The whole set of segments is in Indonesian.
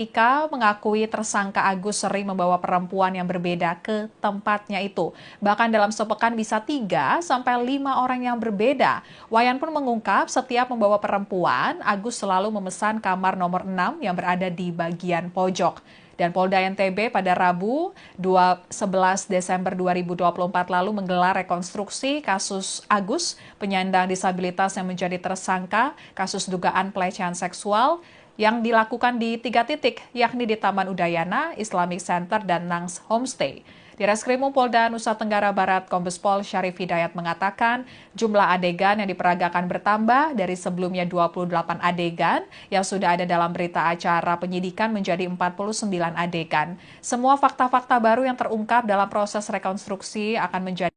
Ika mengakui tersangka Agus sering membawa perempuan yang berbeda ke tempatnya itu. Bahkan dalam sepekan bisa 3 sampai 5 orang yang berbeda. Wayan pun mengungkap setiap membawa perempuan, Agus selalu memesan kamar nomor 6 yang berada di bagian pojok. Dan Polda NTB pada Rabu 11 Desember 2024 lalu menggelar rekonstruksi kasus Agus, penyandang disabilitas yang menjadi tersangka kasus dugaan pelecehan seksual yang dilakukan di 3 titik, yakni di Taman Udayana, Islamic Center, dan Nangs Homestay. Di Reskrimum Polda Nusa Tenggara Barat, Kombes Pol Syarif Hidayat mengatakan jumlah adegan yang diperagakan bertambah dari sebelumnya 28 adegan yang sudah ada dalam berita acara penyidikan menjadi 49 adegan. Semua fakta-fakta baru yang terungkap dalam proses rekonstruksi akan menjadi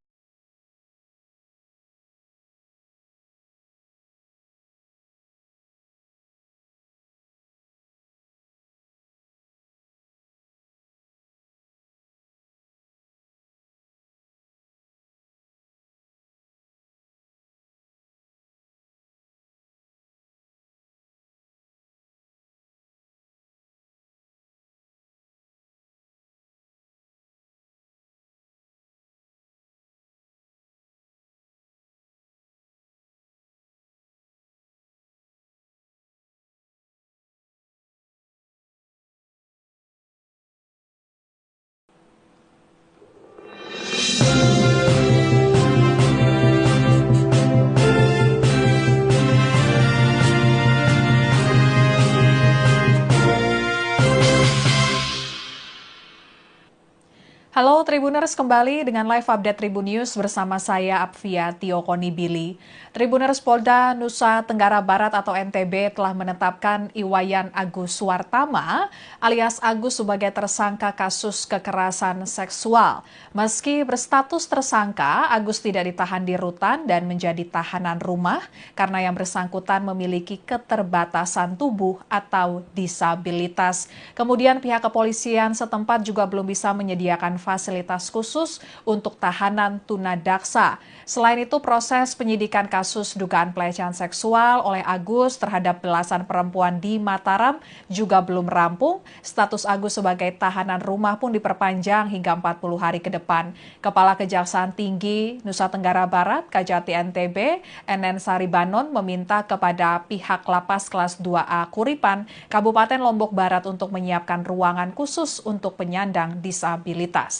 Halo Tribuners, kembali dengan live update Tribun News bersama saya Apvia Tiokoni Billy. Tribuners, Polda Nusa Tenggara Barat atau NTB telah menetapkan Iwayan Agus Suartama alias Agus sebagai tersangka kasus kekerasan seksual. Meski berstatus tersangka, Agus tidak ditahan di rutan dan menjadi tahanan rumah karena yang bersangkutan memiliki keterbatasan tubuh atau disabilitas. Kemudian pihak kepolisian setempat juga belum bisa menyediakan fasilitas khusus untuk tahanan tunadaksa. Selain itu, proses penyidikan kasus dugaan pelecehan seksual oleh Agus terhadap belasan perempuan di Mataram juga belum rampung. Status Agus sebagai tahanan rumah pun diperpanjang hingga 40 hari ke depan. Kepala Kejaksaan Tinggi Nusa Tenggara Barat, Kajati NTB, Enen Saribanon meminta kepada pihak Lapas Kelas 2A Kuripan, Kabupaten Lombok Barat untuk menyiapkan ruangan khusus untuk penyandang disabilitas.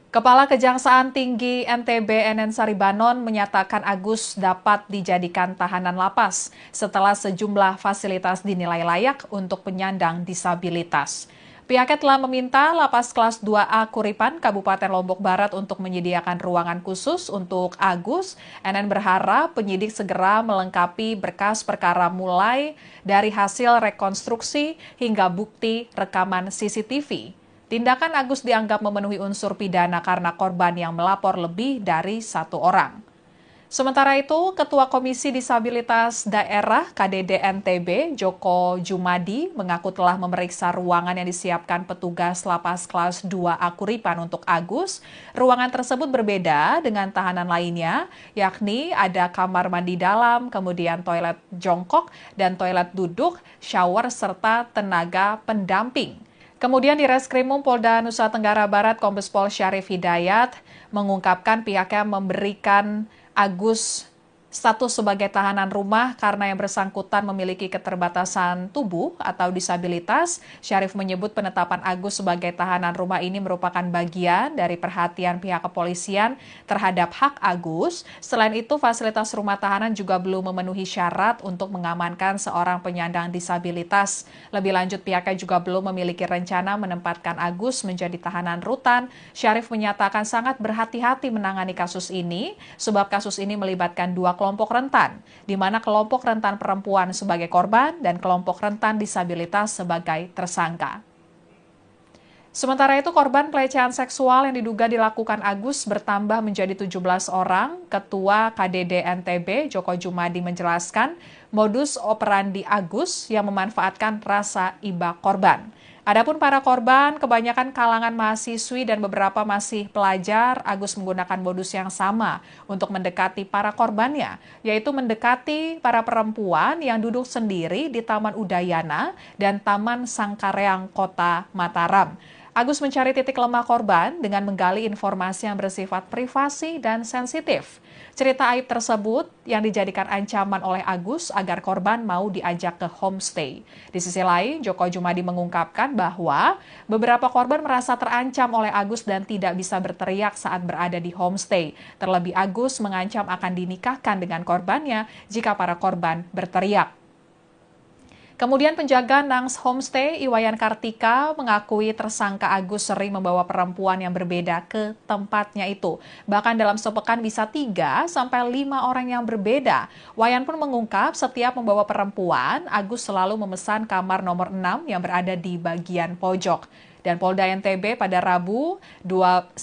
Kepala Kejaksaan Tinggi NTB Enen Saribanon menyatakan Agus dapat dijadikan tahanan lapas setelah sejumlah fasilitas dinilai layak untuk penyandang disabilitas. Pihaknya telah meminta Lapas Kelas 2A Kuripan, Kabupaten Lombok Barat untuk menyediakan ruangan khusus untuk Agus. Enen berharap penyidik segera melengkapi berkas perkara mulai dari hasil rekonstruksi hingga bukti rekaman CCTV. Tindakan Agus dianggap memenuhi unsur pidana karena korban yang melapor lebih dari 1 orang. Sementara itu, Ketua Komisi Disabilitas Daerah KDD NTB, Joko Jumadi, mengaku telah memeriksa ruangan yang disiapkan petugas Lapas Kelas 2A Kuripan untuk Agus. Ruangan tersebut berbeda dengan tahanan lainnya, yakni ada kamar mandi dalam, kemudian toilet jongkok dan toilet duduk, shower, serta tenaga pendamping. Kemudian di Reskrimum Polda Nusa Tenggara Barat, Kombes Pol Syarif Hidayat mengungkapkan pihaknya memberikan Agus status sebagai tahanan rumah karena yang bersangkutan memiliki keterbatasan tubuh atau disabilitas. Syarif menyebut penetapan Agus sebagai tahanan rumah ini merupakan bagian dari perhatian pihak kepolisian terhadap hak Agus. Selain itu, fasilitas rumah tahanan juga belum memenuhi syarat untuk mengamankan seorang penyandang disabilitas. Lebih lanjut, pihaknya juga belum memiliki rencana menempatkan Agus menjadi tahanan rutan. Syarif menyatakan sangat berhati-hati menangani kasus ini, sebab kasus ini melibatkan 2 kelompok rentan, di mana kelompok rentan perempuan sebagai korban dan kelompok rentan disabilitas sebagai tersangka. Sementara itu, korban pelecehan seksual yang diduga dilakukan Agus bertambah menjadi 17 orang. Ketua KDD NTB, Joko Jumadi, menjelaskan modus operandi Agus yang memanfaatkan rasa iba korban. Adapun para korban, kebanyakan kalangan mahasiswi dan beberapa masih pelajar, Agus menggunakan modus yang sama untuk mendekati para korbannya, yaitu mendekati para perempuan yang duduk sendiri di Taman Udayana dan Taman Sangkareang, Kota Mataram. Agus mencari titik lemah korban dengan menggali informasi yang bersifat privasi dan sensitif. Cerita aib tersebut yang dijadikan ancaman oleh Agus agar korban mau diajak ke homestay. Di sisi lain, Joko Jumadi mengungkapkan bahwa beberapa korban merasa terancam oleh Agus dan tidak bisa berteriak saat berada di homestay. Terlebih Agus mengancam akan dinikahkan dengan korbannya jika para korban berteriak. Kemudian penjaga Nangs Homestay, Iwayan Kartika, mengakui tersangka Agus sering membawa perempuan yang berbeda ke tempatnya itu. Bahkan dalam sepekan bisa 3-5 orang yang berbeda. Wayan pun mengungkap setiap membawa perempuan, Agus selalu memesan kamar nomor 6 yang berada di bagian pojok. Dan Polda NTB pada Rabu 11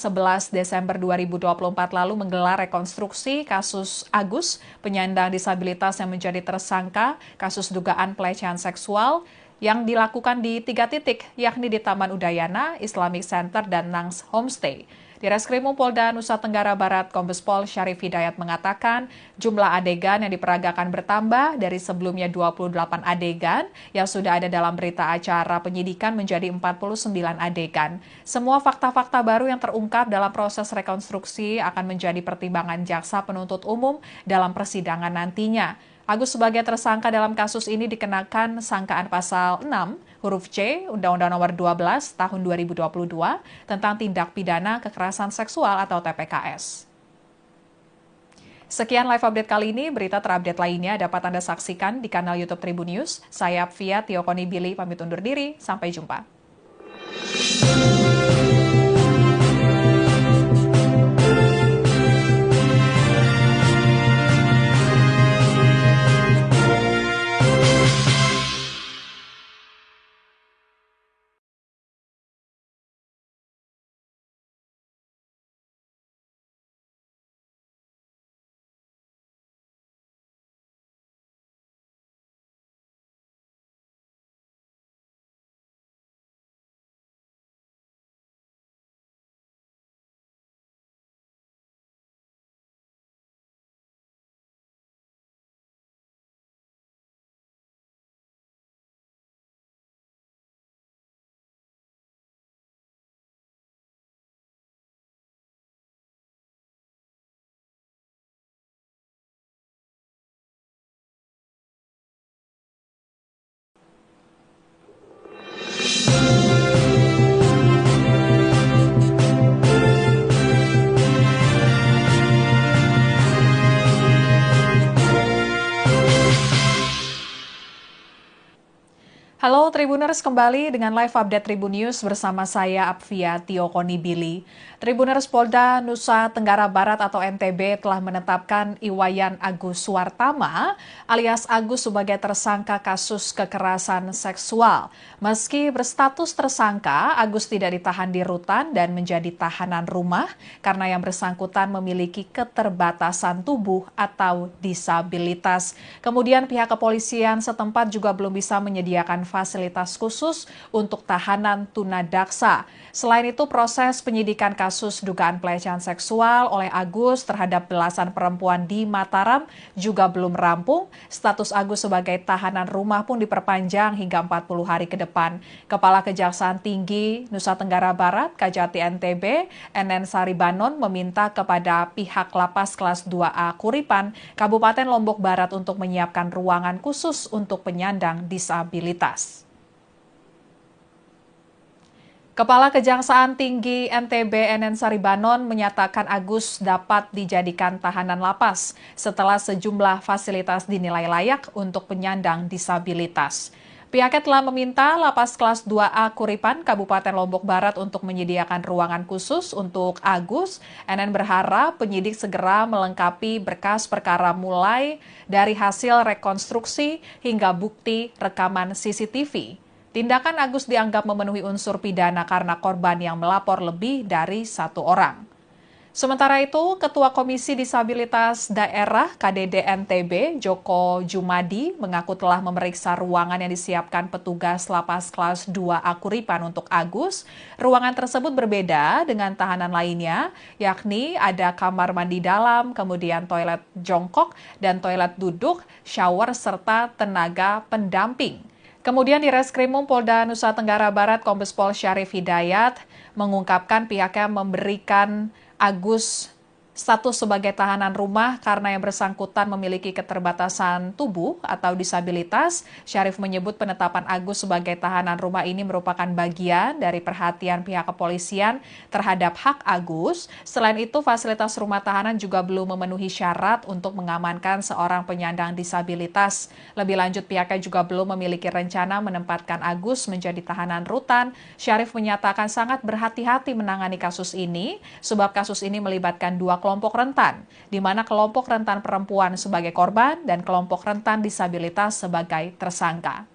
Desember 2024 lalu menggelar rekonstruksi kasus Agus, penyandang disabilitas yang menjadi tersangka kasus dugaan pelecehan seksual yang dilakukan di 3 titik, yakni di Taman Udayana, Islamic Center, dan Nangs Homestay. Di Reskrimum Polda Nusa Tenggara Barat, Kombes Pol Syarif Hidayat mengatakan jumlah adegan yang diperagakan bertambah dari sebelumnya 28 adegan yang sudah ada dalam berita acara penyidikan menjadi 49 adegan. Semua fakta-fakta baru yang terungkap dalam proses rekonstruksi akan menjadi pertimbangan jaksa penuntut umum dalam persidangan nantinya. Agus sebagai tersangka dalam kasus ini dikenakan sangkaan pasal 6 huruf C Undang-Undang Nomor 12 Tahun 2022 tentang tindak pidana kekerasan seksual atau TPKS. Sekian live update kali ini, berita terupdate lainnya dapat Anda saksikan di kanal YouTube Tribun News. Saya Apvia Tiokoni Billy pamit undur diri, sampai jumpa. Halo Tribuners, kembali dengan live update Tribun News bersama saya Apvia Tiokoni Billy. Tribuners, Polda Nusa Tenggara Barat atau NTB telah menetapkan Iwayan Agus Suwartama alias Agus sebagai tersangka kasus kekerasan seksual. Meski berstatus tersangka, Agus tidak ditahan di rutan dan menjadi tahanan rumah karena yang bersangkutan memiliki keterbatasan tubuh atau disabilitas. Kemudian pihak kepolisian setempat juga belum bisa menyediakan fasilitas khusus untuk tahanan tunadaksa. Selain itu, proses penyidikan kasus dugaan pelecehan seksual oleh Agus terhadap belasan perempuan di Mataram juga belum rampung. Status Agus sebagai tahanan rumah pun diperpanjang hingga 40 hari ke depan. Kepala Kejaksaan Tinggi Nusa Tenggara Barat, Kajati NTB, NN Saribanon meminta kepada pihak Lapas Kelas 2A Kuripan, Kabupaten Lombok Barat untuk menyiapkan ruangan khusus untuk penyandang disabilitas. Kepala Kejaksaan Tinggi NTB NN Saribanon menyatakan Agus dapat dijadikan tahanan lapas setelah sejumlah fasilitas dinilai layak untuk penyandang disabilitas. Pihaknya telah meminta Lapas Kelas 2A Kuripan, Kabupaten Lombok Barat untuk menyediakan ruangan khusus untuk Agus. NN berharap penyidik segera melengkapi berkas perkara mulai dari hasil rekonstruksi hingga bukti rekaman CCTV. Tindakan Agus dianggap memenuhi unsur pidana karena korban yang melapor lebih dari 1 orang. Sementara itu, Ketua Komisi Disabilitas Daerah KDD NTB, Joko Jumadi, mengaku telah memeriksa ruangan yang disiapkan petugas Lapas Kelas 2 Akuripan untuk Agus. Ruangan tersebut berbeda dengan tahanan lainnya, yakni ada kamar mandi dalam, kemudian toilet jongkok, dan toilet duduk, shower, serta tenaga pendamping. Kemudian di Reskrimum Polda Nusa Tenggara Barat, Kombes Pol Syarif Hidayat mengungkapkan pihaknya memberikan Agus status sebagai tahanan rumah karena yang bersangkutan memiliki keterbatasan tubuh atau disabilitas. Syarif menyebut penetapan Agus sebagai tahanan rumah ini merupakan bagian dari perhatian pihak kepolisian terhadap hak Agus. Selain itu, fasilitas rumah tahanan juga belum memenuhi syarat untuk mengamankan seorang penyandang disabilitas. Lebih lanjut, pihaknya juga belum memiliki rencana menempatkan Agus menjadi tahanan rutan. Syarif menyatakan sangat berhati-hati menangani kasus ini, sebab kasus ini melibatkan dua kelompok rentan, di mana kelompok rentan perempuan sebagai korban dan kelompok rentan disabilitas sebagai tersangka.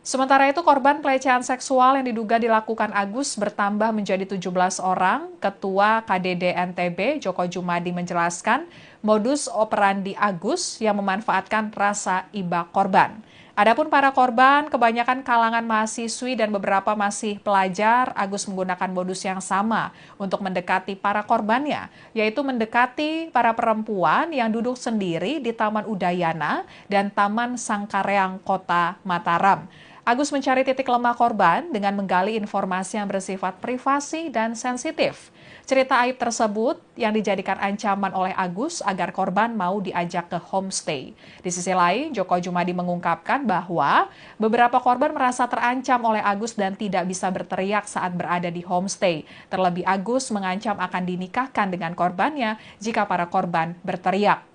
Sementara itu, korban pelecehan seksual yang diduga dilakukan Agus bertambah menjadi 17 orang. Ketua KDD NTB, Joko Jumadi, menjelaskan modus operandi Agus yang memanfaatkan rasa iba korban. Adapun para korban, kebanyakan kalangan mahasiswi dan beberapa masih pelajar, Agus menggunakan modus yang sama untuk mendekati para korbannya, yaitu mendekati para perempuan yang duduk sendiri di Taman Udayana dan Taman Sangkareang, Kota Mataram. Agus mencari titik lemah korban dengan menggali informasi yang bersifat privasi dan sensitif. Cerita aib tersebut yang dijadikan ancaman oleh Agus agar korban mau diajak ke homestay. Di sisi lain, Joko Jumadi mengungkapkan bahwa beberapa korban merasa terancam oleh Agus dan tidak bisa berteriak saat berada di homestay. Terlebih Agus mengancam akan dinikahkan dengan korbannya jika para korban berteriak.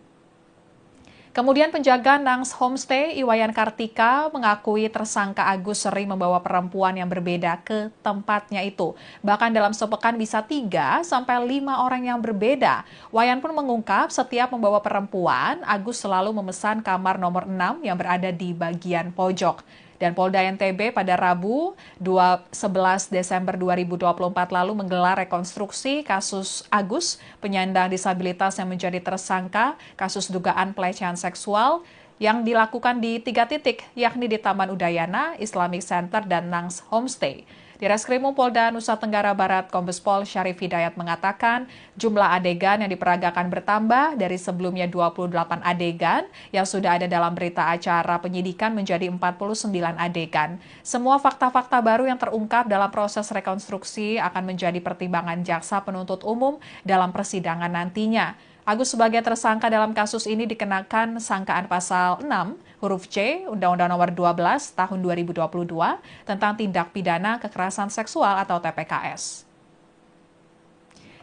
Kemudian penjaga Nangs Homestay, Iwayan Kartika, mengakui tersangka Agus sering membawa perempuan yang berbeda ke tempatnya itu. Bahkan dalam sepekan bisa 3-5 orang yang berbeda. Wayan pun mengungkap setiap membawa perempuan, Agus selalu memesan kamar nomor 6 yang berada di bagian pojok. Dan Polda NTB pada Rabu 11 Desember 2024 lalu menggelar rekonstruksi kasus Agus, penyandang disabilitas yang menjadi tersangka kasus dugaan pelecehan seksual yang dilakukan di 3 titik, yakni di Taman Udayana, Islamic Center, dan Nangs Homestay. Di Reskrimum Polda Nusa Tenggara Barat, Kombes Pol Syarif Hidayat mengatakan jumlah adegan yang diperagakan bertambah dari sebelumnya 28 adegan yang sudah ada dalam berita acara penyidikan menjadi 49 adegan. Semua fakta-fakta baru yang terungkap dalam proses rekonstruksi akan menjadi pertimbangan jaksa penuntut umum dalam persidangan nantinya. Agus sebagai tersangka dalam kasus ini dikenakan sangkaan pasal 6 huruf C Undang-Undang Nomor 12 Tahun 2022 tentang tindak pidana kekerasan seksual atau TPKS.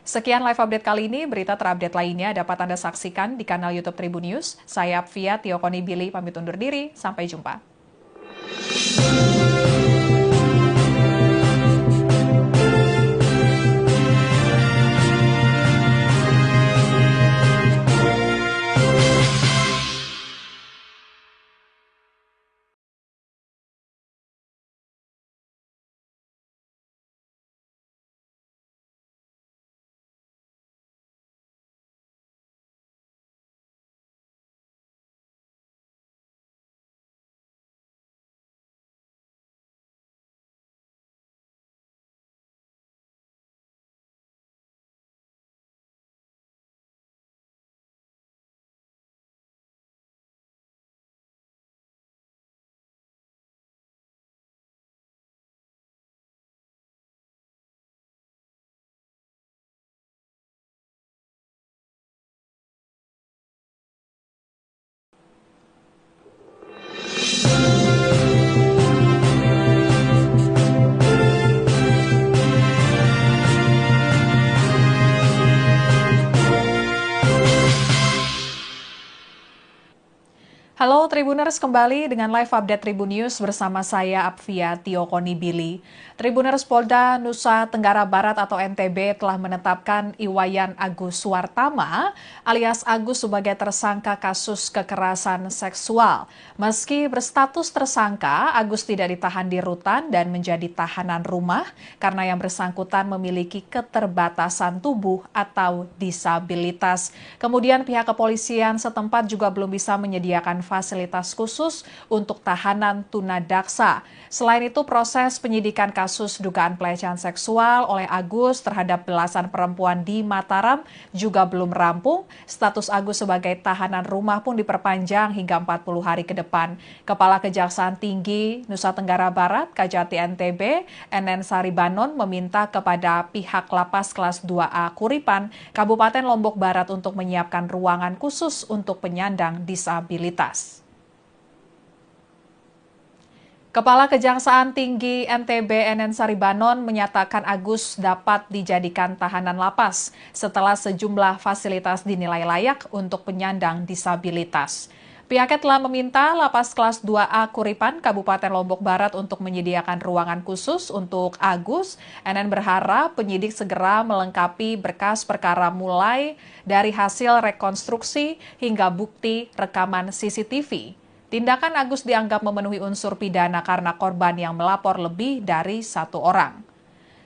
Sekian live update kali ini, berita terupdate lainnya dapat Anda saksikan di kanal YouTube Tribun News. Saya Fia Tiokoni Billy pamit undur diri, sampai jumpa. Halo Tribuners, kembali dengan live update Tribun News bersama saya Apvia Tiokonibili. Tribuners, Polda Nusa Tenggara Barat atau NTB telah menetapkan Iwayan Agus Suwartama alias Agus sebagai tersangka kasus kekerasan seksual. Meski berstatus tersangka, Agus tidak ditahan di rutan dan menjadi tahanan rumah karena yang bersangkutan memiliki keterbatasan tubuh atau disabilitas. Kemudian pihak kepolisian setempat juga belum bisa menyediakan fasilitas khusus untuk tahanan tunadaksa. Selain itu, proses penyidikan kasus dugaan pelecehan seksual oleh Agus terhadap belasan perempuan di Mataram juga belum rampung. Status Agus sebagai tahanan rumah pun diperpanjang hingga 40 hari ke depan. Kepala Kejaksaan Tinggi Nusa Tenggara Barat, Kajati NTB, NN Saribanon meminta kepada pihak Lapas Kelas 2A Kuripan, Kabupaten Lombok Barat untuk menyiapkan ruangan khusus untuk penyandang disabilitas. Kepala Kejaksaan Tinggi NTB NN Saribanon menyatakan Agus dapat dijadikan tahanan lapas setelah sejumlah fasilitas dinilai layak untuk penyandang disabilitas. Pihaknya telah meminta Lapas Kelas 2A Kuripan, Kabupaten Lombok Barat untuk menyediakan ruangan khusus untuk Agus. NN berharap penyidik segera melengkapi berkas perkara mulai dari hasil rekonstruksi hingga bukti rekaman CCTV. Tindakan Agus dianggap memenuhi unsur pidana karena korban yang melapor lebih dari satu orang.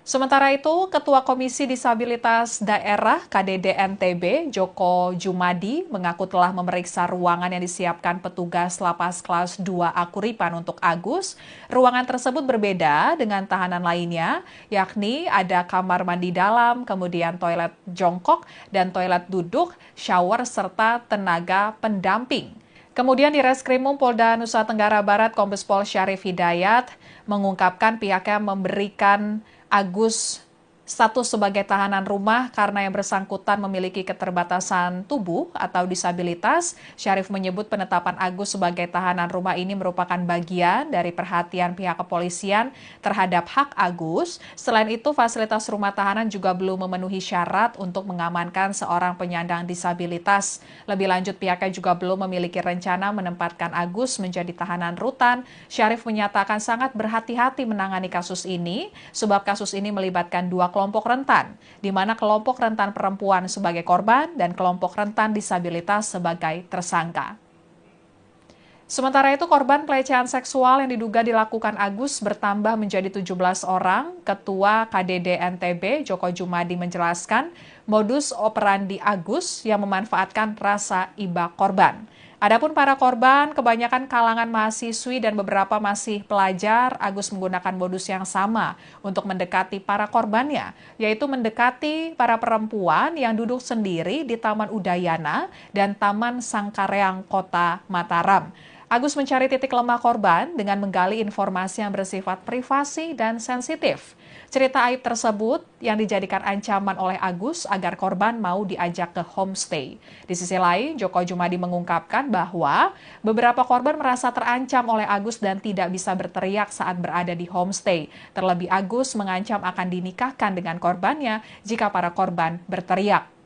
Sementara itu, Ketua Komisi Disabilitas Daerah KDD NTB, Joko Jumadi, mengaku telah memeriksa ruangan yang disiapkan petugas Lapas Kelas 2A Kuripan untuk Agus. Ruangan tersebut berbeda dengan tahanan lainnya, yakni ada kamar mandi dalam, kemudian toilet jongkok dan toilet duduk, shower, serta tenaga pendamping. Kemudian di Reskrimum Polda Nusa Tenggara Barat, Kombes Pol Syarif Hidayat mengungkapkan pihaknya memberikan Agus status sebagai tahanan rumah karena yang bersangkutan memiliki keterbatasan tubuh atau disabilitas. Syarif menyebut penetapan Agus sebagai tahanan rumah ini merupakan bagian dari perhatian pihak kepolisian terhadap hak Agus. Selain itu, fasilitas rumah tahanan juga belum memenuhi syarat untuk mengamankan seorang penyandang disabilitas. Lebih lanjut, pihaknya juga belum memiliki rencana menempatkan Agus menjadi tahanan rutan. Syarif menyatakan sangat berhati-hati menangani kasus ini, sebab kasus ini melibatkan dua kelompok rentan, di mana kelompok rentan perempuan sebagai korban dan kelompok rentan disabilitas sebagai tersangka. Sementara itu, korban pelecehan seksual yang diduga dilakukan Agus bertambah menjadi 17 orang. Ketua KDD NTB, Joko Jumadi, menjelaskan modus operandi Agus yang memanfaatkan rasa iba korban. Adapun para korban, kebanyakan kalangan mahasiswi dan beberapa masih pelajar, Agus menggunakan modus yang sama untuk mendekati para korbannya, yaitu mendekati para perempuan yang duduk sendiri di Taman Udayana dan Taman Sangkareang Kota Mataram. Agus mencari titik lemah korban dengan menggali informasi yang bersifat privasi dan sensitif. Cerita aib tersebut yang dijadikan ancaman oleh Agus agar korban mau diajak ke homestay. Di sisi lain, Joko Jumadi mengungkapkan bahwa beberapa korban merasa terancam oleh Agus dan tidak bisa berteriak saat berada di homestay. Terlebih Agus mengancam akan dinikahkan dengan korbannya jika para korban berteriak.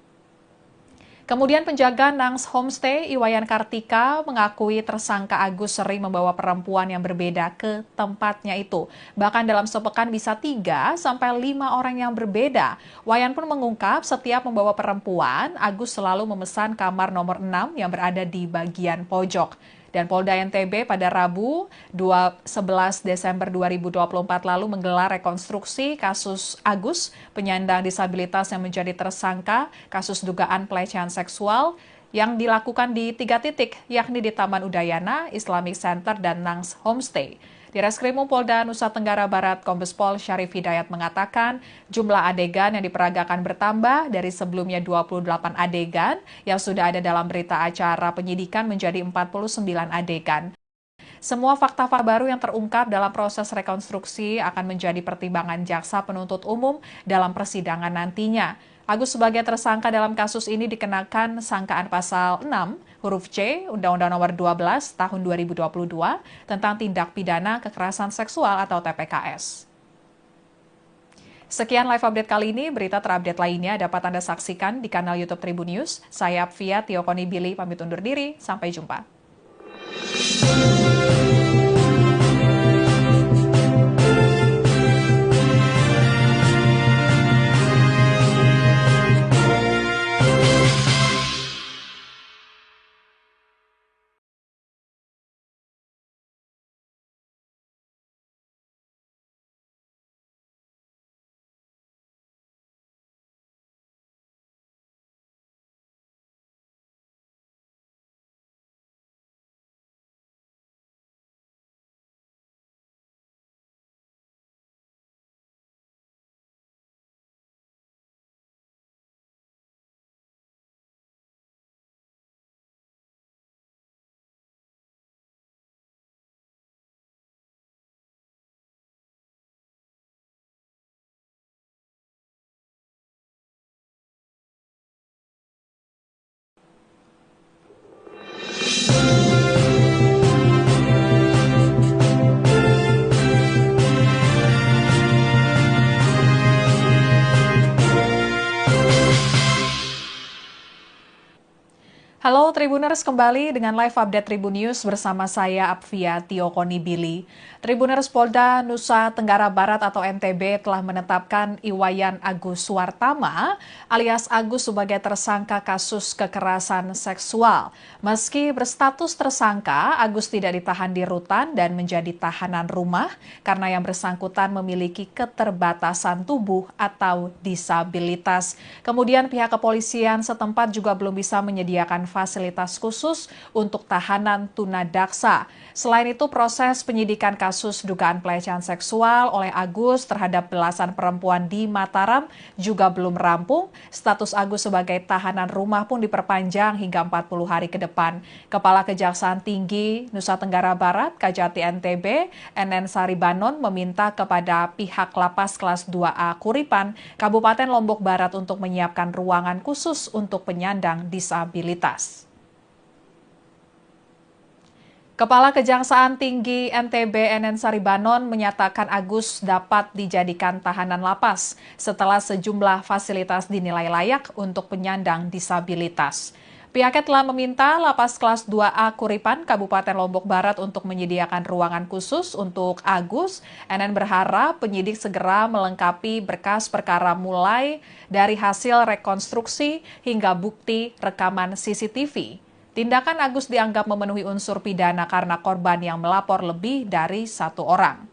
Kemudian penjaga Nangs Homestay, Iwayan Kartika, mengakui tersangka Agus sering membawa perempuan yang berbeda ke tempatnya itu. Bahkan dalam sepekan bisa 3 sampai 5 orang yang berbeda. Wayan pun mengungkap setiap membawa perempuan, Agus selalu memesan kamar nomor 6 yang berada di bagian pojok. Dan Polda NTB pada Rabu 11 Desember 2024 lalu menggelar rekonstruksi kasus Agus, penyandang disabilitas yang menjadi tersangka kasus dugaan pelecehan seksual yang dilakukan di 3 titik, yakni di Taman Udayana, Islamic Center, dan Nangs Homestay. Di Reskrimum Polda Nusa Tenggara Barat, Kombes Pol Syarif Hidayat mengatakan jumlah adegan yang diperagakan bertambah dari sebelumnya 28 adegan yang sudah ada dalam berita acara penyidikan menjadi 49 adegan. Semua fakta-fakta baru yang terungkap dalam proses rekonstruksi akan menjadi pertimbangan jaksa penuntut umum dalam persidangan nantinya. Agus sebagai tersangka dalam kasus ini dikenakan sangkaan pasal 6 huruf C Undang-Undang Nomor 12 Tahun 2022 tentang tindak pidana kekerasan seksual atau TPKS. Sekian live update kali ini, berita terupdate lainnya dapat Anda saksikan di kanal YouTube Tribun News. Saya Apvia Tiokonibili pamit undur diri, sampai jumpa. Tribuners, kembali dengan live update Tribun News bersama saya Apvia Tiokonibili. Tribuners, Polda Nusa Tenggara Barat atau NTB telah menetapkan Iwayan Agus Suwartama alias Agus sebagai tersangka kasus kekerasan seksual. Meski berstatus tersangka, Agus tidak ditahan di rutan dan menjadi tahanan rumah karena yang bersangkutan memiliki keterbatasan tubuh atau disabilitas. Kemudian pihak kepolisian setempat juga belum bisa menyediakan fasilitas khusus untuk tahanan tunadaksa. Selain itu, proses penyidikan kasus dugaan pelecehan seksual oleh Agus terhadap belasan perempuan di Mataram juga belum rampung. Status Agus sebagai tahanan rumah pun diperpanjang hingga 40 hari ke depan. Kepala Kejaksaan Tinggi Nusa Tenggara Barat, Kajati NTB, NN Saribanon meminta kepada pihak Lapas Kelas 2A Kuripan, Kabupaten Lombok Barat untuk menyiapkan ruangan khusus untuk penyandang disabilitas. Kepala Kejaksaan Tinggi NTB NN Saribanon menyatakan Agus dapat dijadikan tahanan lapas setelah sejumlah fasilitas dinilai layak untuk penyandang disabilitas. Pihaknya telah meminta Lapas Kelas 2A Kuripan, Kabupaten Lombok Barat untuk menyediakan ruangan khusus untuk Agus. NN berharap penyidik segera melengkapi berkas perkara mulai dari hasil rekonstruksi hingga bukti rekaman CCTV. Tindakan Agus dianggap memenuhi unsur pidana karena korban yang melapor lebih dari satu orang.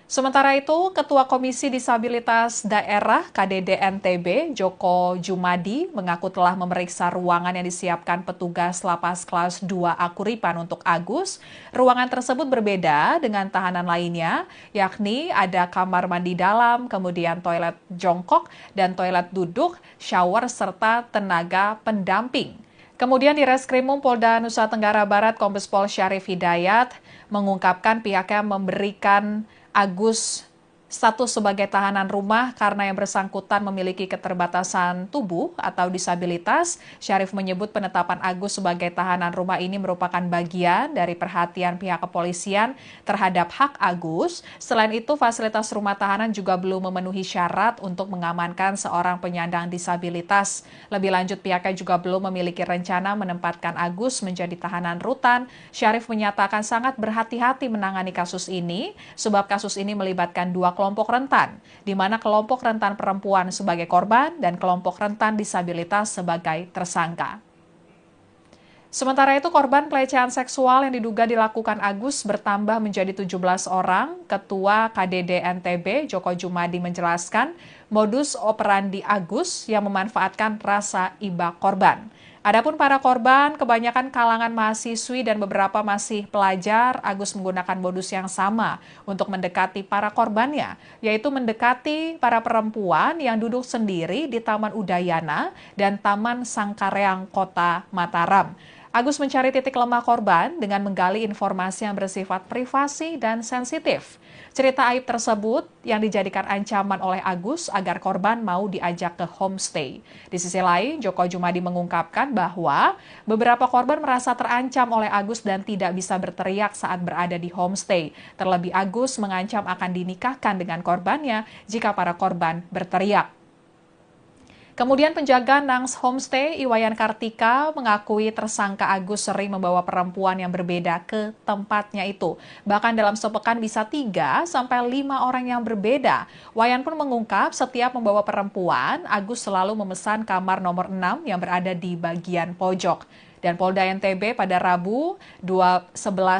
Sementara itu, Ketua Komisi Disabilitas Daerah KDD NTB, Joko Jumadi, mengaku telah memeriksa ruangan yang disiapkan petugas Lapas Kelas 2A Kuripan untuk Agus. Ruangan tersebut berbeda dengan tahanan lainnya, yakni ada kamar mandi dalam, kemudian toilet jongkok dan toilet duduk, shower, serta tenaga pendamping. Kemudian di Reskrimum Polda Nusa Tenggara Barat, Kombes Pol Syarif Hidayat mengungkapkan pihaknya memberikan Agus status sebagai tahanan rumah karena yang bersangkutan memiliki keterbatasan tubuh atau disabilitas. Syarif menyebut penetapan Agus sebagai tahanan rumah ini merupakan bagian dari perhatian pihak kepolisian terhadap hak Agus. Selain itu, fasilitas rumah tahanan juga belum memenuhi syarat untuk mengamankan seorang penyandang disabilitas. Lebih lanjut, pihaknya juga belum memiliki rencana menempatkan Agus menjadi tahanan rutan. Syarif menyatakan sangat berhati-hati menangani kasus ini, sebab kasus ini melibatkan dua kelompok rentan, di mana kelompok rentan perempuan sebagai korban dan kelompok rentan disabilitas sebagai tersangka. Sementara itu, korban pelecehan seksual yang diduga dilakukan Agus bertambah menjadi 17 orang. Ketua KDD NTB, Joko Jumadi, menjelaskan modus operandi Agus yang memanfaatkan rasa iba korban. Adapun para korban, kebanyakan kalangan mahasiswi dan beberapa masih pelajar, Agus menggunakan modus yang sama untuk mendekati para korbannya, yaitu mendekati para perempuan yang duduk sendiri di Taman Udayana dan Taman Sangkareang, Kota Mataram. Agus mencari titik lemah korban dengan menggali informasi yang bersifat privasi dan sensitif. Cerita aib tersebut yang dijadikan ancaman oleh Agus agar korban mau diajak ke homestay. Di sisi lain, Joko Jumadi mengungkapkan bahwa beberapa korban merasa terancam oleh Agus dan tidak bisa berteriak saat berada di homestay. Terlebih Agus mengancam akan dinikahkan dengan korbannya jika para korban berteriak. Kemudian penjaga Nangs Homestay, Iwayan Kartika, mengakui tersangka Agus sering membawa perempuan yang berbeda ke tempatnya itu. Bahkan dalam sepekan bisa 3-5 orang yang berbeda. Wayan pun mengungkap setiap membawa perempuan, Agus selalu memesan kamar nomor 6 yang berada di bagian pojok. Dan Polda NTB pada Rabu 11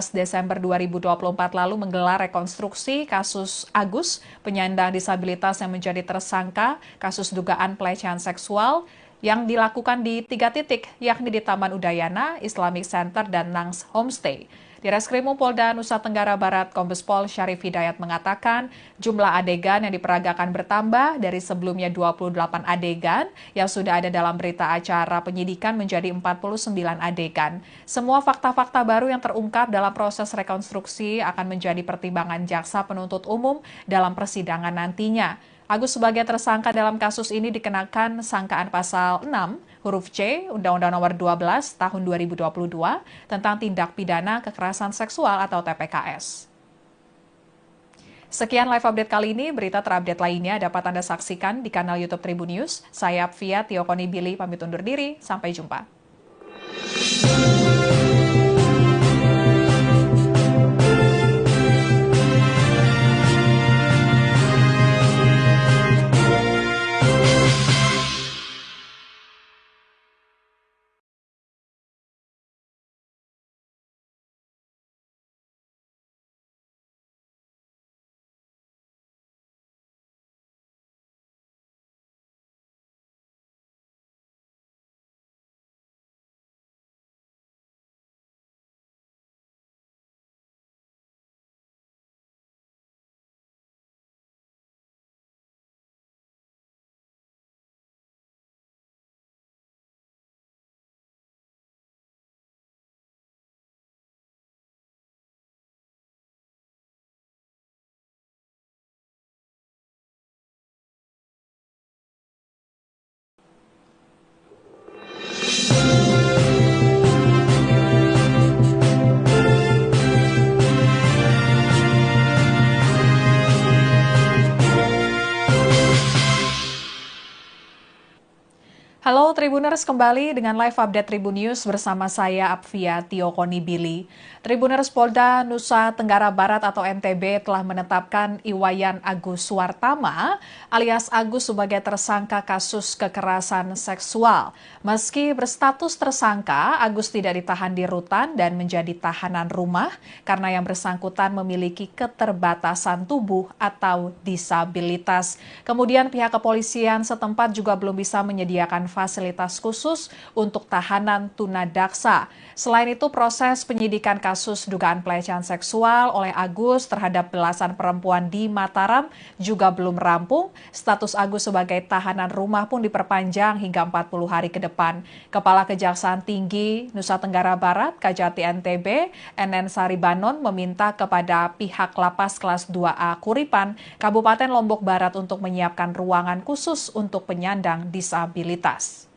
Desember 2024 lalu menggelar rekonstruksi kasus Agus, penyandang disabilitas yang menjadi tersangka kasus dugaan pelecehan seksual yang dilakukan di 3 titik, yakni di Taman Udayana, Islamic Center, dan Nangs Homestay. Di Reskrimum Polda Nusa Tenggara Barat, Kombes Pol Syarif Hidayat mengatakan jumlah adegan yang diperagakan bertambah dari sebelumnya 28 adegan yang sudah ada dalam berita acara penyidikan menjadi 49 adegan. Semua fakta-fakta baru yang terungkap dalam proses rekonstruksi akan menjadi pertimbangan jaksa penuntut umum dalam persidangan nantinya. Agus sebagai tersangka dalam kasus ini dikenakan sangkaan pasal 6 huruf C Undang-Undang Nomor 12 Tahun 2022 tentang tindak pidana kekerasan seksual atau TPKS. Sekian live update kali ini. Berita terupdate lainnya dapat Anda saksikan di kanal YouTube Tribun News. Saya Apvia Tiokonibili pamit undur diri. Sampai jumpa. Tribuners kembali dengan live update Tribun News bersama saya Apvia Tiokonibili. Tribuners Polda Nusa Tenggara Barat atau NTB telah menetapkan Iwayan Agus Suwartama alias Agus sebagai tersangka kasus kekerasan seksual. Meski berstatus tersangka, Agus tidak ditahan di rutan dan menjadi tahanan rumah karena yang bersangkutan memiliki keterbatasan tubuh atau disabilitas. Kemudian pihak kepolisian setempat juga belum bisa menyediakan fasilitas khusus untuk tahanan tunadaksa. Selain itu, proses penyidikan kasus dugaan pelecehan seksual oleh Agus terhadap belasan perempuan di Mataram juga belum rampung. Status Agus sebagai tahanan rumah pun diperpanjang hingga 40 hari ke depan. Kepala Kejaksaan Tinggi Nusa Tenggara Barat, Kajati NTB, NN Saribanon meminta kepada pihak Lapas Kelas 2A Kuripan, Kabupaten Lombok Barat untuk menyiapkan ruangan khusus untuk penyandang disabilitas.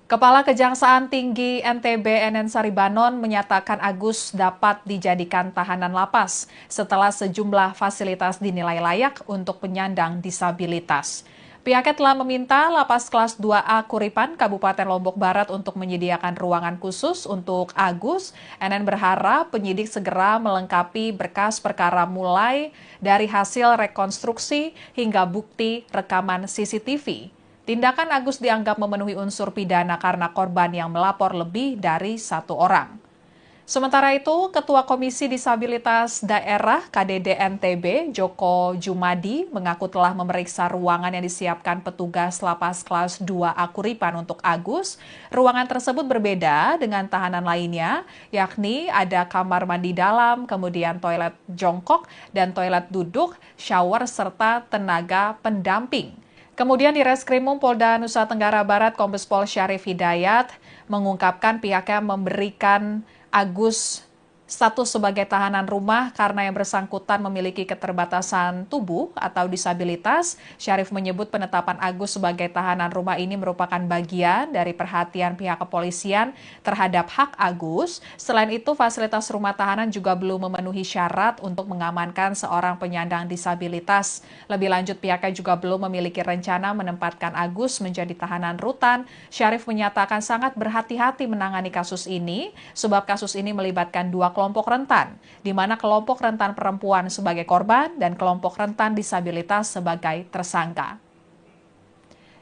Kepala Kejaksaan Tinggi NTB NN Saribanon menyatakan Agus dapat dijadikan tahanan lapas setelah sejumlah fasilitas dinilai layak untuk penyandang disabilitas. Pihaknya telah meminta Lapas Kelas 2A Kuripan, Kabupaten Lombok Barat untuk menyediakan ruangan khusus untuk Agus. NN berharap penyidik segera melengkapi berkas perkara mulai dari hasil rekonstruksi hingga bukti rekaman CCTV. Tindakan Agus dianggap memenuhi unsur pidana karena korban yang melapor lebih dari satu orang. Sementara itu, Ketua Komisi Disabilitas Daerah KDD NTB, Joko Jumadi, mengaku telah memeriksa ruangan yang disiapkan petugas Lapas Kelas 2A Kuripan untuk Agus. Ruangan tersebut berbeda dengan tahanan lainnya, yakni ada kamar mandi dalam, kemudian toilet jongkok dan toilet duduk, shower, serta tenaga pendamping. Kemudian di Reskrimum Polda Nusa Tenggara Barat, Kombes Pol Syarif Hidayat mengungkapkan pihaknya memberikan Agus status sebagai tahanan rumah karena yang bersangkutan memiliki keterbatasan tubuh atau disabilitas. Syarif menyebut penetapan Agus sebagai tahanan rumah ini merupakan bagian dari perhatian pihak kepolisian terhadap hak Agus. Selain itu, fasilitas rumah tahanan juga belum memenuhi syarat untuk mengamankan seorang penyandang disabilitas. Lebih lanjut, pihaknya juga belum memiliki rencana menempatkan Agus menjadi tahanan rutan. Syarif menyatakan sangat berhati-hati menangani kasus ini, sebab kasus ini melibatkan dua kelompok rentan, di mana kelompok rentan perempuan sebagai korban dan kelompok rentan disabilitas sebagai tersangka.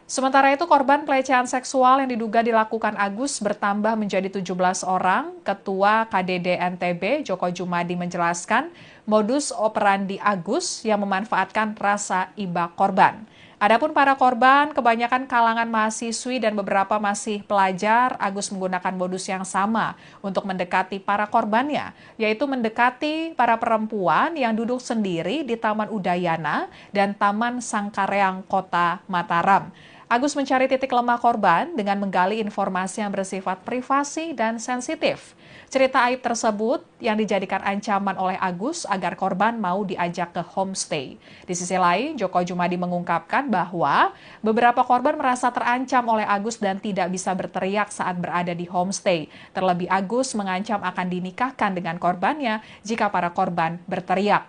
Sementara itu, korban pelecehan seksual yang diduga dilakukan Agus bertambah menjadi 17 orang. Ketua KDD NTB, Joko Jumadi, menjelaskan modus operandi Agus yang memanfaatkan rasa iba korban. Adapun para korban, kebanyakan kalangan mahasiswi dan beberapa masih pelajar, Agus menggunakan modus yang sama untuk mendekati para korbannya, yaitu mendekati para perempuan yang duduk sendiri di Taman Udayana dan Taman Sangkareang, Kota Mataram. Agus mencari titik lemah korban dengan menggali informasi yang bersifat privasi dan sensitif. Cerita aib tersebut yang dijadikan ancaman oleh Agus agar korban mau diajak ke homestay. Di sisi lain, Joko Jumadi mengungkapkan bahwa beberapa korban merasa terancam oleh Agus dan tidak bisa berteriak saat berada di homestay. Terlebih Agus mengancam akan dinikahkan dengan korbannya jika para korban berteriak.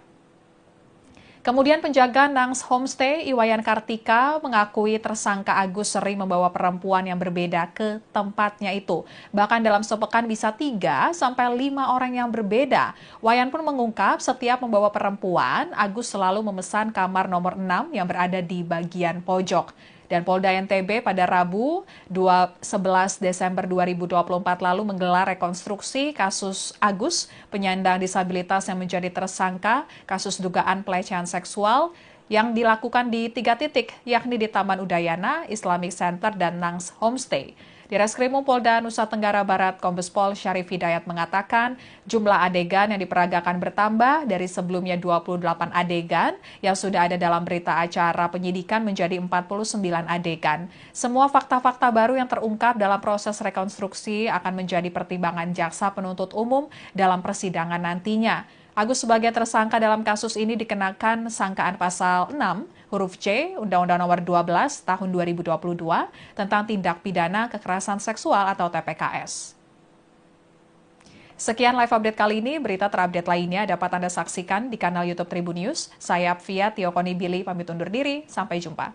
Kemudian penjaga Nangs Homestay, Iwayan Kartika, mengakui tersangka Agus sering membawa perempuan yang berbeda ke tempatnya itu. Bahkan dalam sepekan bisa 3-5 orang yang berbeda. Wayan pun mengungkap setiap membawa perempuan, Agus selalu memesan kamar nomor 6 yang berada di bagian pojok. Dan Polda NTB pada Rabu 11 Desember 2024 lalu menggelar rekonstruksi kasus Agus, penyandang disabilitas yang menjadi tersangka kasus dugaan pelecehan seksual yang dilakukan di 3 titik, yakni di Taman Udayana, Islamic Center, dan Nangs Homestay. Di Reskrimum Polda Nusa Tenggara Barat, Kombes Pol Syarif Hidayat mengatakan jumlah adegan yang diperagakan bertambah dari sebelumnya 28 adegan yang sudah ada dalam berita acara penyidikan menjadi 49 adegan. Semua fakta-fakta baru yang terungkap dalam proses rekonstruksi akan menjadi pertimbangan jaksa penuntut umum dalam persidangan nantinya. Agus sebagai tersangka dalam kasus ini dikenakan sangkaan pasal 6 huruf C Undang-Undang Nomor 12 Tahun 2022 tentang tindak pidana kekerasan seksual atau TPKS. Sekian live update kali ini, berita terupdate lainnya dapat Anda saksikan di kanal YouTube Tribun News. Saya Apvia Tiokonibili pamit undur diri, sampai jumpa.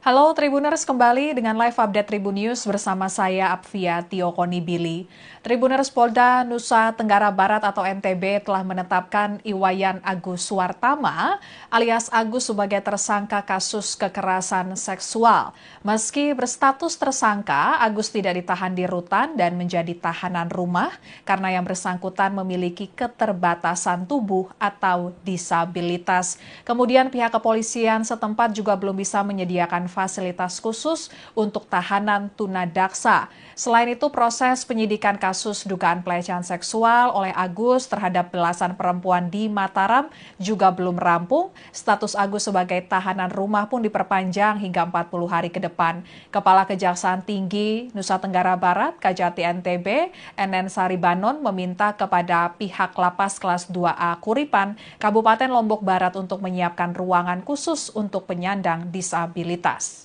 Halo Tribuners, kembali dengan live update Tribun News bersama saya Apvia Tiokoni Billy. Tribuners, Polda Nusa Tenggara Barat atau NTB telah menetapkan Iwayan Agus Suwartama alias Agus sebagai tersangka kasus kekerasan seksual. Meski berstatus tersangka, Agus tidak ditahan di rutan dan menjadi tahanan rumah karena yang bersangkutan memiliki keterbatasan tubuh atau disabilitas. Kemudian pihak kepolisian setempat juga belum bisa menyediakan fasilitas khusus untuk tahanan tunadaksa. Selain itu, proses penyidikan kasus dugaan pelecehan seksual oleh Agus terhadap belasan perempuan di Mataram juga belum rampung. Status Agus sebagai tahanan rumah pun diperpanjang hingga 40 hari ke depan. Kepala Kejaksaan Tinggi Nusa Tenggara Barat, Kajati NTB, NN Saribanon meminta kepada pihak Lapas Kelas 2A Kuripan, Kabupaten Lombok Barat untuk menyiapkan ruangan khusus untuk penyandang disabilitas.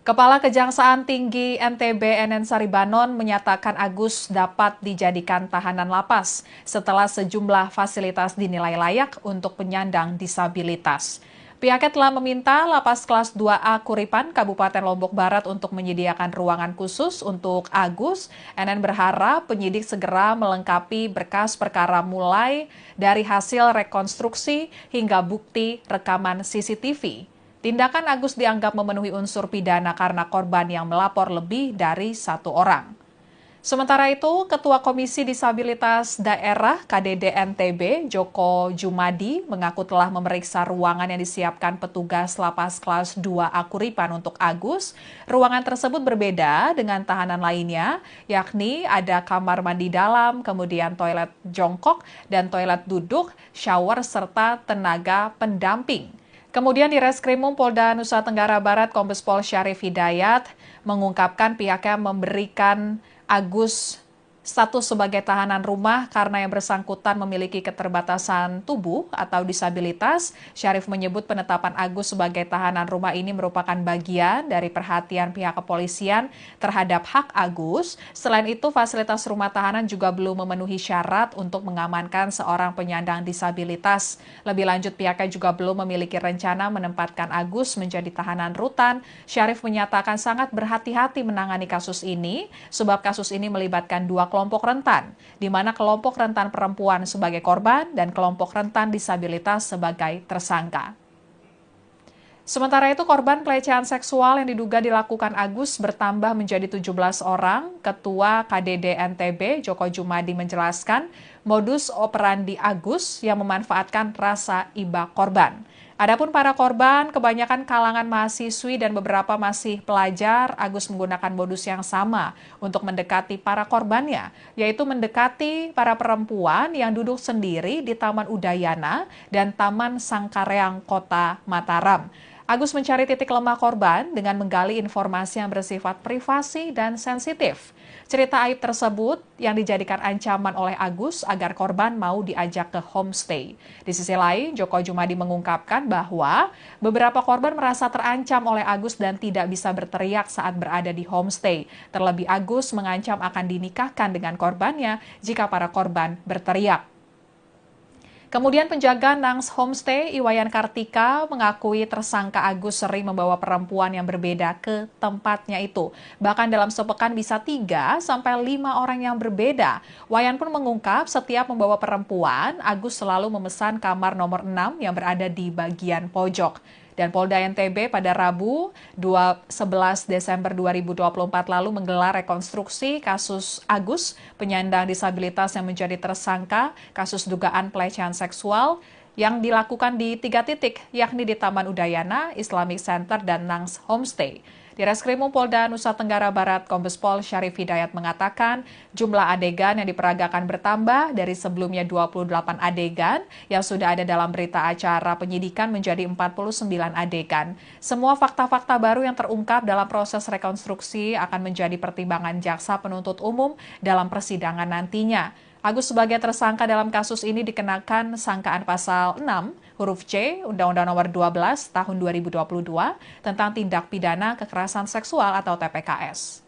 Kepala Kejaksaan Tinggi NTB NN Saribanon menyatakan Agus dapat dijadikan tahanan lapas setelah sejumlah fasilitas dinilai layak untuk penyandang disabilitas. Pihaknya telah meminta Lapas Kelas 2A Kuripan, Kabupaten Lombok Barat untuk menyediakan ruangan khusus untuk Agus. NN berharap penyidik segera melengkapi berkas perkara mulai dari hasil rekonstruksi hingga bukti rekaman CCTV. Tindakan Agus dianggap memenuhi unsur pidana karena korban yang melapor lebih dari satu orang. Sementara itu, Ketua Komisi Disabilitas Daerah KDD NTB, Joko Jumadi, mengaku telah memeriksa ruangan yang disiapkan petugas Lapas Kelas 2A Kuripan untuk Agus. Ruangan tersebut berbeda dengan tahanan lainnya, yakni ada kamar mandi dalam, kemudian toilet jongkok dan toilet duduk, shower, serta tenaga pendamping. Kemudian di Reskrimum Polda Nusa Tenggara Barat, Kombes Pol Syarif Hidayat mengungkapkan pihaknya memberikan Agus status sebagai tahanan rumah karena yang bersangkutan memiliki keterbatasan tubuh atau disabilitas. Syarif menyebut penetapan Agus sebagai tahanan rumah ini merupakan bagian dari perhatian pihak kepolisian terhadap hak Agus. Selain itu, fasilitas rumah tahanan juga belum memenuhi syarat untuk mengamankan seorang penyandang disabilitas. Lebih lanjut, pihaknya juga belum memiliki rencana menempatkan Agus menjadi tahanan rutan. Syarif menyatakan sangat berhati-hati menangani kasus ini, sebab kasus ini melibatkan dua kelompok rentan, di mana kelompok rentan perempuan sebagai korban dan kelompok rentan disabilitas sebagai tersangka. Sementara itu, korban pelecehan seksual yang diduga dilakukan Agus bertambah menjadi 17 orang. Ketua KDD NTB, Joko Jumadi, menjelaskan modus operandi Agus yang memanfaatkan rasa iba korban. Adapun para korban, kebanyakan kalangan mahasiswi dan beberapa masih pelajar, Agus menggunakan modus yang sama untuk mendekati para korbannya, yaitu mendekati para perempuan yang duduk sendiri di Taman Udayana dan Taman Sangkareang, Kota Mataram. Agus mencari titik lemah korban dengan menggali informasi yang bersifat privasi dan sensitif. Cerita aib tersebut yang dijadikan ancaman oleh Agus agar korban mau diajak ke homestay. Di sisi lain, Joko Jumadi mengungkapkan bahwa beberapa korban merasa terancam oleh Agus dan tidak bisa berteriak saat berada di homestay. Terlebih Agus mengancam akan dinikahkan dengan korbannya jika para korban berteriak. Kemudian penjaga Nangs Homestay Iwayan Kartika mengakui tersangka Agus sering membawa perempuan yang berbeda ke tempatnya itu. Bahkan dalam sepekan bisa 3 sampai 5 orang yang berbeda. Wayan pun mengungkap setiap membawa perempuan, Agus selalu memesan kamar nomor 6 yang berada di bagian pojok. Dan Polda NTB pada Rabu 11 Desember 2024 lalu menggelar rekonstruksi kasus Agus, penyandang disabilitas yang menjadi tersangka kasus dugaan pelecehan seksual yang dilakukan di 3 titik, yakni di Taman Udayana, Islamic Center, dan Nangs Homestay. Di Reskrimum Polda Nusa Tenggara Barat, Kombes Pol Syarif Hidayat mengatakan jumlah adegan yang diperagakan bertambah dari sebelumnya 28 adegan yang sudah ada dalam berita acara penyidikan menjadi 49 adegan. Semua fakta-fakta baru yang terungkap dalam proses rekonstruksi akan menjadi pertimbangan jaksa penuntut umum dalam persidangan nantinya. Agus sebagai tersangka dalam kasus ini dikenakan sangkaan pasal 6 huruf C Undang-Undang Nomor 12 Tahun 2022 tentang tindak pidana kekerasan seksual atau TPKS.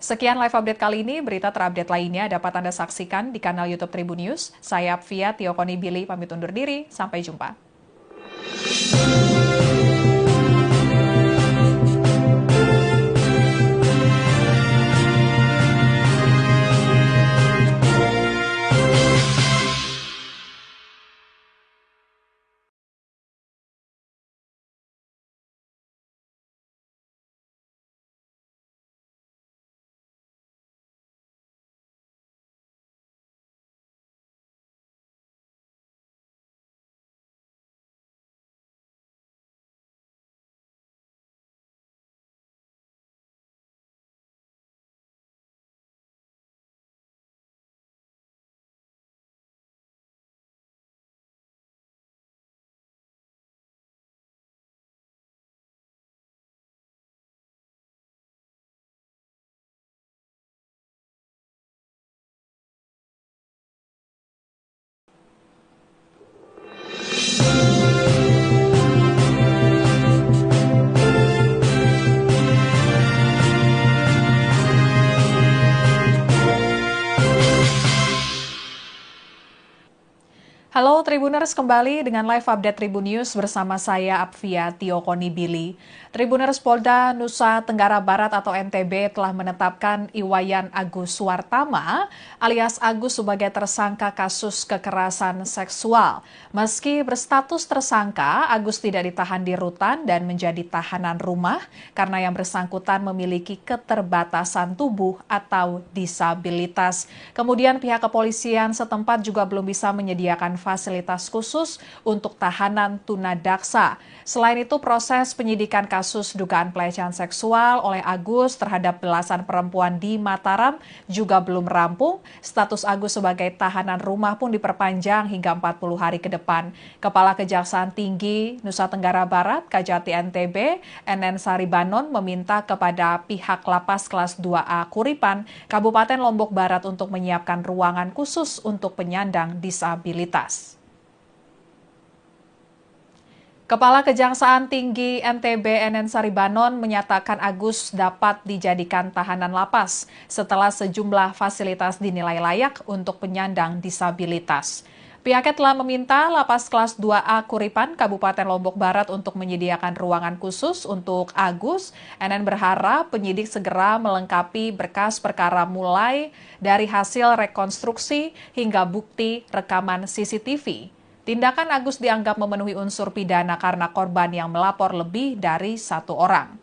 Sekian live update kali ini, berita terupdate lainnya dapat Anda saksikan di kanal YouTube Tribun News. Saya Apvia Tiokoni Billy pamit undur diri, sampai jumpa. Halo Tribuners, kembali dengan live update Tribun News bersama saya Apvia Tiokoni Billy. Tribuners, Polda Nusa Tenggara Barat atau NTB telah menetapkan Iwayan Agus Suwartama alias Agus sebagai tersangka kasus kekerasan seksual. Meski berstatus tersangka, Agus tidak ditahan di rutan dan menjadi tahanan rumah karena yang bersangkutan memiliki keterbatasan tubuh atau disabilitas. Kemudian pihak kepolisian setempat juga belum bisa menyediakan fasilitas khusus untuk tahanan tunadaksa. Selain itu, proses penyidikan kasus dugaan pelecehan seksual oleh Agus terhadap belasan perempuan di Mataram juga belum rampung. Status Agus sebagai tahanan rumah pun diperpanjang hingga 40 hari ke depan. Kepala Kejaksaan Tinggi Nusa Tenggara Barat, Kajati NTB, NN Saribanon meminta kepada pihak Lapas Kelas 2A Kuripan, Kabupaten Lombok Barat untuk menyiapkan ruangan khusus untuk penyandang disabilitas. Kepala Kejaksaan Tinggi NTB NN Saribanon menyatakan Agus dapat dijadikan tahanan lapas setelah sejumlah fasilitas dinilai layak untuk penyandang disabilitas. Pihaknya telah meminta Lapas Kelas 2A Kuripan, Kabupaten Lombok Barat untuk menyediakan ruangan khusus untuk Agus. NN berharap penyidik segera melengkapi berkas perkara mulai dari hasil rekonstruksi hingga bukti rekaman CCTV. Tindakan Agus dianggap memenuhi unsur pidana karena korban yang melapor lebih dari 1 orang.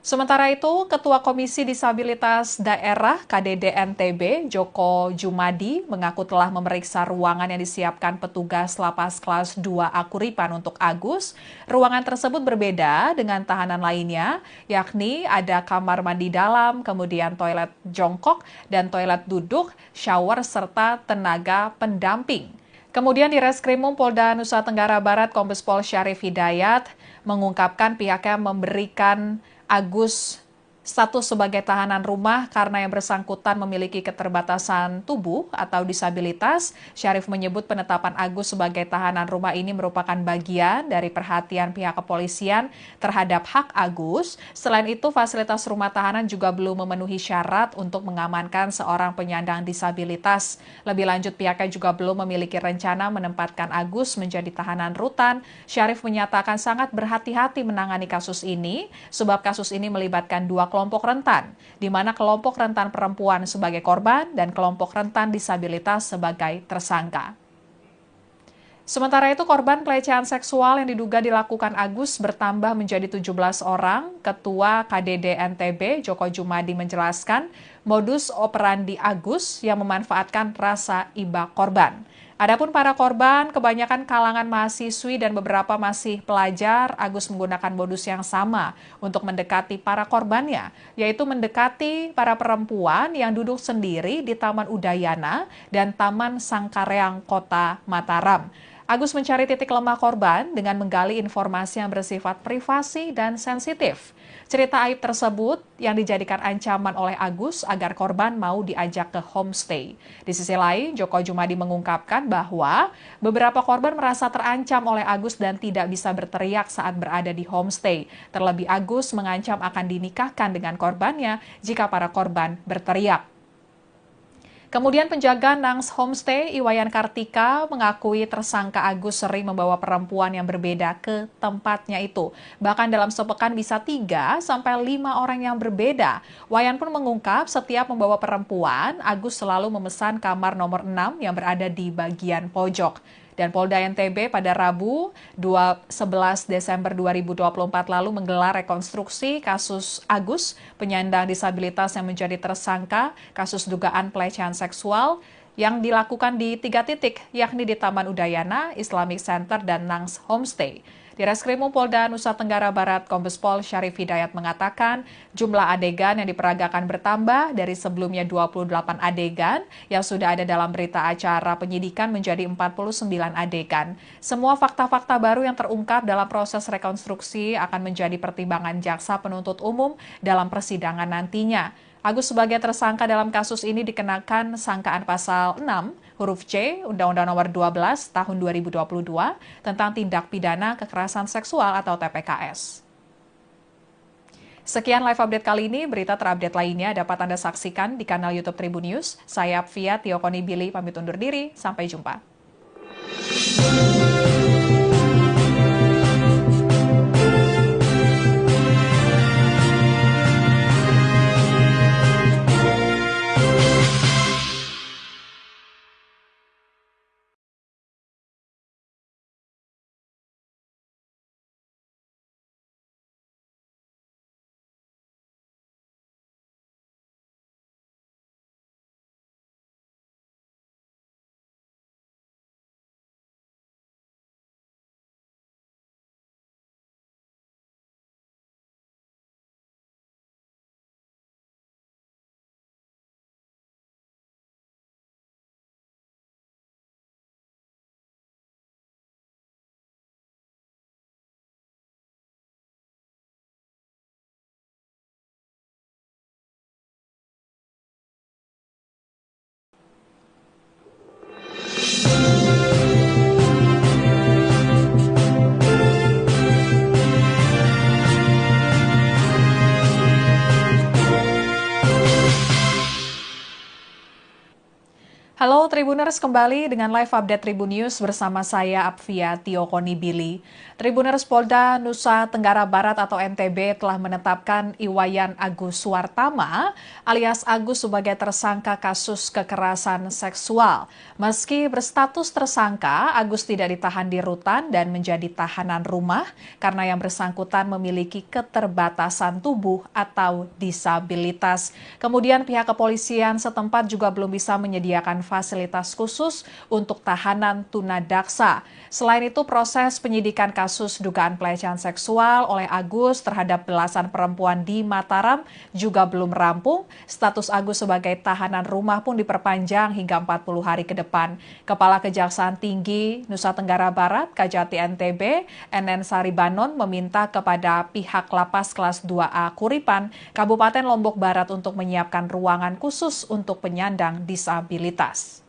Sementara itu, Ketua Komisi Disabilitas Daerah KDD NTB, Joko Jumadi, mengaku telah memeriksa ruangan yang disiapkan petugas Lapas Kelas 2A Kuripan untuk Agus. Ruangan tersebut berbeda dengan tahanan lainnya, yakni ada kamar mandi dalam, kemudian toilet jongkok dan toilet duduk, shower, serta tenaga pendamping. Kemudian di Reskrimum Polda Nusa Tenggara Barat, Kombes Pol Syarif Hidayat mengungkapkan pihaknya memberikan Agus status sebagai tahanan rumah karena yang bersangkutan memiliki keterbatasan tubuh atau disabilitas. Syarif menyebut penetapan Agus sebagai tahanan rumah ini merupakan bagian dari perhatian pihak kepolisian terhadap hak Agus. Selain itu, fasilitas rumah tahanan juga belum memenuhi syarat untuk mengamankan seorang penyandang disabilitas. Lebih lanjut, pihaknya juga belum memiliki rencana menempatkan Agus menjadi tahanan rutan. Syarif menyatakan sangat berhati-hati menangani kasus ini, sebab kasus ini melibatkan dua kelompok rentan, di mana kelompok rentan perempuan sebagai korban dan kelompok rentan disabilitas sebagai tersangka. Sementara itu, korban pelecehan seksual yang diduga dilakukan Agus bertambah menjadi 17 orang. Ketua KDD NTB, Joko Jumadi, menjelaskan modus operandi Agus yang memanfaatkan rasa iba korban. Adapun para korban, kebanyakan kalangan mahasiswi dan beberapa masih pelajar, Agus menggunakan modus yang sama untuk mendekati para korbannya, yaitu mendekati para perempuan yang duduk sendiri di Taman Udayana dan Taman Sangkareang, Kota Mataram. Agus mencari titik lemah korban dengan menggali informasi yang bersifat privasi dan sensitif. Cerita aib tersebut yang dijadikan ancaman oleh Agus agar korban mau diajak ke homestay. Di sisi lain, Joko Jumadi mengungkapkan bahwa beberapa korban merasa terancam oleh Agus dan tidak bisa berteriak saat berada di homestay. Terlebih, Agus mengancam akan dinikahkan dengan korbannya jika para korban berteriak. Kemudian penjaga Nangs Homestay, Iwayan Kartika, mengakui tersangka Agus sering membawa perempuan yang berbeda ke tempatnya itu. Bahkan dalam sepekan bisa 3 sampai 5 orang yang berbeda. Wayan pun mengungkap setiap membawa perempuan, Agus selalu memesan kamar nomor 6 yang berada di bagian pojok. Dan Polda NTB pada Rabu 11 Desember 2024 lalu menggelar rekonstruksi kasus Agus, penyandang disabilitas yang menjadi tersangka kasus dugaan pelecehan seksual yang dilakukan di 3 titik, yakni di Taman Udayana, Islamic Center, dan Nangs Homestay. Di Reskrimum Polda Nusa Tenggara Barat, Kombes Pol Syarif Hidayat mengatakan jumlah adegan yang diperagakan bertambah dari sebelumnya 28 adegan yang sudah ada dalam berita acara penyidikan menjadi 49 adegan. Semua fakta-fakta baru yang terungkap dalam proses rekonstruksi akan menjadi pertimbangan jaksa penuntut umum dalam persidangan nantinya. Agus sebagai tersangka dalam kasus ini dikenakan sangkaan pasal 6 huruf C Undang-Undang Nomor 12 Tahun 2022 tentang tindak pidana kekerasan seksual atau TPKS. Sekian live update kali ini, berita terupdate lainnya dapat Anda saksikan di kanal YouTube Tribun News. Saya Apvia Tiokoni Billy pamit undur diri, sampai jumpa. Halo Tribuners, kembali dengan live update Tribun News bersama saya Apvia Tiokoni Billy. Tribuners, Polda Nusa Tenggara Barat atau NTB telah menetapkan Iwayan Agus Suwartama alias Agus sebagai tersangka kasus kekerasan seksual. Meski berstatus tersangka, Agus tidak ditahan di rutan dan menjadi tahanan rumah karena yang bersangkutan memiliki keterbatasan tubuh atau disabilitas. Kemudian pihak kepolisian setempat juga belum bisa menyediakan fasilitas fasilitas khusus untuk tahanan tunadaksa. Selain itu, proses penyidikan kasus dugaan pelecehan seksual oleh Agus terhadap belasan perempuan di Mataram juga belum rampung. Status Agus sebagai tahanan rumah pun diperpanjang hingga 40 hari ke depan. Kepala Kejaksaan Tinggi Nusa Tenggara Barat, Kajati NTB, NN Saribanon meminta kepada pihak Lapas Kelas 2A Kuripan, Kabupaten Lombok Barat untuk menyiapkan ruangan khusus untuk penyandang disabilitas.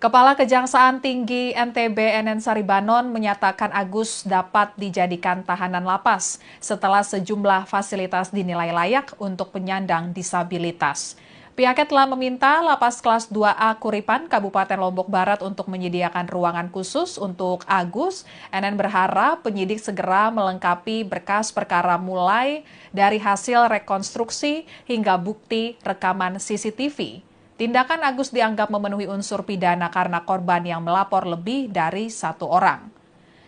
Kepala Kejaksaan Tinggi NTB NN Saribanon menyatakan Agus dapat dijadikan tahanan lapas setelah sejumlah fasilitas dinilai layak untuk penyandang disabilitas. Pihaknya telah meminta Lapas Kelas 2A Kuripan, Kabupaten Lombok Barat untuk menyediakan ruangan khusus untuk Agus. NN berharap penyidik segera melengkapi berkas perkara mulai dari hasil rekonstruksi hingga bukti rekaman CCTV. Tindakan Agus dianggap memenuhi unsur pidana karena korban yang melapor lebih dari satu orang.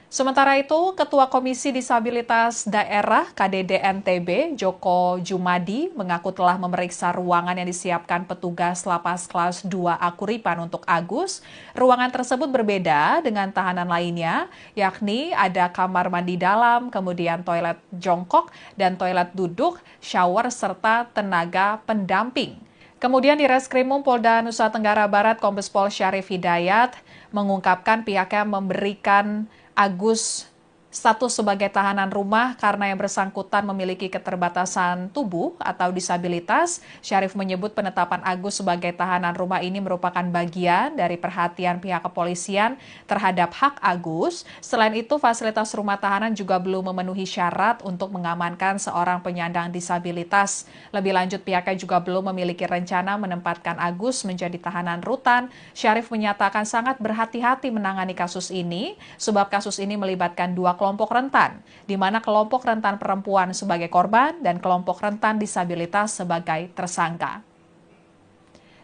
Sementara itu, Ketua Komisi Disabilitas Daerah KDD NTB, Joko Jumadi, mengaku telah memeriksa ruangan yang disiapkan petugas Lapas Kelas 2A Kuripan untuk Agus. Ruangan tersebut berbeda dengan tahanan lainnya, yakni ada kamar mandi dalam, kemudian toilet jongkok dan toilet duduk, shower, serta tenaga pendamping. Kemudian di Reskrimum Polda Nusa Tenggara Barat, Kombes Pol Syarif Hidayat mengungkapkan pihaknya memberikan Agus status sebagai tahanan rumah karena yang bersangkutan memiliki keterbatasan tubuh atau disabilitas. Syarif menyebut penetapan Agus sebagai tahanan rumah ini merupakan bagian dari perhatian pihak kepolisian terhadap hak Agus. Selain itu, fasilitas rumah tahanan juga belum memenuhi syarat untuk mengamankan seorang penyandang disabilitas. Lebih lanjut, pihaknya juga belum memiliki rencana menempatkan Agus menjadi tahanan rutan. Syarif menyatakan sangat berhati-hati menangani kasus ini, sebab kasus ini melibatkan dua kelompok rentan, di mana kelompok rentan perempuan sebagai korban dan kelompok rentan disabilitas sebagai tersangka.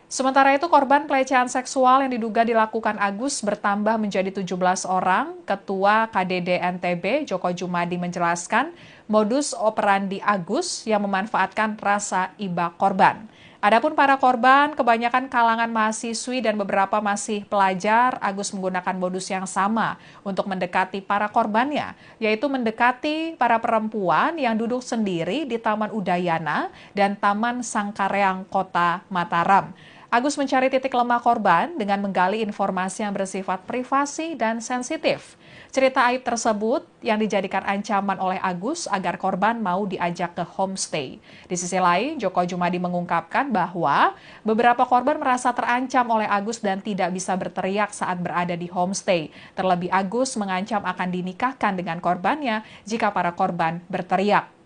Sementara itu, korban pelecehan seksual yang diduga dilakukan Agus bertambah menjadi 17 orang. Ketua KDD NTB, Joko Jumadi, menjelaskan modus operandi Agus yang memanfaatkan rasa iba korban. Adapun para korban, kebanyakan kalangan mahasiswi dan beberapa masih pelajar, Agus menggunakan modus yang sama untuk mendekati para korbannya, yaitu mendekati para perempuan yang duduk sendiri di Taman Udayana dan Taman Sangkareang, Kota Mataram. Agus mencari titik lemah korban dengan menggali informasi yang bersifat privasi dan sensitif. Cerita aib tersebut yang dijadikan ancaman oleh Agus agar korban mau diajak ke homestay. Di sisi lain, Joko Jumadi mengungkapkan bahwa beberapa korban merasa terancam oleh Agus dan tidak bisa berteriak saat berada di homestay. Terlebih Agus mengancam akan dinikahkan dengan korbannya jika para korban berteriak.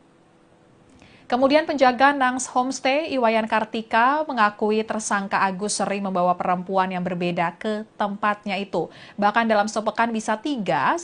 Kemudian penjaga Nangs Homestay, Iwayan Kartika, mengakui tersangka Agus sering membawa perempuan yang berbeda ke tempatnya itu. Bahkan dalam sepekan bisa 3-5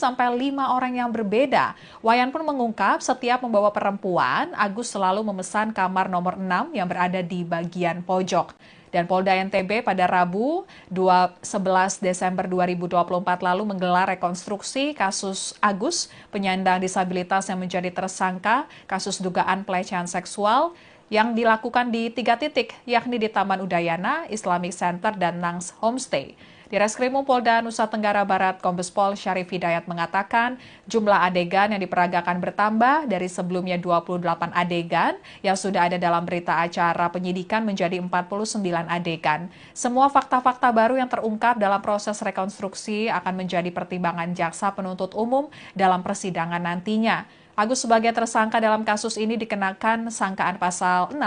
orang yang berbeda. Wayan pun mengungkap setiap membawa perempuan, Agus selalu memesan kamar nomor 6 yang berada di bagian pojok. Dan Polda NTB pada Rabu 11 Desember 2024 lalu menggelar rekonstruksi kasus Agus, penyandang disabilitas yang menjadi tersangka kasus dugaan pelecehan seksual yang dilakukan di 3 titik, yakni di Taman Udayana, Islamic Center, dan Nangs Homestay. Di Reskrimum Polda Nusa Tenggara Barat, Kombes Pol Syarif Hidayat mengatakan jumlah adegan yang diperagakan bertambah dari sebelumnya 28 adegan yang sudah ada dalam berita acara penyidikan menjadi 49 adegan. Semua fakta-fakta baru yang terungkap dalam proses rekonstruksi akan menjadi pertimbangan jaksa penuntut umum dalam persidangan nantinya. Agus sebagai tersangka dalam kasus ini dikenakan sangkaan pasal 6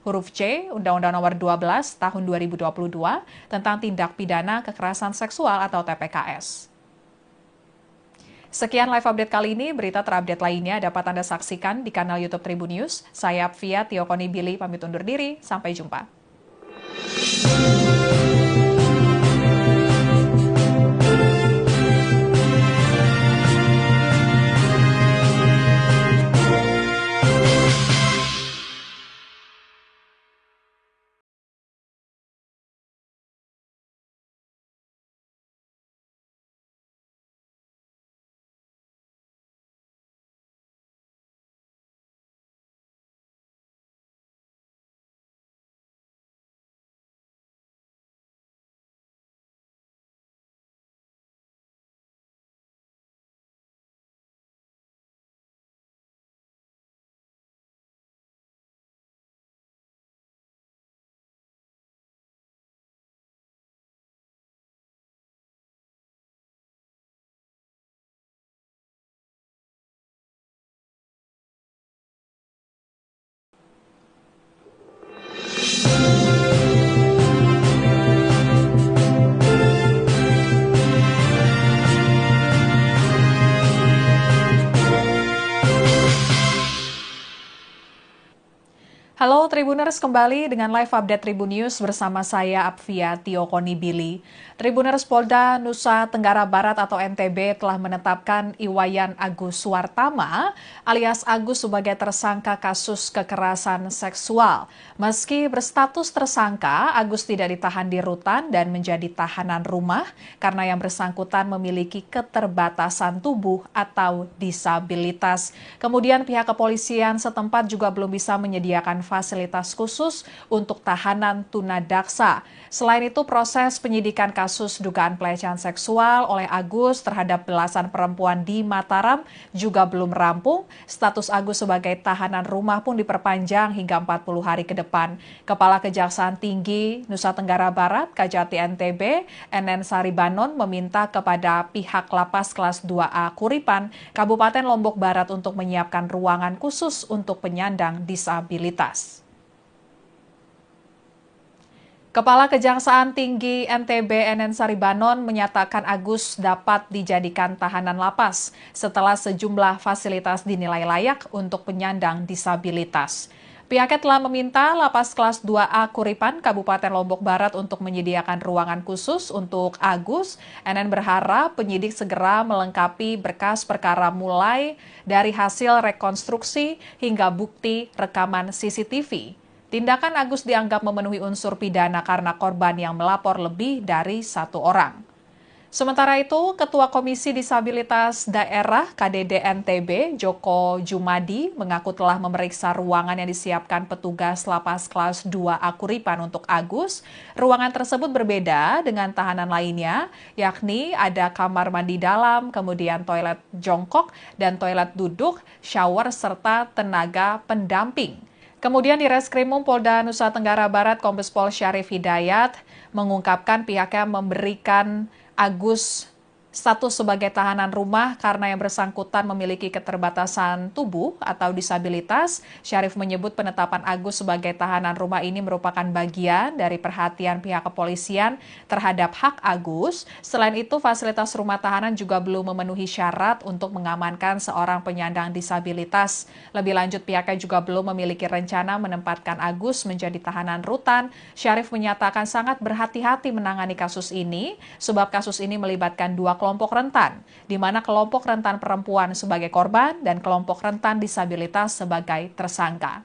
huruf C Undang-Undang Nomor 12 Tahun 2022 tentang tindak pidana kekerasan seksual atau TPKS. Sekian live update kali ini, berita terupdate lainnya dapat Anda saksikan di kanal YouTube Tribun News. Saya Apvia Tiokoni Billy pamit undur diri, sampai jumpa. Tribuners, kembali dengan live update Tribun News bersama saya Apvia Tiokonibili. Tribuners, Polda Nusa Tenggara Barat atau NTB telah menetapkan Iwayan Agus Suwartama alias Agus sebagai tersangka kasus kekerasan seksual. Meski berstatus tersangka, Agus tidak ditahan di rutan dan menjadi tahanan rumah karena yang bersangkutan memiliki keterbatasan tubuh atau disabilitas. Kemudian pihak kepolisian setempat juga belum bisa menyediakan fasilitas khusus untuk tahanan tunadaksa. Selain itu, proses penyidikan kasus dugaan pelecehan seksual oleh Agus terhadap belasan perempuan di Mataram juga belum rampung. Status Agus sebagai tahanan rumah pun diperpanjang hingga 40 hari ke depan. Kepala Kejaksaan Tinggi Nusa Tenggara Barat, Kajati NTB, NN Saribanon meminta kepada pihak Lapas Kelas 2A Kuripan, Kabupaten Lombok Barat untuk menyiapkan ruangan khusus untuk penyandang disabilitas. Kepala Kejaksaan Tinggi NTB NN Saribanon menyatakan Agus dapat dijadikan tahanan lapas setelah sejumlah fasilitas dinilai layak untuk penyandang disabilitas. Pihaknya telah meminta Lapas Kelas 2A Kuripan, Kabupaten Lombok Barat untuk menyediakan ruangan khusus untuk Agus. NN berharap penyidik segera melengkapi berkas perkara mulai dari hasil rekonstruksi hingga bukti rekaman CCTV. Tindakan Agus dianggap memenuhi unsur pidana karena korban yang melapor lebih dari satu orang. Sementara itu, Ketua Komisi Disabilitas Daerah KDD NTB, Joko Jumadi, mengaku telah memeriksa ruangan yang disiapkan petugas Lapas Kelas 2A Kuripan untuk Agus. Ruangan tersebut berbeda dengan tahanan lainnya, yakni ada kamar mandi dalam, kemudian toilet jongkok dan toilet duduk, shower, serta tenaga pendamping. Kemudian di Reskrimum Polda Nusa Tenggara Barat, Kombes Pol Syarif Hidayat mengungkapkan pihaknya memberikan Agus status sebagai tahanan rumah karena yang bersangkutan memiliki keterbatasan tubuh atau disabilitas. Syarif menyebut penetapan Agus sebagai tahanan rumah ini merupakan bagian dari perhatian pihak kepolisian terhadap hak Agus. Selain itu, fasilitas rumah tahanan juga belum memenuhi syarat untuk mengamankan seorang penyandang disabilitas. Lebih lanjut, pihaknya juga belum memiliki rencana menempatkan Agus menjadi tahanan rutan. Syarif menyatakan sangat berhati-hati menangani kasus ini, sebab kasus ini melibatkan dua kelompok rentan, di mana kelompok rentan perempuan sebagai korban dan kelompok rentan disabilitas sebagai tersangka.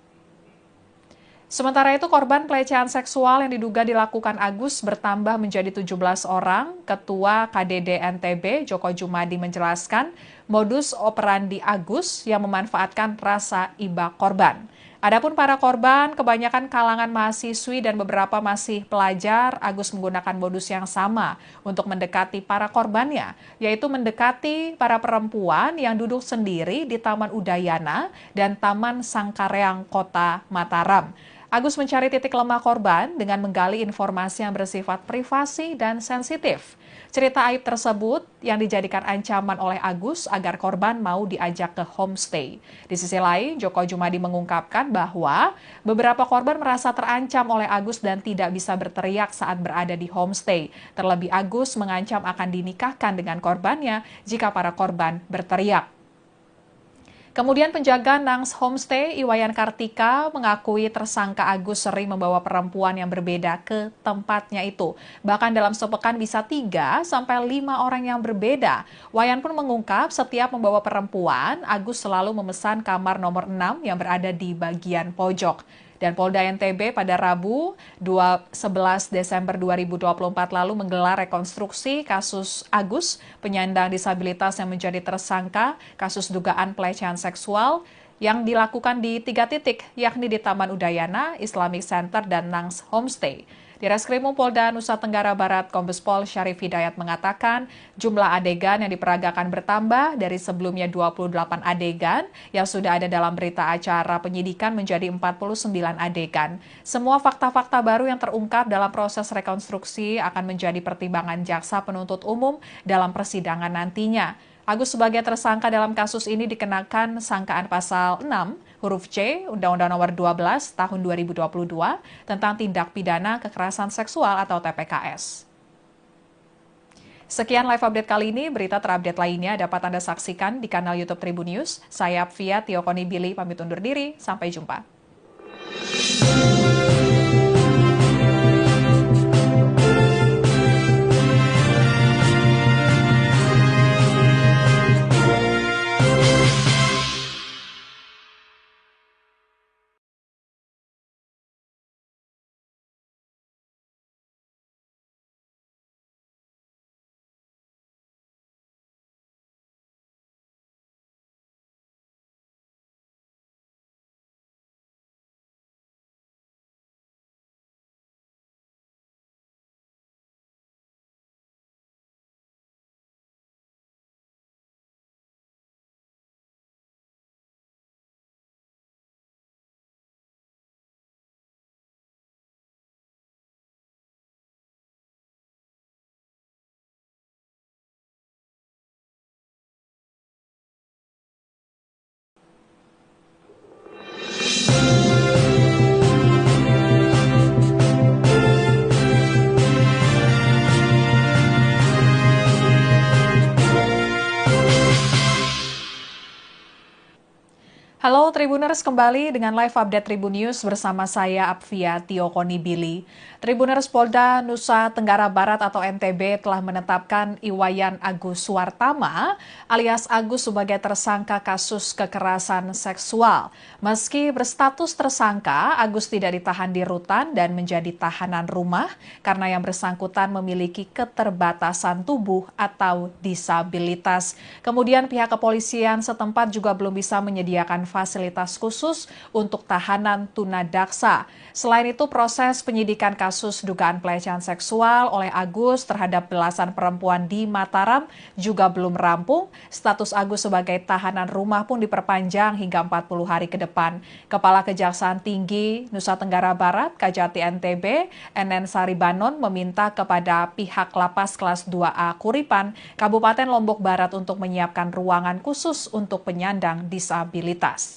Sementara itu, korban pelecehan seksual yang diduga dilakukan Agus bertambah menjadi 17 orang. Ketua KDD NTB, Joko Jumadi, menjelaskan modus operandi Agus yang memanfaatkan rasa iba korban. Adapun para korban, kebanyakan kalangan mahasiswi dan beberapa masih pelajar, Agus menggunakan modus yang sama untuk mendekati para korbannya, yaitu mendekati para perempuan yang duduk sendiri di Taman Udayana dan Taman Sangkareang Kota Mataram. Agus mencari titik lemah korban dengan menggali informasi yang bersifat privasi dan sensitif. Cerita aib tersebut yang dijadikan ancaman oleh Agus agar korban mau diajak ke homestay. Di sisi lain, Joko Jumadi mengungkapkan bahwa beberapa korban merasa terancam oleh Agus dan tidak bisa berteriak saat berada di homestay. Terlebih Agus mengancam akan dinikahkan dengan korbannya jika para korban berteriak. Kemudian penjaga Nangs Homestay, Iwayan Kartika, mengakui tersangka Agus sering membawa perempuan yang berbeda ke tempatnya itu. Bahkan dalam sepekan bisa 3 sampai 5 orang yang berbeda. Wayan pun mengungkap setiap membawa perempuan, Agus selalu memesan kamar nomor 6 yang berada di bagian pojok. Dan Polda NTB pada Rabu 11 Desember 2024 lalu menggelar rekonstruksi kasus Agus, penyandang disabilitas yang menjadi tersangka kasus dugaan pelecehan seksual yang dilakukan di 3 titik, yakni di Taman Udayana, Islamic Center, dan Nangs Homestay. Di Reskrimum Polda Nusa Tenggara Barat, Kombes Pol Syarif Hidayat mengatakan jumlah adegan yang diperagakan bertambah dari sebelumnya 28 adegan yang sudah ada dalam berita acara penyidikan menjadi 49 adegan. Semua fakta-fakta baru yang terungkap dalam proses rekonstruksi akan menjadi pertimbangan jaksa penuntut umum dalam persidangan nantinya. Agus sebagai tersangka dalam kasus ini dikenakan sangkaan pasal 6 huruf C Undang-Undang Nomor 12 Tahun 2022 tentang tindak pidana kekerasan seksual atau TPKS. Sekian live update kali ini, berita terupdate lainnya dapat Anda saksikan di kanal YouTube Tribun News. Saya Apvia Tiokonibili pamit undur diri, sampai jumpa. Halo Tribuners, kembali dengan live update Tribun News bersama saya Apvia Tiokoni Billy. Tribuners, Polda Nusa Tenggara Barat atau NTB telah menetapkan Iwayan Agus Suwartama alias Agus sebagai tersangka kasus kekerasan seksual. Meski berstatus tersangka, Agus tidak ditahan di rutan dan menjadi tahanan rumah karena yang bersangkutan memiliki keterbatasan tubuh atau disabilitas. Kemudian pihak kepolisian setempat juga belum bisa menyediakan fasilitas khusus untuk tahanan tunadaksa. Selain itu, proses penyidikan kasus dugaan pelecehan seksual oleh Agus terhadap belasan perempuan di Mataram juga belum rampung. Status Agus sebagai tahanan rumah pun diperpanjang hingga 40 hari ke depan. Kepala Kejaksaan Tinggi Nusa Tenggara Barat, Kajati NTB, NN Saribanon meminta kepada pihak Lapas Kelas 2A Kuripan, Kabupaten Lombok Barat untuk menyiapkan ruangan khusus untuk penyandang disabilitas.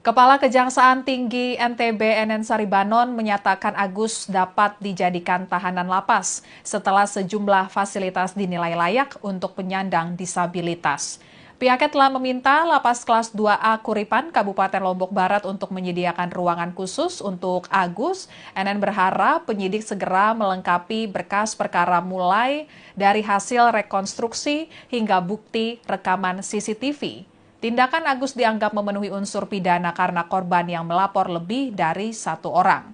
Kepala Kejaksaan Tinggi NTB NN Saribanon menyatakan Agus dapat dijadikan tahanan lapas setelah sejumlah fasilitas dinilai layak untuk penyandang disabilitas. Pihaknya telah meminta Lapas Kelas 2A Kuripan, Kabupaten Lombok Barat untuk menyediakan ruangan khusus untuk Agus. NN berharap penyidik segera melengkapi berkas perkara mulai dari hasil rekonstruksi hingga bukti rekaman CCTV. Tindakan Agus dianggap memenuhi unsur pidana karena korban yang melapor lebih dari satu orang.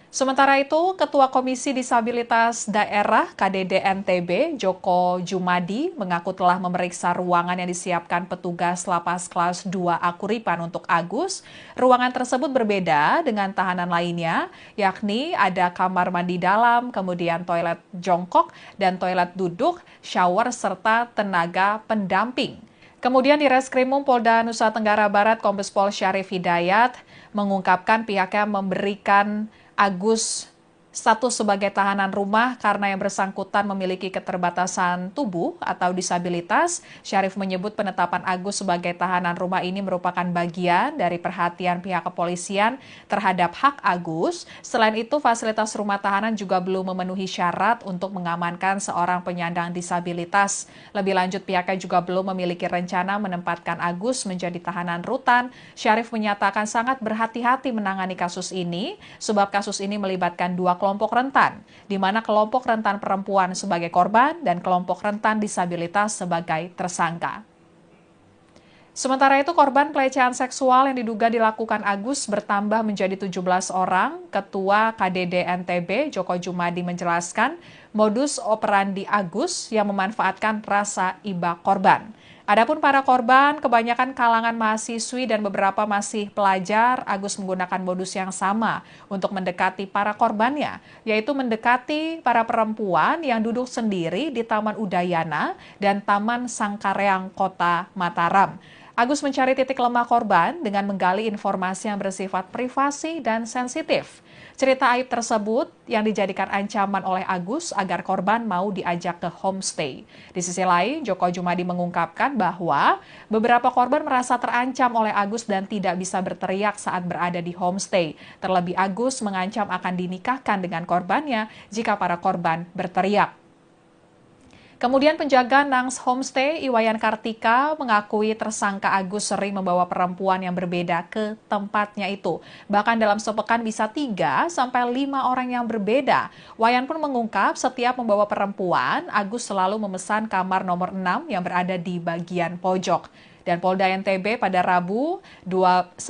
Sementara itu, Ketua Komisi Disabilitas Daerah KDD NTB, Joko Jumadi, mengaku telah memeriksa ruangan yang disiapkan petugas Lapas Kelas 2A Kuripan untuk Agus. Ruangan tersebut berbeda dengan tahanan lainnya, yakni ada kamar mandi dalam, kemudian toilet jongkok dan toilet duduk, shower, serta tenaga pendamping. Kemudian di Reskrimum Polda Nusa Tenggara Barat, Kombes Pol Syarif Hidayat mengungkapkan pihaknya memberikan Agus status sebagai tahanan rumah karena yang bersangkutan memiliki keterbatasan tubuh atau disabilitas. Syarif menyebut penetapan Agus sebagai tahanan rumah ini merupakan bagian dari perhatian pihak kepolisian terhadap hak Agus. Selain itu, fasilitas rumah tahanan juga belum memenuhi syarat untuk mengamankan seorang penyandang disabilitas. Lebih lanjut, pihaknya juga belum memiliki rencana menempatkan Agus menjadi tahanan rutan. Syarif menyatakan sangat berhati-hati menangani kasus ini, sebab kasus ini melibatkan dua kelompok rentan, di mana kelompok rentan perempuan sebagai korban dan kelompok rentan disabilitas sebagai tersangka. Sementara itu, korban pelecehan seksual yang diduga dilakukan Agus bertambah menjadi 17 orang. Ketua KDD NTB, Joko Jumadi, menjelaskan modus operandi Agus yang memanfaatkan rasa iba korban. Adapun para korban, kebanyakan kalangan mahasiswi dan beberapa masih pelajar, Agus menggunakan modus yang sama untuk mendekati para korbannya, yaitu mendekati para perempuan yang duduk sendiri di Taman Udayana dan Taman Sangkareang, Kota Mataram. Agus mencari titik lemah korban dengan menggali informasi yang bersifat privasi dan sensitif. Cerita aib tersebut yang dijadikan ancaman oleh Agus agar korban mau diajak ke homestay. Di sisi lain, Joko Jumadi mengungkapkan bahwa beberapa korban merasa terancam oleh Agus dan tidak bisa berteriak saat berada di homestay. Terlebih Agus mengancam akan dinikahkan dengan korbannya jika para korban berteriak. Kemudian penjaga Nangs Homestay, Iwayan Kartika, mengakui tersangka Agus sering membawa perempuan yang berbeda ke tempatnya itu. Bahkan dalam sepekan bisa 3 sampai 5 orang yang berbeda. Wayan pun mengungkap setiap membawa perempuan, Agus selalu memesan kamar nomor 6 yang berada di bagian pojok. Dan Polda NTB pada Rabu 11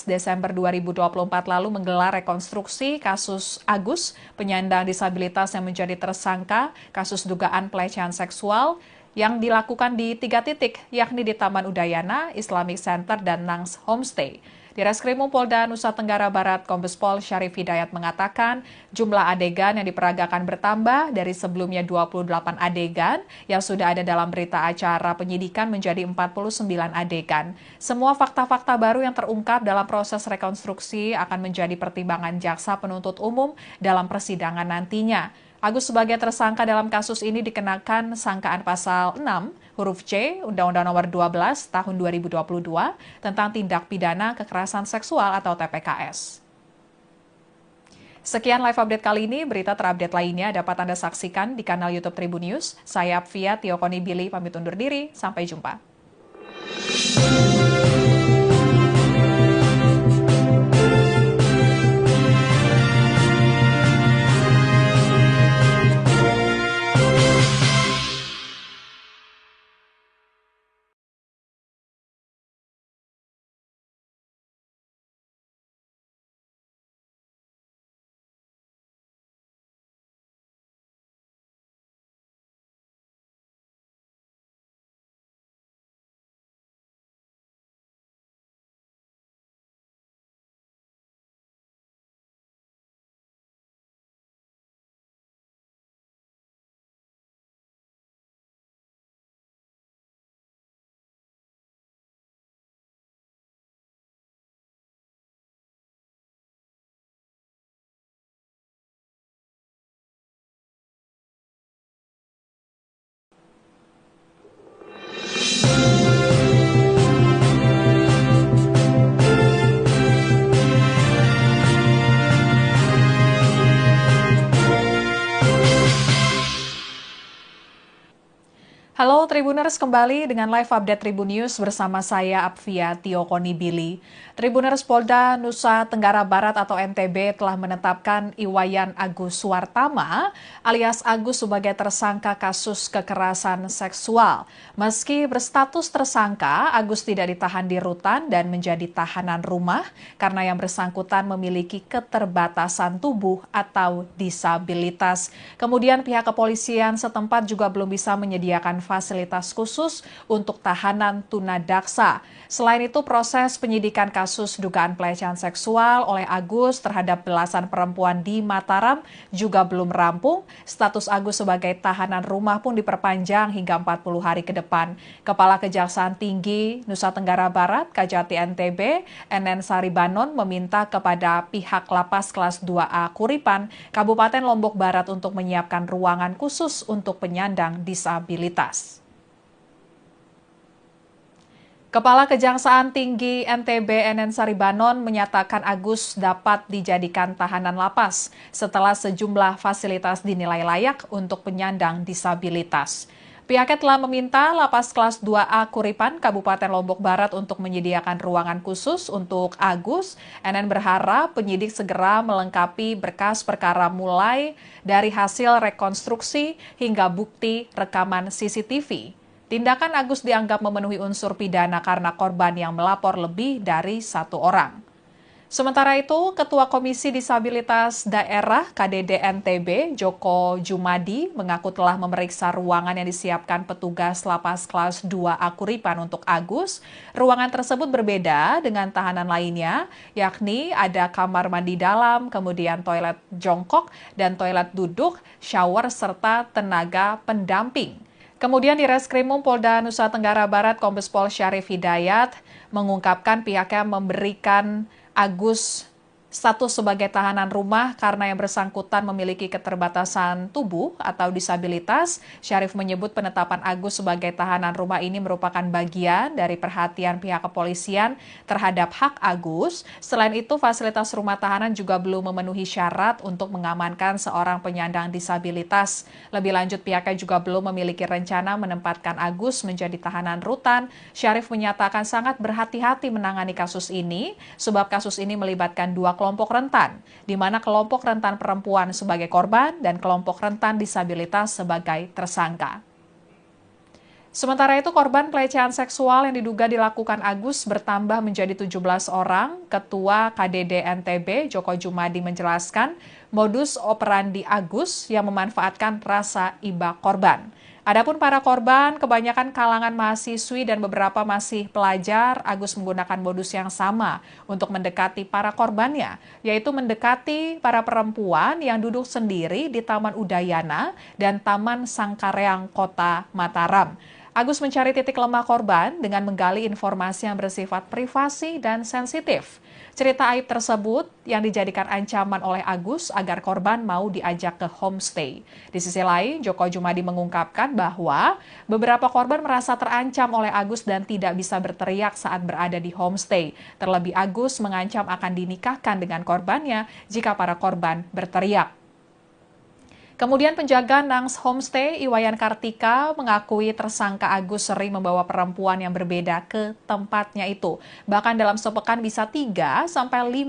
Desember 2024 lalu menggelar rekonstruksi kasus Agus, penyandang disabilitas yang menjadi tersangka kasus dugaan pelecehan seksual yang dilakukan di 3 titik, yakni di Taman Udayana, Islamic Center, dan Nangs Homestay. Di Reskrimum Polda Nusa Tenggara Barat, Kombes Pol Syarif Hidayat mengatakan jumlah adegan yang diperagakan bertambah dari sebelumnya 28 adegan yang sudah ada dalam berita acara penyidikan menjadi 49 adegan. Semua fakta-fakta baru yang terungkap dalam proses rekonstruksi akan menjadi pertimbangan jaksa penuntut umum dalam persidangan nantinya. Agus sebagai tersangka dalam kasus ini dikenakan sangkaan pasal 6 huruf C Undang-Undang Nomor 12 Tahun 2022 tentang tindak pidana kekerasan seksual atau TPKS. Sekian live update kali ini, berita terupdate lainnya dapat Anda saksikan di kanal YouTube Tribun News. Saya Apvia Tiokoni Billy pamit undur diri, sampai jumpa. Halo Tribuners, kembali dengan live update Tribun News bersama saya Apvia Tiokoni Billy. Tribuners, Polda Nusa Tenggara Barat atau NTB telah menetapkan Iwayan Agus Suwartama alias Agus sebagai tersangka kasus kekerasan seksual. Meski berstatus tersangka, Agus tidak ditahan di rutan dan menjadi tahanan rumah karena yang bersangkutan memiliki keterbatasan tubuh atau disabilitas. Kemudian pihak kepolisian setempat juga belum bisa menyediakan fasilitas khusus untuk tahanan tunadaksa. Selain itu, proses penyidikan kasus dugaan pelecehan seksual oleh Agus terhadap belasan perempuan di Mataram juga belum rampung. Status Agus sebagai tahanan rumah pun diperpanjang hingga 40 hari ke depan. Kepala Kejaksaan Tinggi Nusa Tenggara Barat, Kajati NTB, NN Saribanon meminta kepada pihak Lapas Kelas 2A Kuripan, Kabupaten Lombok Barat untuk menyiapkan ruangan khusus untuk penyandang disabilitas. Kepala Kejaksaan Tinggi NTB NN Saribanon menyatakan Agus dapat dijadikan tahanan lapas setelah sejumlah fasilitas dinilai layak untuk penyandang disabilitas. Pihaknya telah meminta Lapas Kelas 2A Kuripan, Kabupaten Lombok Barat untuk menyediakan ruangan khusus untuk Agus. NN berharap penyidik segera melengkapi berkas perkara mulai dari hasil rekonstruksi hingga bukti rekaman CCTV. Tindakan Agus dianggap memenuhi unsur pidana karena korban yang melapor lebih dari 1 orang. Sementara itu, Ketua Komisi Disabilitas Daerah KDD NTB, Joko Jumadi, mengaku telah memeriksa ruangan yang disiapkan petugas Lapas Kelas 2A Kuripan untuk Agus. Ruangan tersebut berbeda dengan tahanan lainnya, yakni ada kamar mandi dalam, kemudian toilet jongkok dan toilet duduk, shower, serta tenaga pendamping. Kemudian di Reskrimum Polda Nusa Tenggara Barat, Kombes Pol Syarif Hidayat mengungkapkan pihaknya memberikan Agus status sebagai tahanan rumah karena yang bersangkutan memiliki keterbatasan tubuh atau disabilitas. Syarif menyebut penetapan Agus sebagai tahanan rumah ini merupakan bagian dari perhatian pihak kepolisian terhadap hak Agus. Selain itu, fasilitas rumah tahanan juga belum memenuhi syarat untuk mengamankan seorang penyandang disabilitas. Lebih lanjut, pihaknya juga belum memiliki rencana menempatkan Agus menjadi tahanan rutan. Syarif menyatakan sangat berhati-hati menangani kasus ini, sebab kasus ini melibatkan dua kelompok rentan, di mana kelompok rentan perempuan sebagai korban dan kelompok rentan disabilitas sebagai tersangka. Sementara itu, korban pelecehan seksual yang diduga dilakukan Agus bertambah menjadi 17 orang. Ketua KDD NTB, Joko Jumadi, menjelaskan modus operandi Agus yang memanfaatkan rasa iba korban. Adapun para korban, kebanyakan kalangan mahasiswi dan beberapa masih pelajar, Agus menggunakan modus yang sama untuk mendekati para korbannya, yaitu mendekati para perempuan yang duduk sendiri di Taman Udayana dan Taman Sangkareang, Kota Mataram. Agus mencari titik lemah korban dengan menggali informasi yang bersifat privasi dan sensitif. Cerita aib tersebut yang dijadikan ancaman oleh Agus agar korban mau diajak ke homestay. Di sisi lain, Joko Jumadi mengungkapkan bahwa beberapa korban merasa terancam oleh Agus dan tidak bisa berteriak saat berada di homestay. Terlebih Agus mengancam akan dinikahkan dengan korbannya jika para korban berteriak. Kemudian penjaga Nangs Homestay, Iwayan Kartika, mengakui tersangka Agus sering membawa perempuan yang berbeda ke tempatnya itu. Bahkan dalam sepekan bisa 3-5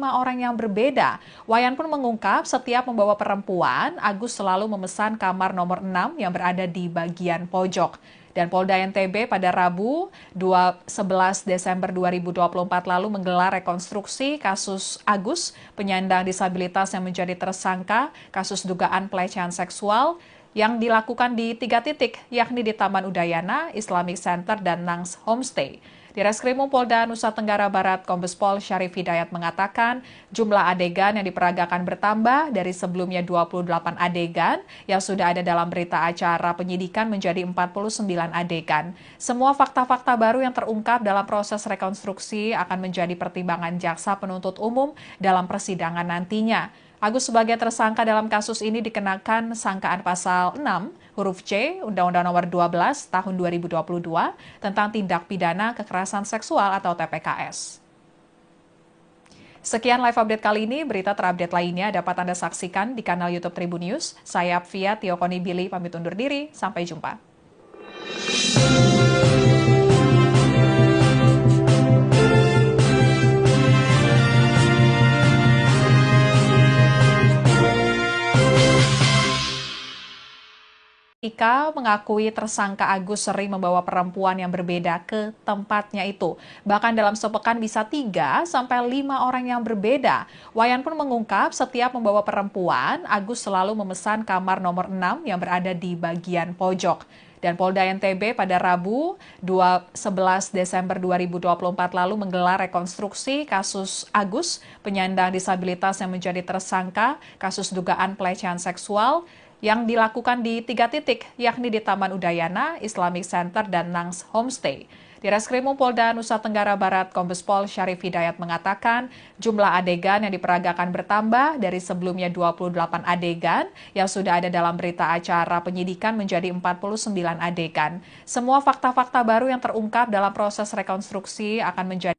orang yang berbeda. Wayan pun mengungkap setiap membawa perempuan, Agus selalu memesan kamar nomor 6 yang berada di bagian pojok. Dan Polda NTB pada Rabu 11 Desember 2024 lalu menggelar rekonstruksi kasus Agus, penyandang disabilitas yang menjadi tersangka kasus dugaan pelecehan seksual yang dilakukan di 3 titik, yakni di Taman Udayana, Islamic Center, dan Nangs Homestay. Di Reskrimum Polda Nusa Tenggara Barat, Kombes Pol Syarif Hidayat mengatakan jumlah adegan yang diperagakan bertambah dari sebelumnya 28 adegan yang sudah ada dalam berita acara penyidikan menjadi 49 adegan. Semua fakta-fakta baru yang terungkap dalam proses rekonstruksi akan menjadi pertimbangan jaksa penuntut umum dalam persidangan nantinya. Agus sebagai tersangka dalam kasus ini dikenakan sangkaan pasal 6 huruf C Undang-Undang Nomor 12 Tahun 2022 tentang tindak pidana kekerasan seksual atau TPKS. Sekian live update kali ini, berita terupdate lainnya dapat Anda saksikan di kanal YouTube Tribun News. Saya Apvia Tiokoni Billy pamit undur diri, sampai jumpa. Ika mengakui tersangka Agus sering membawa perempuan yang berbeda ke tempatnya itu. Bahkan dalam sepekan bisa 3-5 orang yang berbeda. Wayan pun mengungkap setiap membawa perempuan, Agus selalu memesan kamar nomor 6 yang berada di bagian pojok. Dan Polda NTB pada Rabu 11 Desember 2024 lalu menggelar rekonstruksi kasus Agus, penyandang disabilitas yang menjadi tersangka kasus dugaan pelecehan seksual yang dilakukan di 3 titik, yakni di Taman Udayana, Islamic Center, dan Nangs Homestay. Di Reskrimum Polda Nusa Tenggara Barat, Kombes Pol Syarif Hidayat mengatakan jumlah adegan yang diperagakan bertambah dari sebelumnya 28 adegan yang sudah ada dalam berita acara penyidikan menjadi 49 adegan. Semua fakta-fakta baru yang terungkap dalam proses rekonstruksi akan menjadi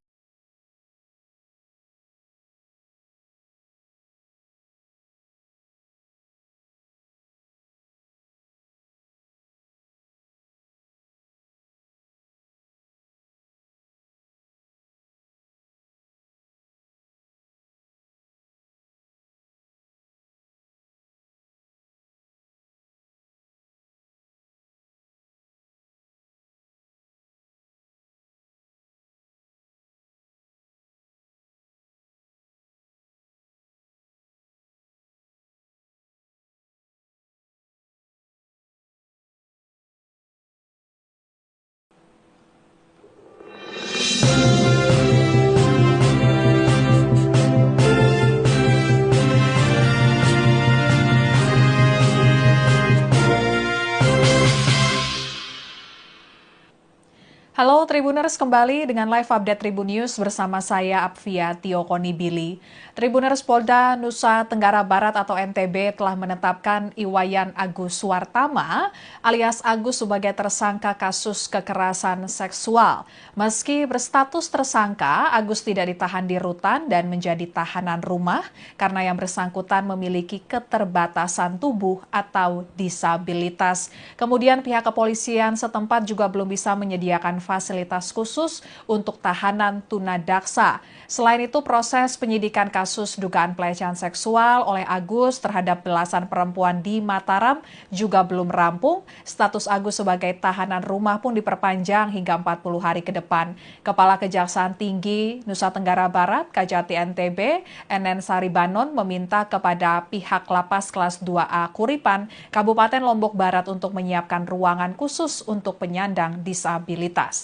Halo Tribuners, kembali dengan live update Tribun News bersama saya Apvia Tiokoni Billy. Tribuners, Polda Nusa Tenggara Barat atau NTB telah menetapkan Iwayan Agus Suwartama alias Agus sebagai tersangka kasus kekerasan seksual. Meski berstatus tersangka, Agus tidak ditahan di rutan dan menjadi tahanan rumah karena yang bersangkutan memiliki keterbatasan tubuh atau disabilitas. Kemudian pihak kepolisian setempat juga belum bisa menyediakan fasilitas khusus untuk tahanan tunadaksa. Selain itu, proses penyidikan kasus dugaan pelecehan seksual oleh Agus terhadap belasan perempuan di Mataram juga belum rampung. Status Agus sebagai tahanan rumah pun diperpanjang hingga 40 hari ke depan. Kepala Kejaksaan Tinggi Nusa Tenggara Barat, Kajati NTB, NN Saribanon meminta kepada pihak Lapas Kelas 2A Kuripan, Kabupaten Lombok Barat untuk menyiapkan ruangan khusus untuk penyandang disabilitas.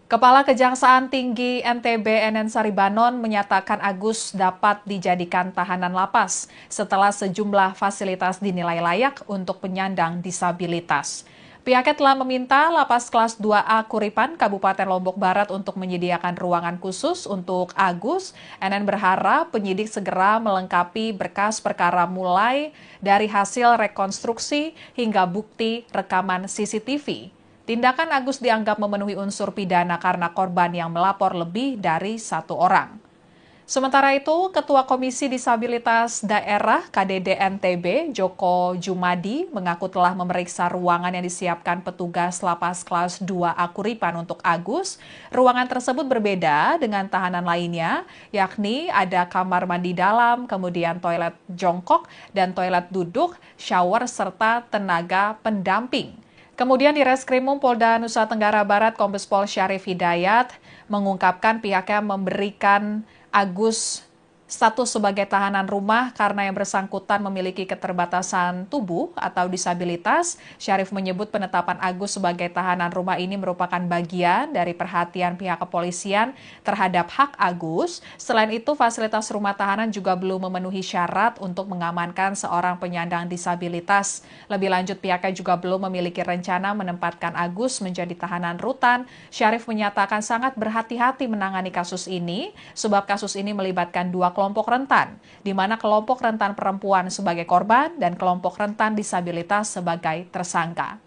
Kepala Kejaksaan Tinggi NTB NN Saribanon menyatakan Agus dapat dijadikan tahanan lapas setelah sejumlah fasilitas dinilai layak untuk penyandang disabilitas. Pihaknya telah meminta Lapas Kelas 2A Kuripan, Kabupaten Lombok Barat untuk menyediakan ruangan khusus untuk Agus. NN berharap penyidik segera melengkapi berkas perkara mulai dari hasil rekonstruksi hingga bukti rekaman CCTV. Tindakan Agus dianggap memenuhi unsur pidana karena korban yang melapor lebih dari satu orang. Sementara itu, Ketua Komisi Disabilitas Daerah KDD NTB, Joko Jumadi, mengaku telah memeriksa ruangan yang disiapkan petugas Lapas Kelas 2A Kuripan untuk Agus. Ruangan tersebut berbeda dengan tahanan lainnya, yakni ada kamar mandi dalam, kemudian toilet jongkok dan toilet duduk, shower, serta tenaga pendamping. Kemudian di Reskrimum Polda Nusa Tenggara Barat, Kombes Pol Syarif Hidayat mengungkapkan pihaknya memberikan Agus status sebagai tahanan rumah karena yang bersangkutan memiliki keterbatasan tubuh atau disabilitas. Syarif menyebut penetapan Agus sebagai tahanan rumah ini merupakan bagian dari perhatian pihak kepolisian terhadap hak Agus. Selain itu, fasilitas rumah tahanan juga belum memenuhi syarat untuk mengamankan seorang penyandang disabilitas. Lebih lanjut, pihaknya juga belum memiliki rencana menempatkan Agus menjadi tahanan rutan. Syarif menyatakan sangat berhati-hati menangani kasus ini, sebab kasus ini melibatkan dua kelompok rentan, di mana kelompok rentan perempuan sebagai korban dan kelompok rentan disabilitas sebagai tersangka.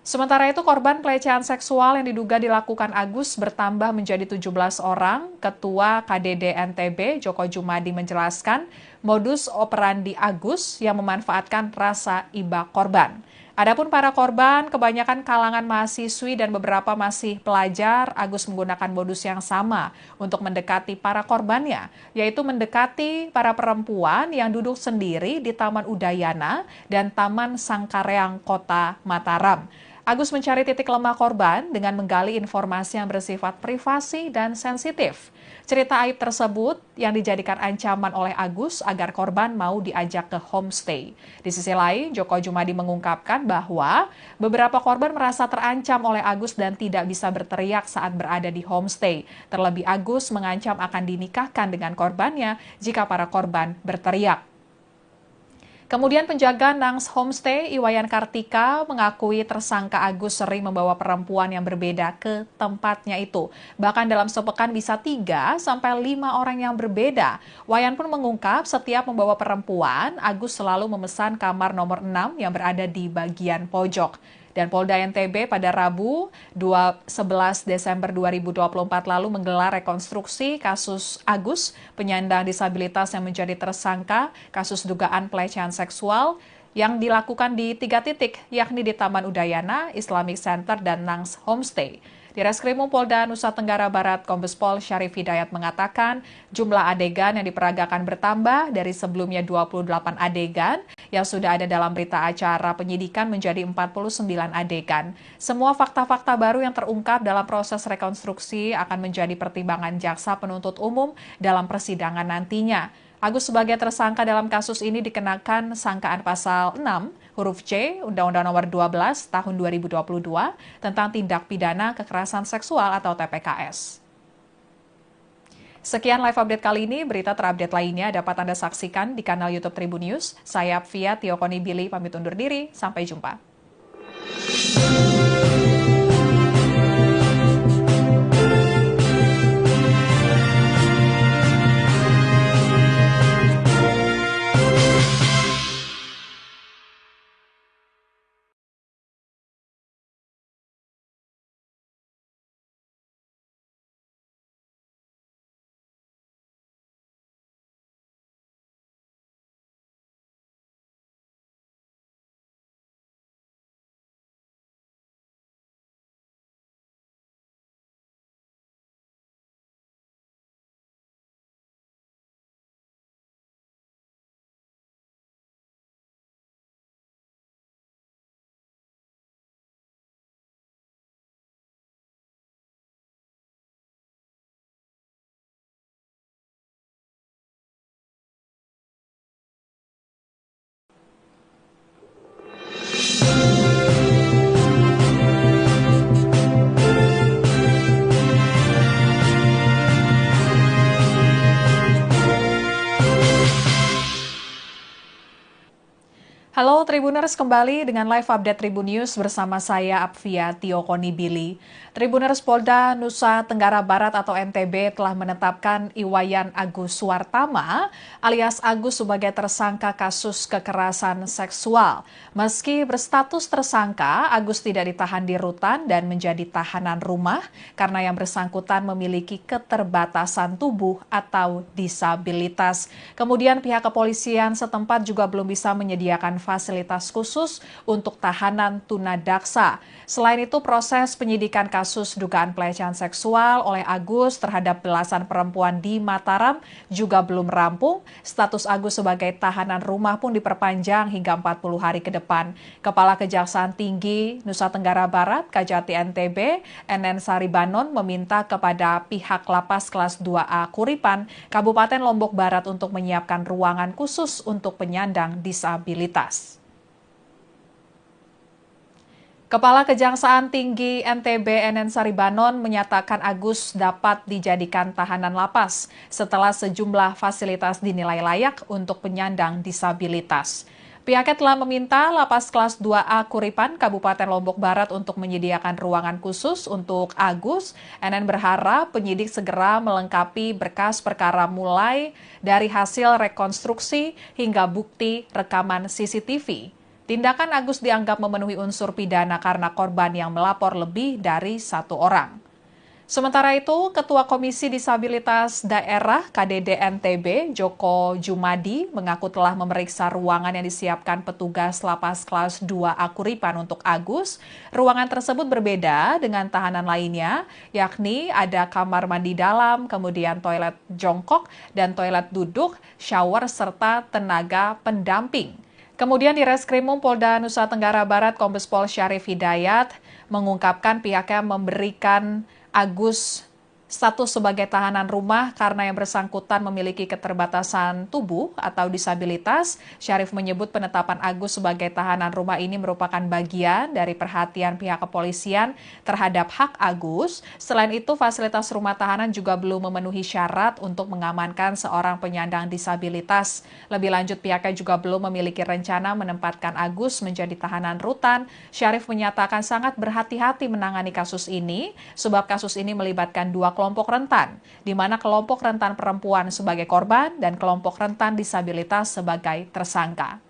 Sementara itu, korban pelecehan seksual yang diduga dilakukan Agus bertambah menjadi 17 orang. Ketua KDD NTB, Joko Jumadi, menjelaskan modus operandi Agus yang memanfaatkan rasa iba korban. Adapun para korban, kebanyakan kalangan mahasiswi dan beberapa masih pelajar, Agus menggunakan modus yang sama untuk mendekati para korbannya, yaitu mendekati para perempuan yang duduk sendiri di Taman Udayana dan Taman Sangkareang, Kota Mataram. Agus mencari titik lemah korban dengan menggali informasi yang bersifat privasi dan sensitif. Cerita aib tersebut yang dijadikan ancaman oleh Agus agar korban mau diajak ke homestay. Di sisi lain, Joko Jumadi mengungkapkan bahwa beberapa korban merasa terancam oleh Agus dan tidak bisa berteriak saat berada di homestay. Terlebih Agus mengancam akan dinikahkan dengan korbannya jika para korban berteriak. Kemudian penjaga Nangs Homestay, Iwayan Kartika, mengakui tersangka Agus sering membawa perempuan yang berbeda ke tempatnya itu. Bahkan dalam sepekan bisa 3-5 orang yang berbeda. Wayan pun mengungkap setiap membawa perempuan, Agus selalu memesan kamar nomor 6 yang berada di bagian pojok. Dan Polda NTB pada Rabu 11 Desember 2024 lalu menggelar rekonstruksi kasus Agus, penyandang disabilitas yang menjadi tersangka kasus dugaan pelecehan seksual yang dilakukan di 3 titik, yakni di Taman Udayana, Islamic Center, dan Nangs Homestay. Di Reskrimum Polda Nusa Tenggara Barat, Kombes Pol Syarif Hidayat mengatakan jumlah adegan yang diperagakan bertambah dari sebelumnya 28 adegan yang sudah ada dalam berita acara penyidikan menjadi 49 adegan. Semua fakta-fakta baru yang terungkap dalam proses rekonstruksi akan menjadi pertimbangan jaksa penuntut umum dalam persidangan nantinya. Agus sebagai tersangka dalam kasus ini dikenakan sangkaan pasal 6 huruf C Undang-Undang Nomor 12 Tahun 2022 tentang tindak pidana kekerasan seksual atau TPKS. Sekian live update kali ini, berita terupdate lainnya dapat Anda saksikan di kanal YouTube Tribun News. Saya Apvia Tiokoni Billy pamit undur diri, sampai jumpa. Halo Tribuners, kembali dengan live update Tribun News bersama saya Apvia Tiokoni Billy. Tribuners, Polda Nusa Tenggara Barat atau NTB telah menetapkan Iwayan Agus Suwartama alias Agus sebagai tersangka kasus kekerasan seksual. Meski berstatus tersangka, Agus tidak ditahan di rutan dan menjadi tahanan rumah karena yang bersangkutan memiliki keterbatasan tubuh atau disabilitas. Kemudian pihak kepolisian setempat juga belum bisa menyediakan fasilitas khusus untuk tahanan tunadaksa. Selain itu, proses penyidikan kasus dugaan pelecehan seksual oleh Agus terhadap belasan perempuan di Mataram juga belum rampung. Status Agus sebagai tahanan rumah pun diperpanjang hingga 40 hari ke depan. Kepala Kejaksaan Tinggi Nusa Tenggara Barat, Kajati NTB, NN Saribanon meminta kepada pihak Lapas Kelas 2A Kuripan, Kabupaten Lombok Barat untuk menyiapkan ruangan khusus untuk penyandang disabilitas. Kepala Kejaksaan Tinggi NTB NN Saribanon menyatakan Agus dapat dijadikan tahanan lapas setelah sejumlah fasilitas dinilai layak untuk penyandang disabilitas. Pihaknya telah meminta Lapas Kelas 2A Kuripan, Kabupaten Lombok Barat untuk menyediakan ruangan khusus untuk Agus. NN berharap penyidik segera melengkapi berkas perkara mulai dari hasil rekonstruksi hingga bukti rekaman CCTV. Tindakan Agus dianggap memenuhi unsur pidana karena korban yang melapor lebih dari satu orang. Sementara itu, Ketua Komisi Disabilitas Daerah KDD NTB, Joko Jumadi, mengaku telah memeriksa ruangan yang disiapkan petugas Lapas Kelas 2A Kuripan untuk Agus. Ruangan tersebut berbeda dengan tahanan lainnya, yakni ada kamar mandi dalam, kemudian toilet jongkok dan toilet duduk, shower, serta tenaga pendamping. Kemudian di Reskrimum Polda Nusa Tenggara Barat, Kombes Pol Syarif Hidayat mengungkapkan pihaknya memberikan Agus status sebagai tahanan rumah karena yang bersangkutan memiliki keterbatasan tubuh atau disabilitas. Syarif menyebut penetapan Agus sebagai tahanan rumah ini merupakan bagian dari perhatian pihak kepolisian terhadap hak Agus. Selain itu, fasilitas rumah tahanan juga belum memenuhi syarat untuk mengamankan seorang penyandang disabilitas. Lebih lanjut, pihaknya juga belum memiliki rencana menempatkan Agus menjadi tahanan rutan. Syarif menyatakan sangat berhati-hati menangani kasus ini, sebab kasus ini melibatkan dua kelompok rentan, di mana kelompok rentan perempuan sebagai korban dan kelompok rentan disabilitas sebagai tersangka.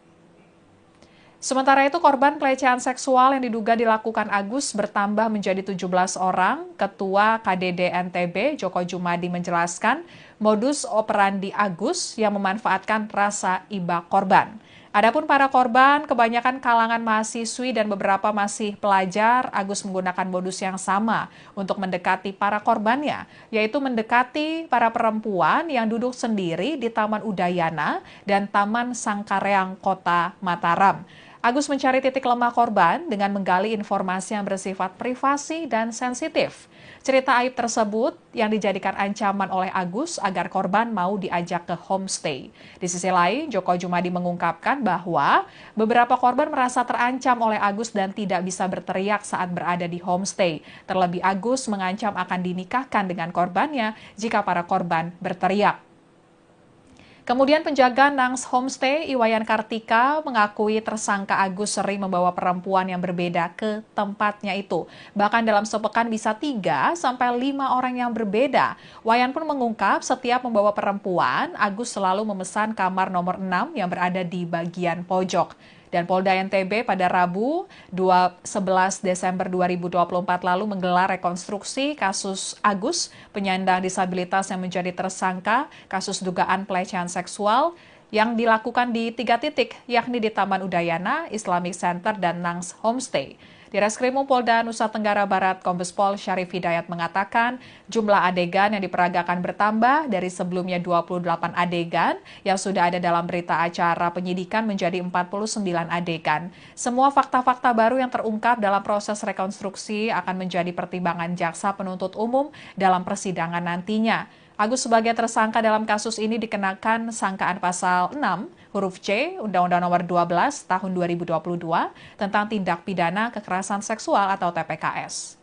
Sementara itu, korban pelecehan seksual yang diduga dilakukan Agus bertambah menjadi 17 orang. Ketua KDD NTB, Joko Jumadi, menjelaskan modus operandi Agus yang memanfaatkan rasa iba korban. Adapun para korban, kebanyakan kalangan mahasiswi dan beberapa masih pelajar, Agus menggunakan modus yang sama untuk mendekati para korbannya, yaitu mendekati para perempuan yang duduk sendiri di Taman Udayana dan Taman Sangkareang, Kota Mataram. Agus mencari titik lemah korban dengan menggali informasi yang bersifat privasi dan sensitif. Cerita aib tersebut yang dijadikan ancaman oleh Agus agar korban mau diajak ke homestay. Di sisi lain, Joko Jumadi mengungkapkan bahwa beberapa korban merasa terancam oleh Agus dan tidak bisa berteriak saat berada di homestay. Terlebih Agus mengancam akan dinikahkan dengan korbannya jika para korban berteriak. Kemudian penjaga Nangs Homestay, Iwayan Kartika, mengakui tersangka Agus sering membawa perempuan yang berbeda ke tempatnya itu. Bahkan dalam sepekan bisa 3 sampai 5 orang yang berbeda. Wayan pun mengungkap setiap membawa perempuan, Agus selalu memesan kamar nomor 6 yang berada di bagian pojok. Dan Polda NTB pada Rabu 11 Desember 2024 lalu menggelar rekonstruksi kasus Agus, penyandang disabilitas yang menjadi tersangka kasus dugaan pelecehan seksual yang dilakukan di 3 titik, yakni di Taman Udayana, Islamic Center, dan Nangs Homestay. Di Reskrimum Polda Nusa Tenggara Barat, Kombes Pol Syarif Hidayat mengatakan jumlah adegan yang diperagakan bertambah dari sebelumnya 28 adegan yang sudah ada dalam berita acara penyidikan menjadi 49 adegan. Semua fakta-fakta baru yang terungkap dalam proses rekonstruksi akan menjadi pertimbangan jaksa penuntut umum dalam persidangan nantinya. Agus sebagai tersangka dalam kasus ini dikenakan sangkaan pasal 6 huruf C Undang-Undang Nomor 12 Tahun 2022 tentang tindak pidana kekerasan seksual atau TPKS.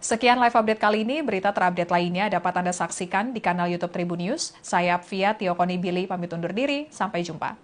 Sekian live update kali ini, berita terupdate lainnya dapat Anda saksikan di kanal YouTube Tribun News. Saya Apvia Tiokoni Billy pamit undur diri, sampai jumpa.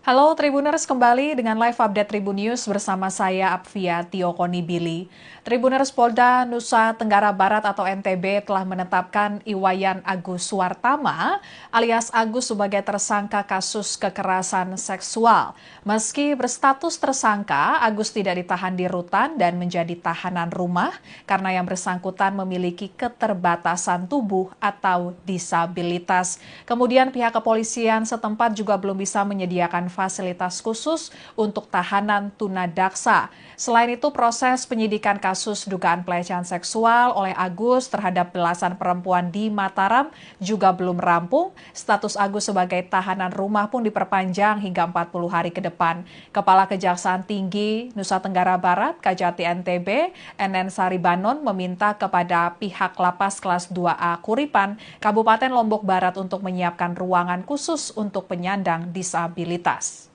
Halo Tribuners, kembali dengan live update Tribun News bersama saya Apvia Tiokoni Billy. Tribuners, Polda Nusa Tenggara Barat atau NTB telah menetapkan Iwayan Agus Suwartama alias Agus sebagai tersangka kasus kekerasan seksual. Meski berstatus tersangka, Agus tidak ditahan di rutan dan menjadi tahanan rumah karena yang bersangkutan memiliki keterbatasan tubuh atau disabilitas. Kemudian pihak kepolisian setempat juga belum bisa menyediakan fasilitas khusus untuk tahanan tunadaksa. Selain itu, proses penyidikan kasus dugaan pelecehan seksual oleh Agus terhadap belasan perempuan di Mataram juga belum rampung. Status Agus sebagai tahanan rumah pun diperpanjang hingga 40 hari ke depan. Kepala Kejaksaan Tinggi Nusa Tenggara Barat, Kajati NTB, NN Saribanon meminta kepada pihak Lapas Kelas 2A Kuripan, Kabupaten Lombok Barat untuk menyiapkan ruangan khusus untuk penyandang disabilitas.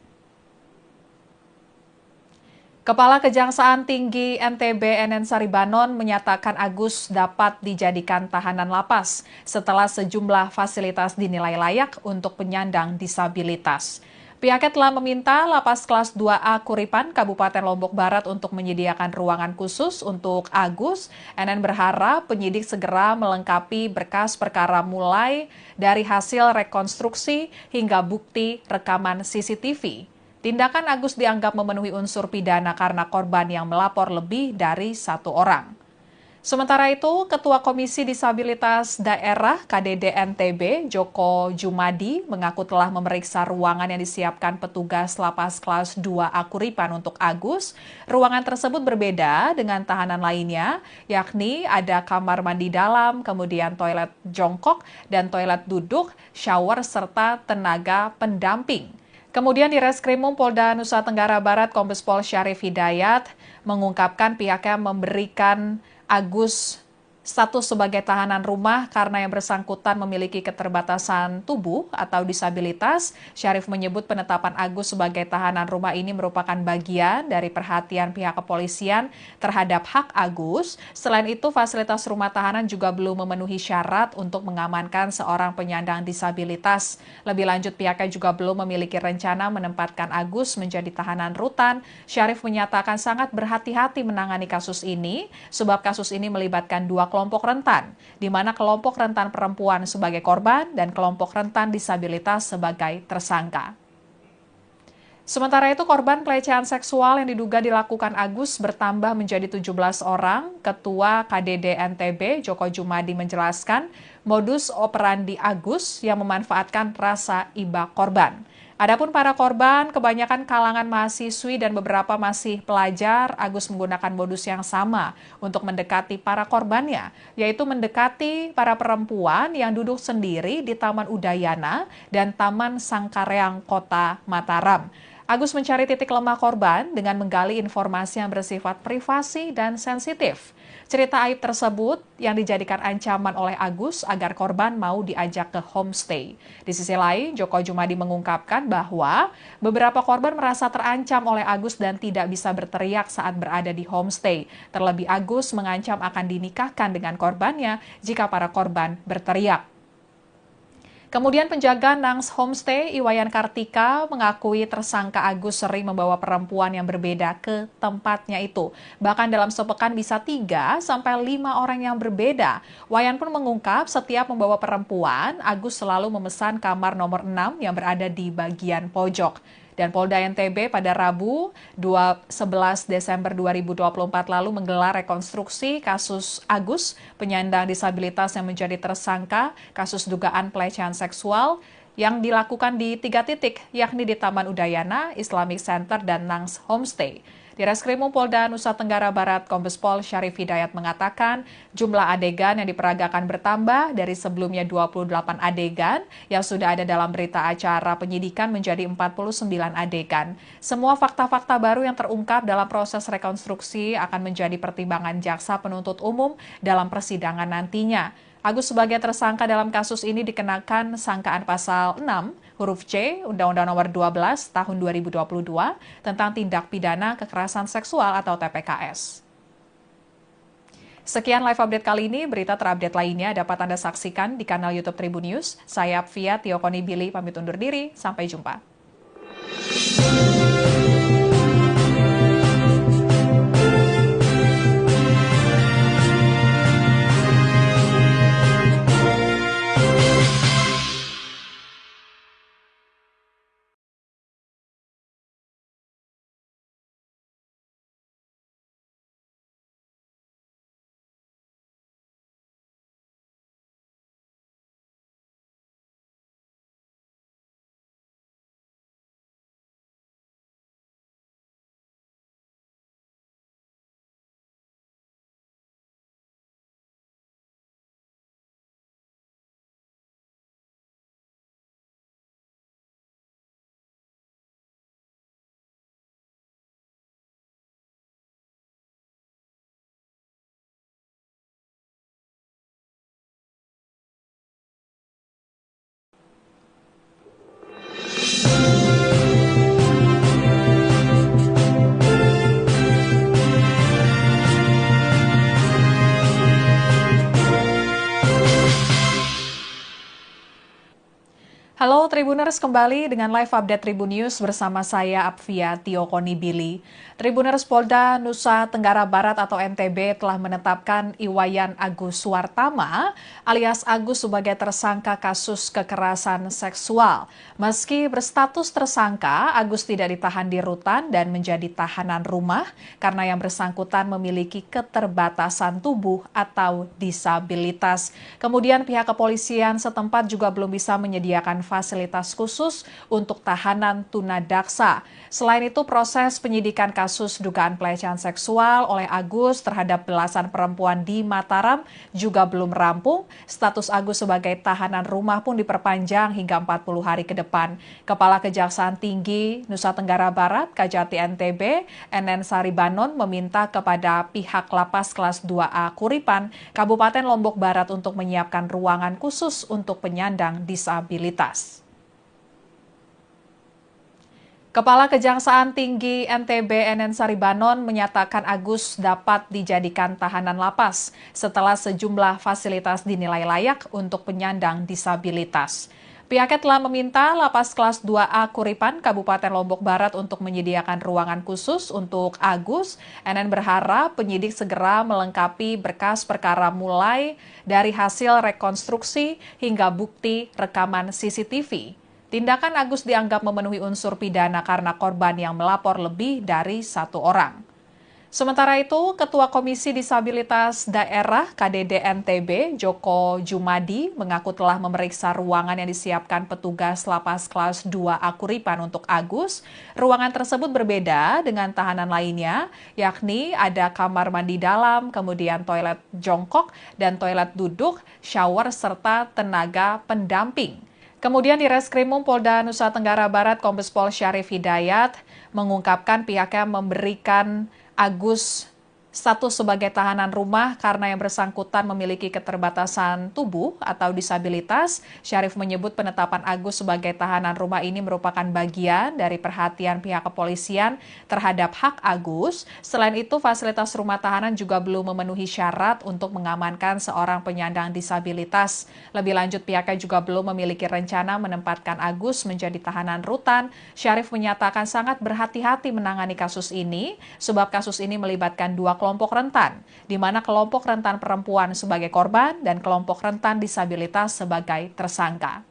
Kepala Kejaksaan Tinggi NTB NN Saribanon menyatakan Agus dapat dijadikan tahanan lapas setelah sejumlah fasilitas dinilai layak untuk penyandang disabilitas. Pihaknya telah meminta Lapas Kelas 2A Kuripan, Kabupaten Lombok Barat untuk menyediakan ruangan khusus untuk Agus. NN berharap penyidik segera melengkapi berkas perkara mulai dari hasil rekonstruksi hingga bukti rekaman CCTV. Tindakan Agus dianggap memenuhi unsur pidana karena korban yang melapor lebih dari 1 orang. Sementara itu, Ketua Komisi Disabilitas Daerah KDD NTB, Joko Jumadi, mengaku telah memeriksa ruangan yang disiapkan petugas Lapas Kelas 2A Kuripan untuk Agus. Ruangan tersebut berbeda dengan tahanan lainnya, yakni ada kamar mandi dalam, kemudian toilet jongkok dan toilet duduk, shower, serta tenaga pendamping. Kemudian di Reskrimum Polda Nusa Tenggara Barat, Kombes Pol Syarif Hidayat mengungkapkan pihaknya memberikan Agus status sebagai tahanan rumah karena yang bersangkutan memiliki keterbatasan tubuh atau disabilitas. Syarif menyebut penetapan Agus sebagai tahanan rumah ini merupakan bagian dari perhatian pihak kepolisian terhadap hak Agus. Selain itu, fasilitas rumah tahanan juga belum memenuhi syarat untuk mengamankan seorang penyandang disabilitas. Lebih lanjut, pihaknya juga belum memiliki rencana menempatkan Agus menjadi tahanan rutan. Syarif menyatakan sangat berhati-hati menangani kasus ini, sebab kasus ini melibatkan dua kelompok rentan, di mana kelompok rentan perempuan sebagai korban dan kelompok rentan disabilitas sebagai tersangka. Sementara itu, korban pelecehan seksual yang diduga dilakukan Agus bertambah menjadi 17 orang. Ketua KDD NTB, Joko Jumadi, menjelaskan modus operandi Agus yang memanfaatkan rasa iba korban. Adapun para korban, kebanyakan kalangan mahasiswi dan beberapa masih pelajar, Agus menggunakan modus yang sama untuk mendekati para korbannya, yaitu mendekati para perempuan yang duduk sendiri di Taman Udayana dan Taman Sangkareang, Kota Mataram. Agus mencari titik lemah korban dengan menggali informasi yang bersifat privasi dan sensitif. Cerita aib tersebut yang dijadikan ancaman oleh Agus agar korban mau diajak ke homestay. Di sisi lain, Joko Jumadi mengungkapkan bahwa beberapa korban merasa terancam oleh Agus dan tidak bisa berteriak saat berada di homestay. Terlebih, Agus mengancam akan dinikahkan dengan korbannya jika para korban berteriak. Kemudian penjaga Nangs Homestay, Iwayan Kartika, mengakui tersangka Agus sering membawa perempuan yang berbeda ke tempatnya itu. Bahkan dalam sepekan bisa 3 sampai 5 orang yang berbeda. Wayan pun mengungkap setiap membawa perempuan, Agus selalu memesan kamar nomor 6 yang berada di bagian pojok. Dan Polda NTB pada Rabu 11 Desember 2024 lalu menggelar rekonstruksi kasus Agus, penyandang disabilitas yang menjadi tersangka kasus dugaan pelecehan seksual yang dilakukan di 3 titik, yakni di Taman Udayana, Islamic Center, dan Nangs Homestay. Di Reskrimum Polda Nusa Tenggara Barat, Kombes Pol Syarif Hidayat mengatakan jumlah adegan yang diperagakan bertambah dari sebelumnya 28 adegan yang sudah ada dalam berita acara penyidikan menjadi 49 adegan. Semua fakta-fakta baru yang terungkap dalam proses rekonstruksi akan menjadi pertimbangan jaksa penuntut umum dalam persidangan nantinya. Agus sebagai tersangka dalam kasus ini dikenakan sangkaan pasal 6 huruf C Undang-Undang Nomor 12 Tahun 2022 tentang tindak pidana kekerasan seksual atau TPKS. Sekian live update kali ini, berita terupdate lainnya dapat Anda saksikan di kanal YouTube Tribun News. Saya Apvia Tiokoni Billy pamit undur diri, sampai jumpa. Halo Tribuners, kembali dengan live update Tribun News bersama saya Apvia Tiokoni Billy. Tribuners, Polda Nusa Tenggara Barat atau NTB telah menetapkan Iwayan Agus Suwartama alias Agus sebagai tersangka kasus kekerasan seksual. Meski berstatus tersangka, Agus tidak ditahan di rutan dan menjadi tahanan rumah karena yang bersangkutan memiliki keterbatasan tubuh atau disabilitas. Kemudian pihak kepolisian setempat juga belum bisa menyediakan fasilitas fasilitas khusus untuk tahanan tunadaksa. Selain itu, proses penyidikan kasus dugaan pelecehan seksual oleh Agus terhadap belasan perempuan di Mataram juga belum rampung. Status Agus sebagai tahanan rumah pun diperpanjang hingga 40 hari ke depan. Kepala Kejaksaan Tinggi Nusa Tenggara Barat, Kajati NTB, NN Saribanon meminta kepada pihak Lapas Kelas 2A Kuripan, Kabupaten Lombok Barat untuk menyiapkan ruangan khusus untuk penyandang disabilitas. Kepala Kejaksaan Tinggi NTB NN Saribanon menyatakan Agus dapat dijadikan tahanan lapas setelah sejumlah fasilitas dinilai layak untuk penyandang disabilitas. Pihaknya telah meminta Lapas Kelas 2A Kuripan, Kabupaten Lombok Barat untuk menyediakan ruangan khusus untuk Agus. NN berharap penyidik segera melengkapi berkas perkara mulai dari hasil rekonstruksi hingga bukti rekaman CCTV. Tindakan Agus dianggap memenuhi unsur pidana karena korban yang melapor lebih dari satu orang. Sementara itu, Ketua Komisi Disabilitas Daerah KDD NTB, Joko Jumadi, mengaku telah memeriksa ruangan yang disiapkan petugas Lapas Kelas 2A Kuripan untuk Agus. Ruangan tersebut berbeda dengan tahanan lainnya, yakni ada kamar mandi dalam, kemudian toilet jongkok dan toilet duduk, shower, serta tenaga pendamping. Kemudian di Reskrimum Polda Nusa Tenggara Barat, Kombes Pol Syarif Hidayat mengungkapkan pihaknya memberikan Agus status sebagai tahanan rumah karena yang bersangkutan memiliki keterbatasan tubuh atau disabilitas. Syarif menyebut penetapan Agus sebagai tahanan rumah ini merupakan bagian dari perhatian pihak kepolisian terhadap hak Agus. Selain itu, fasilitas rumah tahanan juga belum memenuhi syarat untuk mengamankan seorang penyandang disabilitas. Lebih lanjut, pihaknya juga belum memiliki rencana menempatkan Agus menjadi tahanan rutan. Syarif menyatakan sangat berhati-hati menangani kasus ini, sebab kasus ini melibatkan dua kelompok rentan, di mana kelompok rentan perempuan sebagai korban dan kelompok rentan disabilitas sebagai tersangka.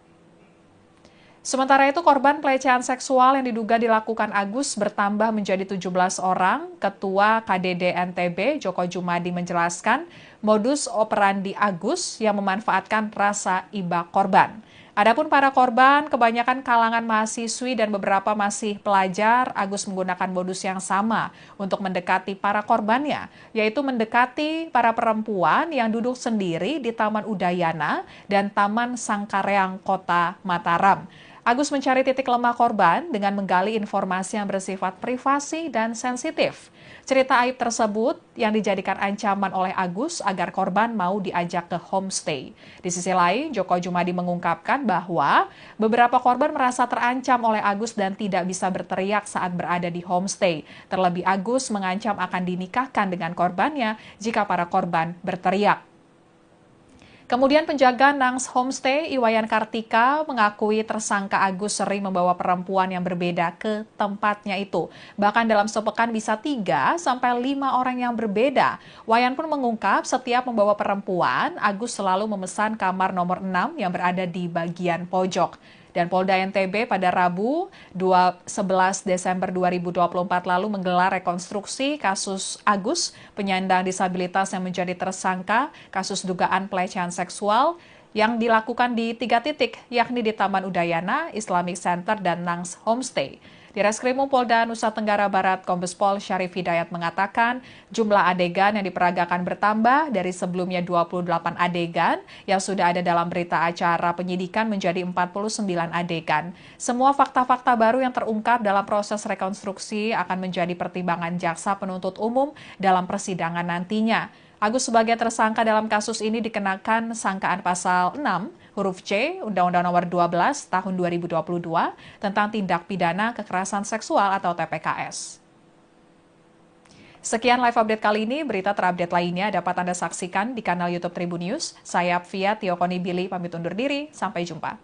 Sementara itu, korban pelecehan seksual yang diduga dilakukan Agus bertambah menjadi 17 orang. Ketua KDD NTB, Joko Jumadi, menjelaskan modus operandi Agus yang memanfaatkan rasa iba korban. Adapun para korban, kebanyakan kalangan mahasiswi dan beberapa masih pelajar, Agus menggunakan modus yang sama untuk mendekati para korbannya, yaitu mendekati para perempuan yang duduk sendiri di Taman Udayana dan Taman Sangkareang, Kota Mataram. Agus mencari titik lemah korban dengan menggali informasi yang bersifat privasi dan sensitif. Cerita aib tersebut yang dijadikan ancaman oleh Agus agar korban mau diajak ke homestay. Di sisi lain, Joko Jumadi mengungkapkan bahwa beberapa korban merasa terancam oleh Agus dan tidak bisa berteriak saat berada di homestay. Terlebih Agus mengancam akan dinikahkan dengan korbannya jika para korban berteriak. Kemudian penjaga Nangs Homestay, Iwayan Kartika, mengakui tersangka Agus sering membawa perempuan yang berbeda ke tempatnya itu. Bahkan dalam sepekan bisa 3-5 orang yang berbeda. Wayan pun mengungkap setiap membawa perempuan, Agus selalu memesan kamar nomor 6 yang berada di bagian pojok. Dan Polda NTB pada Rabu 11 Desember 2024 lalu menggelar rekonstruksi kasus Agus, penyandang disabilitas yang menjadi tersangka kasus dugaan pelecehan seksual yang dilakukan di 3 titik, yakni di Taman Udayana, Islamic Center, dan Nangs Homestay. Di Reskrimum Polda Nusa Tenggara Barat, Kombes Pol Syarif Hidayat mengatakan jumlah adegan yang diperagakan bertambah dari sebelumnya 28 adegan yang sudah ada dalam berita acara penyidikan menjadi 49 adegan. Semua fakta-fakta baru yang terungkap dalam proses rekonstruksi akan menjadi pertimbangan jaksa penuntut umum dalam persidangan nantinya. Agus sebagai tersangka dalam kasus ini dikenakan sangkaan pasal 6 huruf C Undang-Undang Nomor 12 Tahun 2022 tentang tindak pidana kekerasan seksual atau TPKS. Sekian live update kali ini, berita terupdate lainnya dapat Anda saksikan di kanal YouTube Tribun News. Saya Apvia Tiokoni Billy pamit undur diri, sampai jumpa.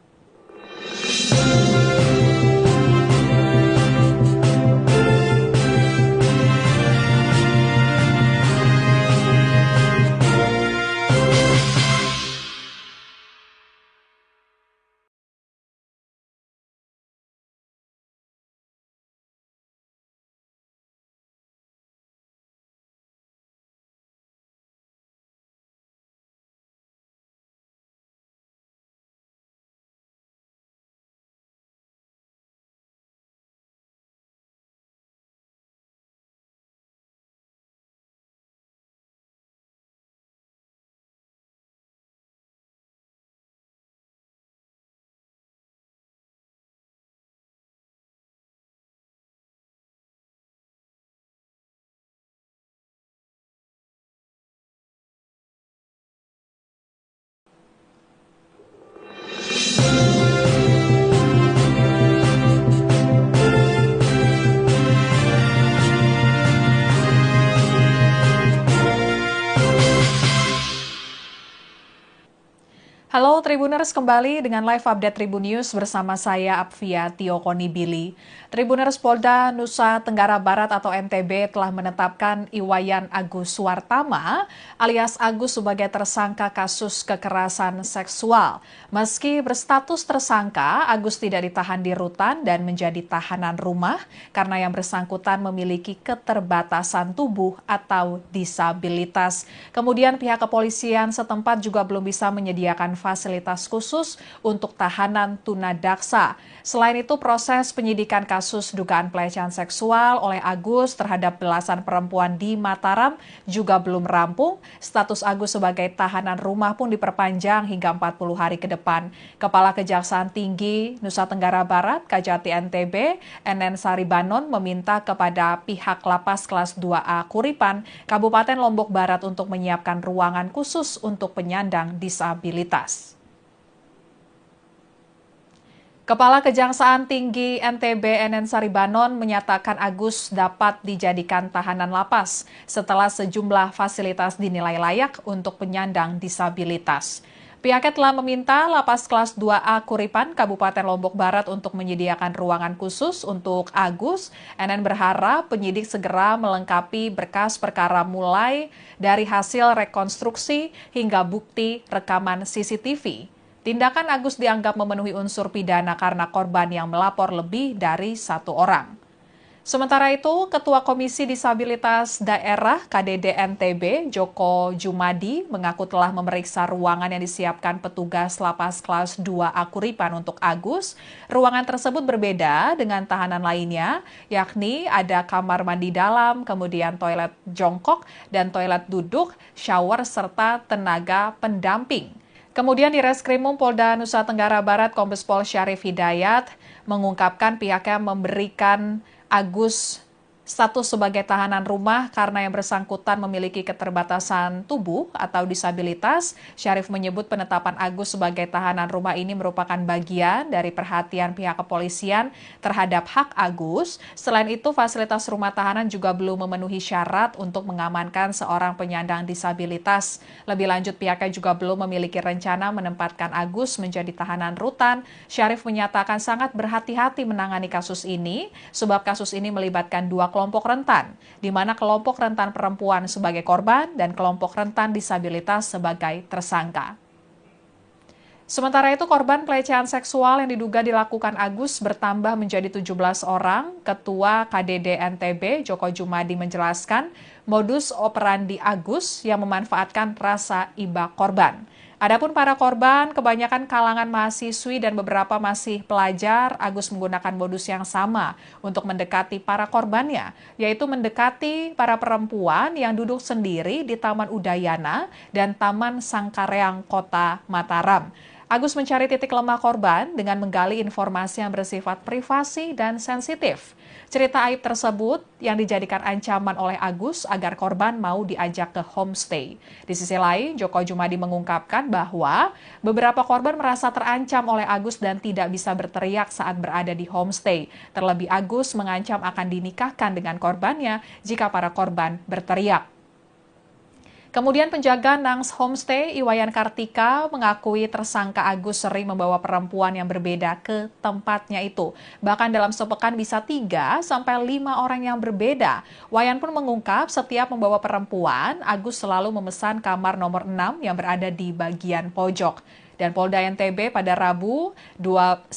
Halo Tribuners, kembali dengan live update Tribun News bersama saya Apvia Tiokonibili. Tribuners, Polda Nusa Tenggara Barat atau NTB telah menetapkan Iwayan Agus Suwartama alias Agus sebagai tersangka kasus kekerasan seksual. Meski berstatus tersangka, Agus tidak ditahan di rutan dan menjadi tahanan rumah karena yang bersangkutan memiliki keterbatasan tubuh atau disabilitas. Kemudian pihak kepolisian setempat juga belum bisa menyediakan fasilitas khusus untuk tahanan tunadaksa. Selain itu, proses penyidikan kasus dugaan pelecehan seksual oleh Agus terhadap belasan perempuan di Mataram juga belum rampung. Status Agus sebagai tahanan rumah pun diperpanjang hingga 40 hari ke depan. Kepala Kejaksaan Tinggi Nusa Tenggara Barat, Kajati NTB, NN Saribanon meminta kepada pihak Lapas Kelas 2A Kuripan, Kabupaten Lombok Barat untuk menyiapkan ruangan khusus untuk penyandang disabilitas. Kepala Kejaksaan Tinggi NTB NN Saribanon menyatakan Agus dapat dijadikan tahanan lapas setelah sejumlah fasilitas dinilai layak untuk penyandang disabilitas. Pihaknya telah meminta Lapas Kelas 2A Kuripan, Kabupaten Lombok Barat untuk menyediakan ruangan khusus untuk Agus. NN berharap penyidik segera melengkapi berkas perkara mulai dari hasil rekonstruksi hingga bukti rekaman CCTV. Tindakan Agus dianggap memenuhi unsur pidana karena korban yang melapor lebih dari satu orang. Sementara itu, Ketua Komisi Disabilitas Daerah KDD NTB, Joko Jumadi, mengaku telah memeriksa ruangan yang disiapkan petugas Lapas Kelas 2A Kuripan untuk Agus. Ruangan tersebut berbeda dengan tahanan lainnya, yakni ada kamar mandi dalam, kemudian toilet jongkok dan toilet duduk, shower, serta tenaga pendamping. Kemudian di Reskrimum Polda Nusa Tenggara Barat, Kombes Pol Syarif Hidayat mengungkapkan pihaknya memberikan Agus status sebagai tahanan rumah karena yang bersangkutan memiliki keterbatasan tubuh atau disabilitas. Syarif menyebut penetapan Agus sebagai tahanan rumah ini merupakan bagian dari perhatian pihak kepolisian terhadap hak Agus. Selain itu, fasilitas rumah tahanan juga belum memenuhi syarat untuk mengamankan seorang penyandang disabilitas. Lebih lanjut, pihaknya juga belum memiliki rencana menempatkan Agus menjadi tahanan rutan. Syarif menyatakan sangat berhati-hati menangani kasus ini, sebab kasus ini melibatkan dua kelompok rentan, di mana kelompok rentan perempuan sebagai korban dan kelompok rentan disabilitas sebagai tersangka. Sementara itu, korban pelecehan seksual yang diduga dilakukan Agus bertambah menjadi 17 orang. Ketua KDD NTB, Joko Jumadi, menjelaskan modus operandi Agus yang memanfaatkan rasa iba korban. Adapun para korban, kebanyakan kalangan mahasiswi dan beberapa masih pelajar, Agus menggunakan modus yang sama untuk mendekati para korbannya, yaitu mendekati para perempuan yang duduk sendiri di Taman Udayana dan Taman Sangkareang, Kota Mataram. Agus mencari titik lemah korban dengan menggali informasi yang bersifat privasi dan sensitif. Cerita aib tersebut yang dijadikan ancaman oleh Agus agar korban mau diajak ke homestay. Di sisi lain, Joko Jumadi mengungkapkan bahwa beberapa korban merasa terancam oleh Agus dan tidak bisa berteriak saat berada di homestay. Terlebih Agus mengancam akan dinikahkan dengan korbannya jika para korban berteriak. Kemudian penjaga Nangs Homestay, Iwayan Kartika, mengakui tersangka Agus sering membawa perempuan yang berbeda ke tempatnya itu. Bahkan dalam sepekan bisa 3-5 orang yang berbeda. Wayan pun mengungkap setiap membawa perempuan, Agus selalu memesan kamar nomor 6 yang berada di bagian pojok. Dan Polda NTB pada Rabu 11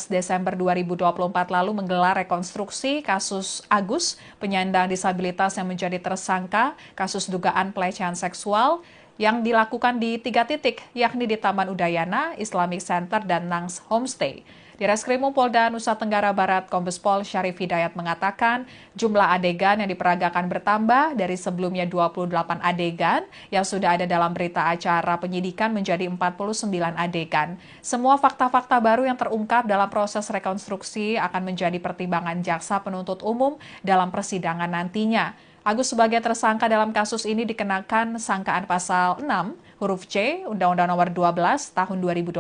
Desember 2024 lalu menggelar rekonstruksi kasus Agus, penyandang disabilitas yang menjadi tersangka kasus dugaan pelecehan seksual yang dilakukan di 3 titik, yakni di Taman Udayana, Islamic Center, dan Nangs Homestay. Di Reskrimum Polda Nusa Tenggara Barat, Kombes Pol Syarif Hidayat mengatakan jumlah adegan yang diperagakan bertambah dari sebelumnya 28 adegan yang sudah ada dalam berita acara penyidikan menjadi 49 adegan. Semua fakta-fakta baru yang terungkap dalam proses rekonstruksi akan menjadi pertimbangan jaksa penuntut umum dalam persidangan nantinya. Agus sebagai tersangka dalam kasus ini dikenakan sangkaan pasal 6 huruf C Undang-Undang Nomor 12 Tahun 2022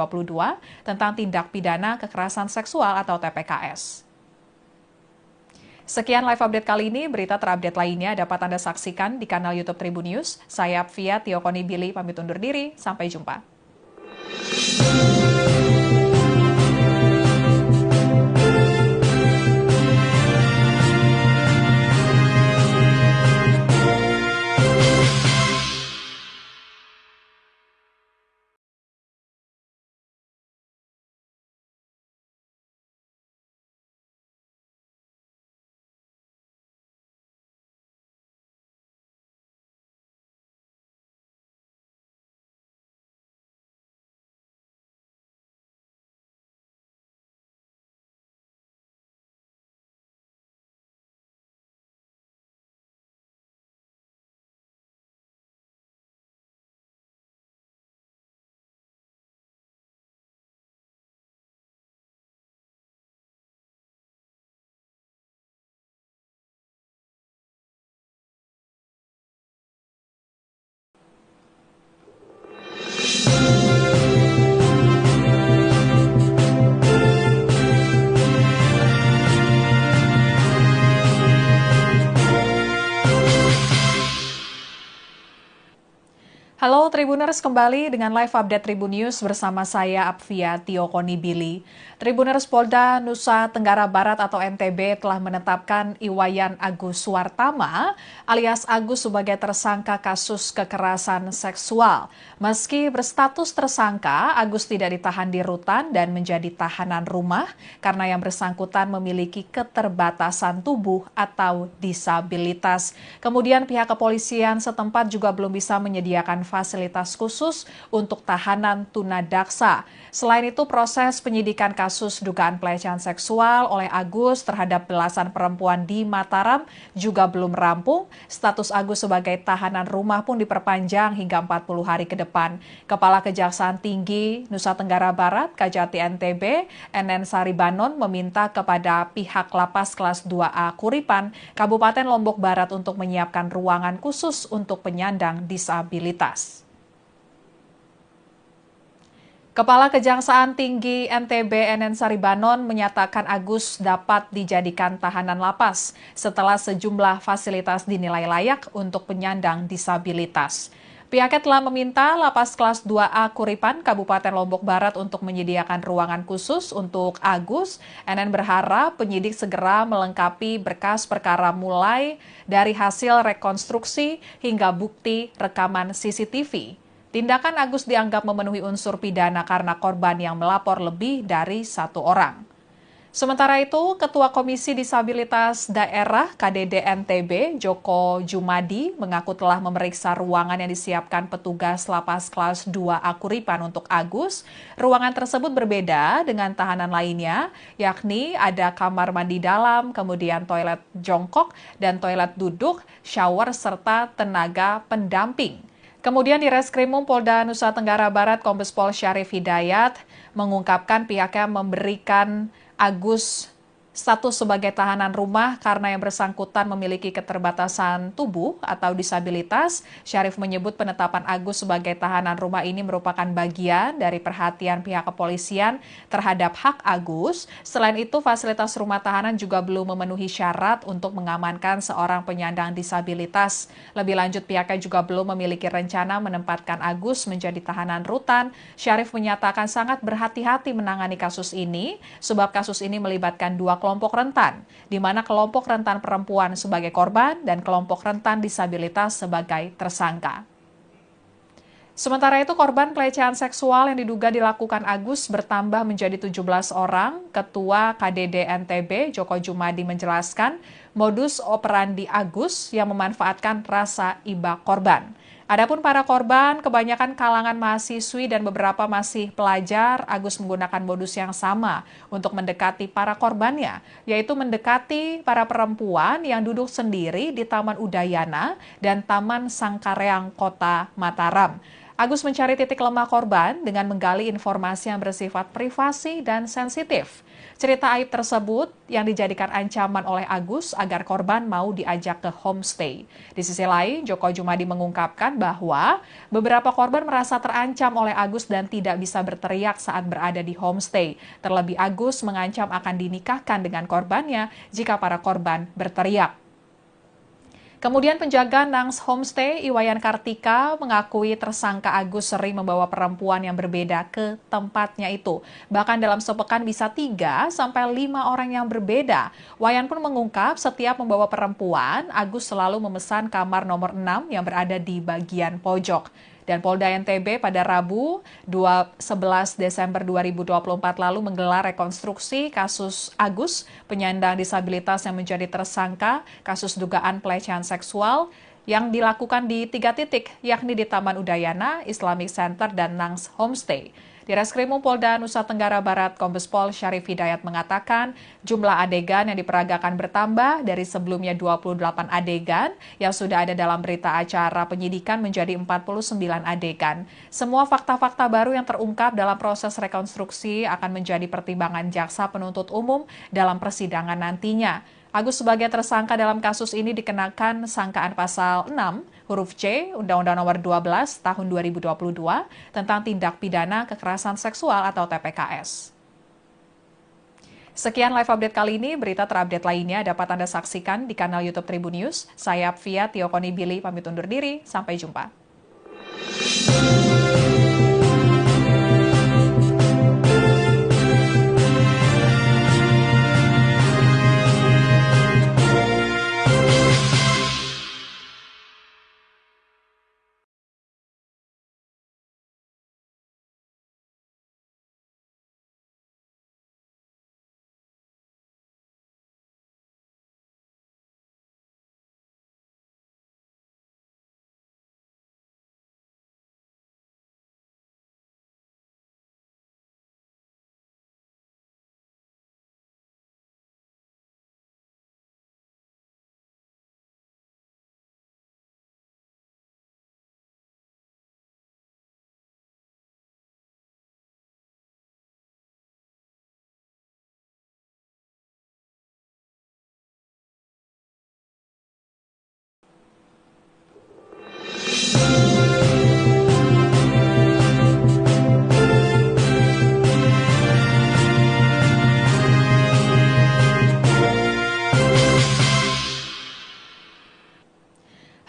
tentang tindak pidana kekerasan seksual atau TPKS. Sekian live update kali ini, berita terupdate lainnya dapat Anda saksikan di kanal YouTube Tribun News. Saya Apvia Tiokonibili pamit undur diri, sampai jumpa. Halo Tribuners, kembali dengan live update Tribun News bersama saya Apvia Tiokoni Billy. Tribuners, Polda Nusa Tenggara Barat atau NTB telah menetapkan Iwayan Agus Suwartama alias Agus sebagai tersangka kasus kekerasan seksual. Meski berstatus tersangka, Agus tidak ditahan di rutan dan menjadi tahanan rumah karena yang bersangkutan memiliki keterbatasan tubuh atau disabilitas. Kemudian pihak kepolisian setempat juga belum bisa menyediakan fasilitas khusus untuk tahanan tunadaksa. Selain itu, proses penyidikan kasus dugaan pelecehan seksual oleh Agus terhadap belasan perempuan di Mataram juga belum rampung. Status Agus sebagai tahanan rumah pun diperpanjang hingga 40 hari ke depan. Kepala Kejaksaan Tinggi Nusa Tenggara Barat, Kajati NTB, NN Saribanon meminta kepada pihak Lapas Kelas 2A Kuripan, Kabupaten Lombok Barat untuk menyiapkan ruangan khusus untuk penyandang disabilitas. Kepala Kejaksaan Tinggi NTB NN Saribanon menyatakan Agus dapat dijadikan tahanan lapas setelah sejumlah fasilitas dinilai layak untuk penyandang disabilitas. Pihaknya telah meminta Lapas Kelas 2A Kuripan, Kabupaten Lombok Barat untuk menyediakan ruangan khusus untuk Agus. NN berharap penyidik segera melengkapi berkas perkara mulai dari hasil rekonstruksi hingga bukti rekaman CCTV. Tindakan Agus dianggap memenuhi unsur pidana karena korban yang melapor lebih dari satu orang. Sementara itu, Ketua Komisi Disabilitas Daerah KDD NTB, Joko Jumadi, mengaku telah memeriksa ruangan yang disiapkan petugas Lapas Kelas 2A Kuripan untuk Agus. Ruangan tersebut berbeda dengan tahanan lainnya, yakni ada kamar mandi dalam, kemudian toilet jongkok dan toilet duduk, shower, serta tenaga pendamping. Kemudian di Reskrimum Polda Nusa Tenggara Barat, Kombes Pol Syarif Hidayat mengungkapkan pihaknya memberikan Agus status sebagai tahanan rumah karena yang bersangkutan memiliki keterbatasan tubuh atau disabilitas. Syarif menyebut penetapan Agus sebagai tahanan rumah ini merupakan bagian dari perhatian pihak kepolisian terhadap hak Agus. Selain itu, fasilitas rumah tahanan juga belum memenuhi syarat untuk mengamankan seorang penyandang disabilitas. Lebih lanjut, pihaknya juga belum memiliki rencana menempatkan Agus menjadi tahanan rutan. Syarif menyatakan sangat berhati-hati menangani kasus ini, sebab kasus ini melibatkan dua kelompok rentan, di mana kelompok rentan perempuan sebagai korban dan kelompok rentan disabilitas sebagai tersangka. Sementara itu, korban pelecehan seksual yang diduga dilakukan Agus bertambah menjadi 17 orang. Ketua KDD NTB, Joko Jumadi, menjelaskan modus operandi Agus yang memanfaatkan rasa iba korban. Adapun para korban, kebanyakan kalangan mahasiswi dan beberapa masih pelajar, Agus menggunakan modus yang sama untuk mendekati para korbannya, yaitu mendekati para perempuan yang duduk sendiri di Taman Udayana dan Taman Sangkareang, Kota Mataram. Agus mencari titik lemah korban dengan menggali informasi yang bersifat privasi dan sensitif. Cerita aib tersebut yang dijadikan ancaman oleh Agus agar korban mau diajak ke homestay. Di sisi lain, Joko Jumadi mengungkapkan bahwa beberapa korban merasa terancam oleh Agus dan tidak bisa berteriak saat berada di homestay. Terlebih Agus mengancam akan dinikahkan dengan korbannya jika para korban berteriak. Kemudian penjaga Nangs Homestay, Iwayan Kartika, mengakui tersangka Agus sering membawa perempuan yang berbeda ke tempatnya itu. Bahkan dalam sepekan bisa 3-5 orang yang berbeda. Wayan pun mengungkap setiap membawa perempuan, Agus selalu memesan kamar nomor 6 yang berada di bagian pojok. Dan Polda NTB pada Rabu 11 Desember 2024 lalu menggelar rekonstruksi kasus Agus, penyandang disabilitas yang menjadi tersangka kasus dugaan pelecehan seksual yang dilakukan di 3 titik, yakni di Taman Udayana, Islamic Center, dan Nangs Homestay. Di Reskrimum Polda Nusa Tenggara Barat, Kombes Pol Syarif Hidayat mengatakan jumlah adegan yang diperagakan bertambah dari sebelumnya 28 adegan yang sudah ada dalam berita acara penyidikan menjadi 49 adegan. Semua fakta-fakta baru yang terungkap dalam proses rekonstruksi akan menjadi pertimbangan jaksa penuntut umum dalam persidangan nantinya. Agus sebagai tersangka dalam kasus ini dikenakan sangkaan pasal 6 huruf C Undang-Undang Nomor 12 Tahun 2022 tentang tindak pidana kekerasan seksual atau TPKS. Sekian live update kali ini, berita terupdate lainnya dapat Anda saksikan di kanal YouTube Tribun News. Saya Apvia Tiokoni Billy pamit undur diri, sampai jumpa.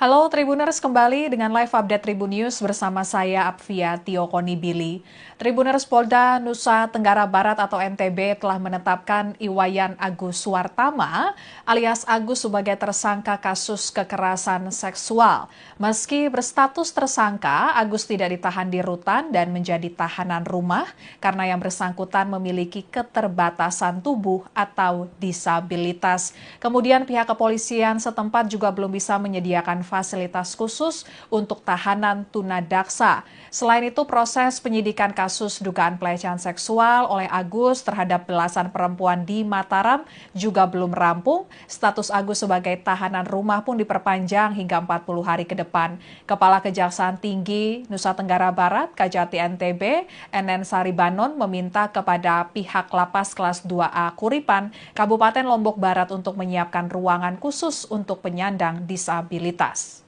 Halo Tribuners, kembali dengan live update Tribun News bersama saya Apvia Tiokoni Billy. Tribuners, Polda Nusa Tenggara Barat atau NTB telah menetapkan Iwayan Agus Suwartama alias Agus sebagai tersangka kasus kekerasan seksual. Meski berstatus tersangka, Agus tidak ditahan di rutan dan menjadi tahanan rumah karena yang bersangkutan memiliki keterbatasan tubuh atau disabilitas. Kemudian pihak kepolisian setempat juga belum bisa menyediakan fasilitas khusus untuk tahanan tunadaksa. Selain itu, proses penyidikan kasus dugaan pelecehan seksual oleh Agus terhadap belasan perempuan di Mataram juga belum rampung. Status Agus sebagai tahanan rumah pun diperpanjang hingga 40 hari ke depan. Kepala Kejaksaan Tinggi Nusa Tenggara Barat, Kajati NTB, NN Saribanon meminta kepada pihak Lapas Kelas 2A Kuripan, Kabupaten Lombok Barat untuk menyiapkan ruangan khusus untuk penyandang disabilitas.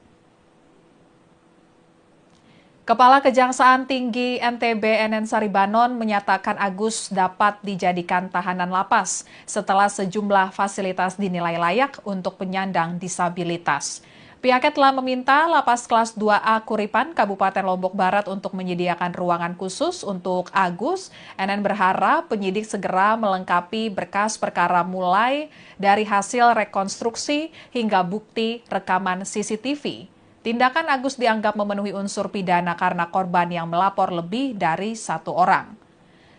Kepala Kejaksaan Tinggi NTB NN Saribanon menyatakan Agus dapat dijadikan tahanan lapas setelah sejumlah fasilitas dinilai layak untuk penyandang disabilitas. Pihaknya telah meminta Lapas Kelas 2A Kuripan, Kabupaten Lombok Barat untuk menyediakan ruangan khusus untuk Agus. NN berharap penyidik segera melengkapi berkas perkara mulai dari hasil rekonstruksi hingga bukti rekaman CCTV. Tindakan Agus dianggap memenuhi unsur pidana karena korban yang melapor lebih dari 1 orang.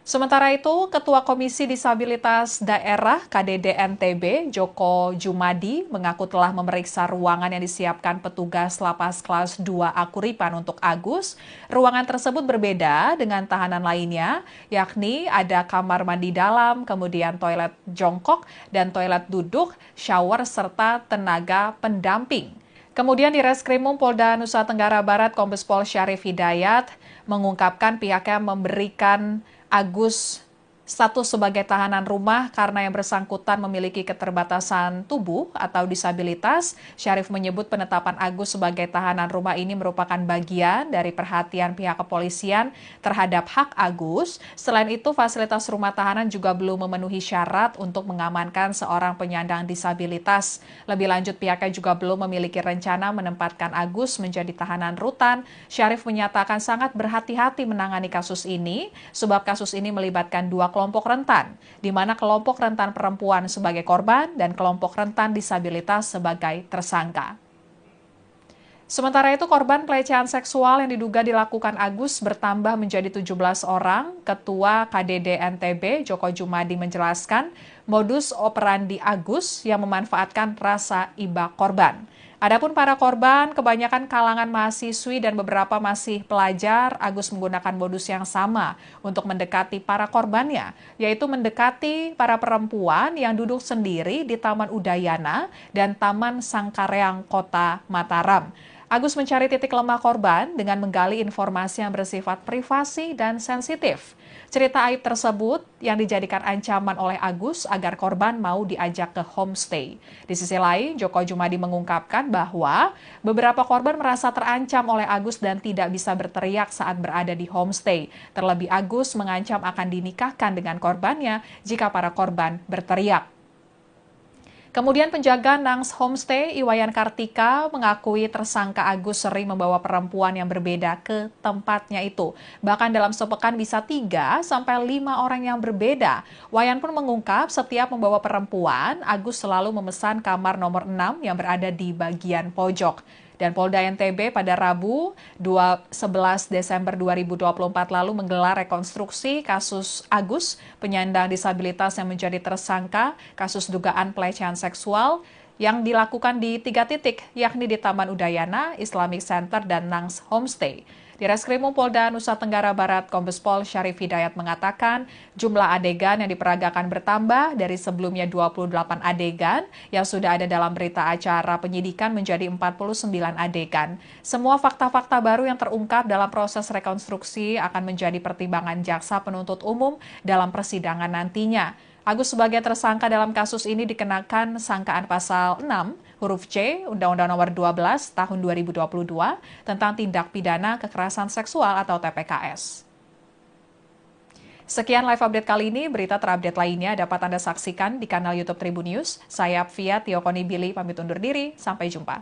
Sementara itu, Ketua Komisi Disabilitas Daerah KDD NTB, Joko Jumadi, mengaku telah memeriksa ruangan yang disiapkan petugas Lapas Kelas 2A Kuripan untuk Agus. Ruangan tersebut berbeda dengan tahanan lainnya, yakni ada kamar mandi dalam, kemudian toilet jongkok dan toilet duduk, shower, serta tenaga pendamping. Kemudian di Reskrimum Polda Nusa Tenggara Barat, Kombes Pol Syarif Hidayat mengungkapkan pihaknya memberikan Agus status sebagai tahanan rumah karena yang bersangkutan memiliki keterbatasan tubuh atau disabilitas. Syarif menyebut penetapan Agus sebagai tahanan rumah ini merupakan bagian dari perhatian pihak kepolisian terhadap hak Agus. Selain itu, fasilitas rumah tahanan juga belum memenuhi syarat untuk mengamankan seorang penyandang disabilitas. Lebih lanjut, pihaknya juga belum memiliki rencana menempatkan Agus menjadi tahanan rutan. Syarif menyatakan sangat berhati-hati menangani kasus ini, sebab kasus ini melibatkan dua kelompok rentan, di mana kelompok rentan perempuan sebagai korban dan kelompok rentan disabilitas sebagai tersangka. Sementara itu, korban pelecehan seksual yang diduga dilakukan Agus bertambah menjadi 17 orang. Ketua KDD NTB, Joko Jumadi, menjelaskan modus operandi Agus yang memanfaatkan rasa iba korban. Adapun para korban, kebanyakan kalangan mahasiswi dan beberapa masih pelajar, Agus menggunakan modus yang sama untuk mendekati para korbannya, yaitu mendekati para perempuan yang duduk sendiri di Taman Udayana dan Taman Sangkareang, Kota Mataram. Agus mencari titik lemah korban dengan menggali informasi yang bersifat privasi dan sensitif. Cerita aib tersebut yang dijadikan ancaman oleh Agus agar korban mau diajak ke homestay. Di sisi lain, Joko Jumadi mengungkapkan bahwa beberapa korban merasa terancam oleh Agus dan tidak bisa berteriak saat berada di homestay. Terlebih, Agus mengancam akan dinikahkan dengan korbannya jika para korban berteriak. Kemudian penjaga Nangs Homestay, Iwayan Kartika, mengakui tersangka Agus sering membawa perempuan yang berbeda ke tempatnya itu. Bahkan dalam sepekan bisa 3 sampai 5 orang yang berbeda. Wayan pun mengungkap setiap membawa perempuan, Agus selalu memesan kamar nomor 6 yang berada di bagian pojok. Dan Polda NTB pada Rabu 11 Desember 2024 lalu menggelar rekonstruksi kasus Agus, penyandang disabilitas yang menjadi tersangka kasus dugaan pelecehan seksual yang dilakukan di 3 titik, yakni di Taman Udayana, Islamic Center, dan Nangs Homestay. Di Reskrimum Polda Nusa Tenggara Barat, Kombes Pol Syarif Hidayat mengatakan jumlah adegan yang diperagakan bertambah dari sebelumnya 28 adegan yang sudah ada dalam berita acara penyidikan menjadi 49 adegan. Semua fakta-fakta baru yang terungkap dalam proses rekonstruksi akan menjadi pertimbangan jaksa penuntut umum dalam persidangan nantinya. Agus sebagai tersangka dalam kasus ini dikenakan sangkaan pasal 6 huruf C Undang-Undang Nomor 12 Tahun 2022 tentang tindak pidana kekerasan seksual atau TPKS. Sekian live update kali ini, berita terupdate lainnya dapat Anda saksikan di kanal YouTube Tribun News. Saya Apvia Tiokoni Billy pamit undur diri, sampai jumpa.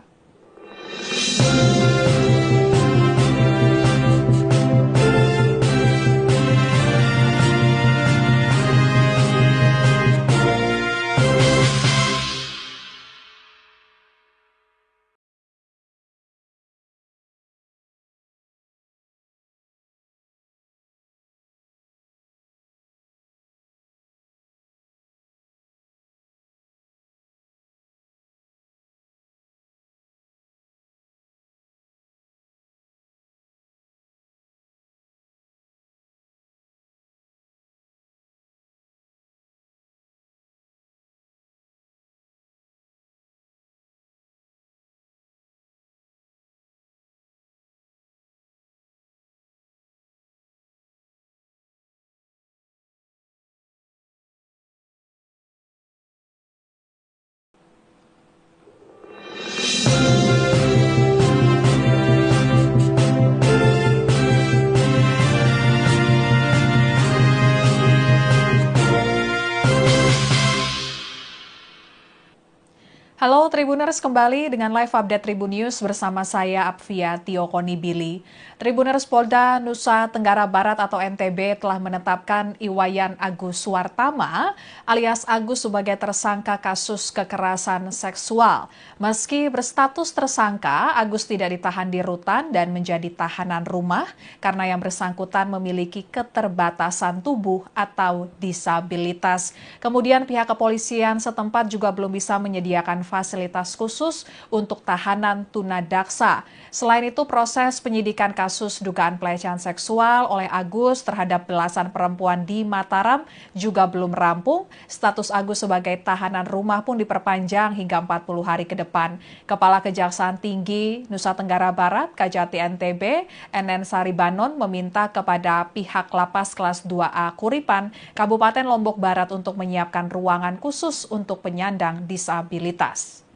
Halo Tribuners, kembali dengan live update Tribun News bersama saya Apvia Tiokoni Billy. Tribuners, Polda Nusa Tenggara Barat atau NTB telah menetapkan Iwayan Agus Suwartama alias Agus sebagai tersangka kasus kekerasan seksual. Meski berstatus tersangka, Agus tidak ditahan di rutan dan menjadi tahanan rumah karena yang bersangkutan memiliki keterbatasan tubuh atau disabilitas. Kemudian pihak kepolisian setempat juga belum bisa menyediakan fasilitas fasilitas khusus untuk tahanan tunadaksa. Selain itu, proses penyidikan kasus dugaan pelecehan seksual oleh Agus terhadap belasan perempuan di Mataram juga belum rampung. Status Agus sebagai tahanan rumah pun diperpanjang hingga 40 hari ke depan. Kepala Kejaksaan Tinggi Nusa Tenggara Barat, Kajati NTB, NN Saribanon meminta kepada pihak Lapas Kelas 2A Kuripan, Kabupaten Lombok Barat untuk menyiapkan ruangan khusus untuk penyandang disabilitas.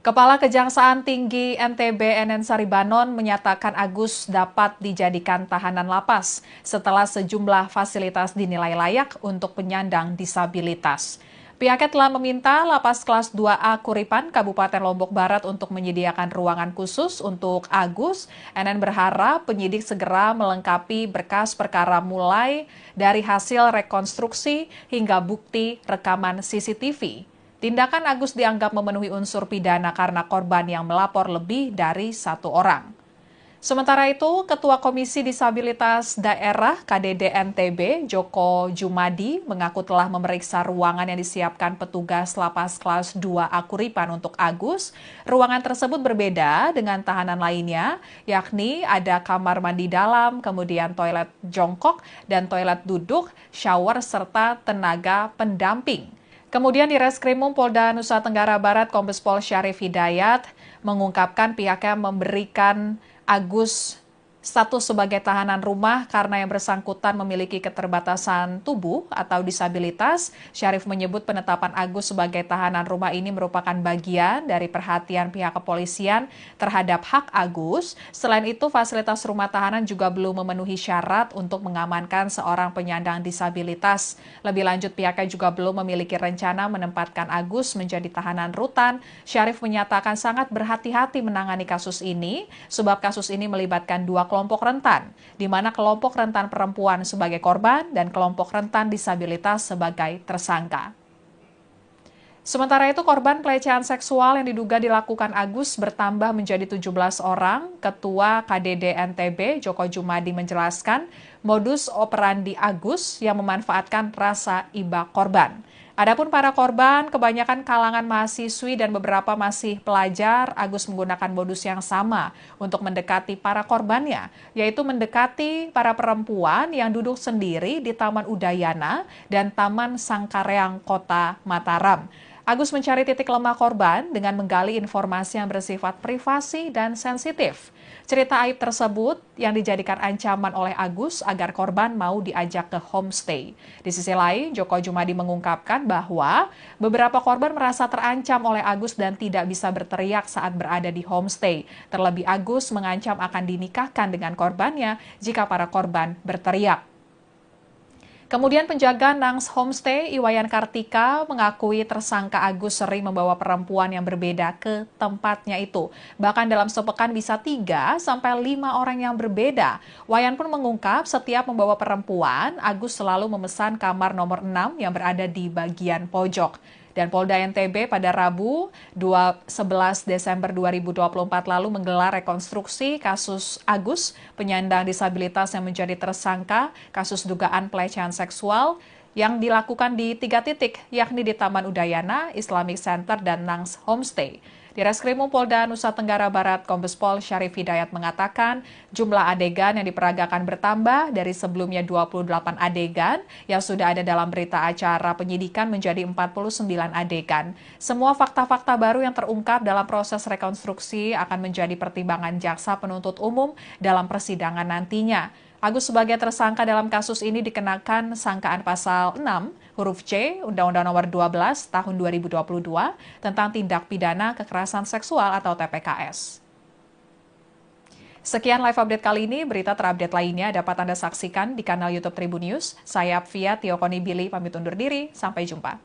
Kepala Kejaksaan Tinggi NTB NN Saribanon menyatakan Agus dapat dijadikan tahanan lapas setelah sejumlah fasilitas dinilai layak untuk penyandang disabilitas. Pihaknya telah meminta Lapas Kelas 2A Kuripan, Kabupaten Lombok Barat untuk menyediakan ruangan khusus untuk Agus. NN berharap penyidik segera melengkapi berkas perkara mulai dari hasil rekonstruksi hingga bukti rekaman CCTV. Tindakan Agus dianggap memenuhi unsur pidana karena korban yang melapor lebih dari satu orang. Sementara itu, Ketua Komisi Disabilitas Daerah KDD NTB, Joko Jumadi, mengaku telah memeriksa ruangan yang disiapkan petugas Lapas Kelas 2A Kuripan untuk Agus. Ruangan tersebut berbeda dengan tahanan lainnya, yakni ada kamar mandi dalam, kemudian toilet jongkok dan toilet duduk, shower, serta tenaga pendamping. Kemudian di Reskrimum Polda Nusa Tenggara Barat, Kombes Pol Syarif Hidayat mengungkapkan pihaknya memberikan Agus status sebagai tahanan rumah karena yang bersangkutan memiliki keterbatasan tubuh atau disabilitas. Syarif menyebut penetapan Agus sebagai tahanan rumah ini merupakan bagian dari perhatian pihak kepolisian terhadap hak Agus. Selain itu, fasilitas rumah tahanan juga belum memenuhi syarat untuk mengamankan seorang penyandang disabilitas. Lebih lanjut, pihaknya juga belum memiliki rencana menempatkan Agus menjadi tahanan rutan. Syarif menyatakan sangat berhati-hati menangani kasus ini, sebab kasus ini melibatkan dua kelompok rentan, di mana kelompok rentan perempuan sebagai korban dan kelompok rentan disabilitas sebagai tersangka. Sementara itu, korban pelecehan seksual yang diduga dilakukan Agus bertambah menjadi 17 orang. Ketua KDD NTB, Joko Jumadi, menjelaskan modus operandi Agus yang memanfaatkan rasa iba korban. Adapun para korban, kebanyakan kalangan mahasiswi dan beberapa masih pelajar, Agus menggunakan modus yang sama untuk mendekati para korbannya, yaitu mendekati para perempuan yang duduk sendiri di Taman Udayana dan Taman Sangkareang Kota Mataram. Agus mencari titik lemah korban dengan menggali informasi yang bersifat privasi dan sensitif. Cerita aib tersebut yang dijadikan ancaman oleh Agus agar korban mau diajak ke homestay. Di sisi lain, Joko Jumadi mengungkapkan bahwa beberapa korban merasa terancam oleh Agus dan tidak bisa berteriak saat berada di homestay. Terlebih Agus mengancam akan dinikahkan dengan korbannya jika para korban berteriak. Kemudian penjaga Nangs Homestay, Iwayan Kartika, mengakui tersangka Agus sering membawa perempuan yang berbeda ke tempatnya itu. Bahkan dalam sepekan bisa 3 sampai 5 orang yang berbeda. Wayan pun mengungkap setiap membawa perempuan, Agus selalu memesan kamar nomor 6 yang berada di bagian pojok. Dan Polda NTB pada Rabu 11 Desember 2024 lalu menggelar rekonstruksi kasus Agus, penyandang disabilitas yang menjadi tersangka kasus dugaan pelecehan seksual yang dilakukan di 3 titik, yakni di Taman Udayana, Islamic Center, dan Nangs Homestay. Di Reskrimum Polda Nusa Tenggara Barat, Kombes Pol Syarif Hidayat mengatakan jumlah adegan yang diperagakan bertambah dari sebelumnya 28 adegan yang sudah ada dalam berita acara penyidikan menjadi 49 adegan. Semua fakta-fakta baru yang terungkap dalam proses rekonstruksi akan menjadi pertimbangan jaksa penuntut umum dalam persidangan nantinya. Agus sebagai tersangka dalam kasus ini dikenakan sangkaan pasal 6 huruf C Undang-Undang Nomor 12 Tahun 2022 tentang tindak pidana kekerasan seksual atau TPKS. Sekian live update kali ini, berita terupdate lainnya dapat Anda saksikan di kanal YouTube Tribun News. Saya Apvia Tiokoni Billy pamit undur diri, sampai jumpa.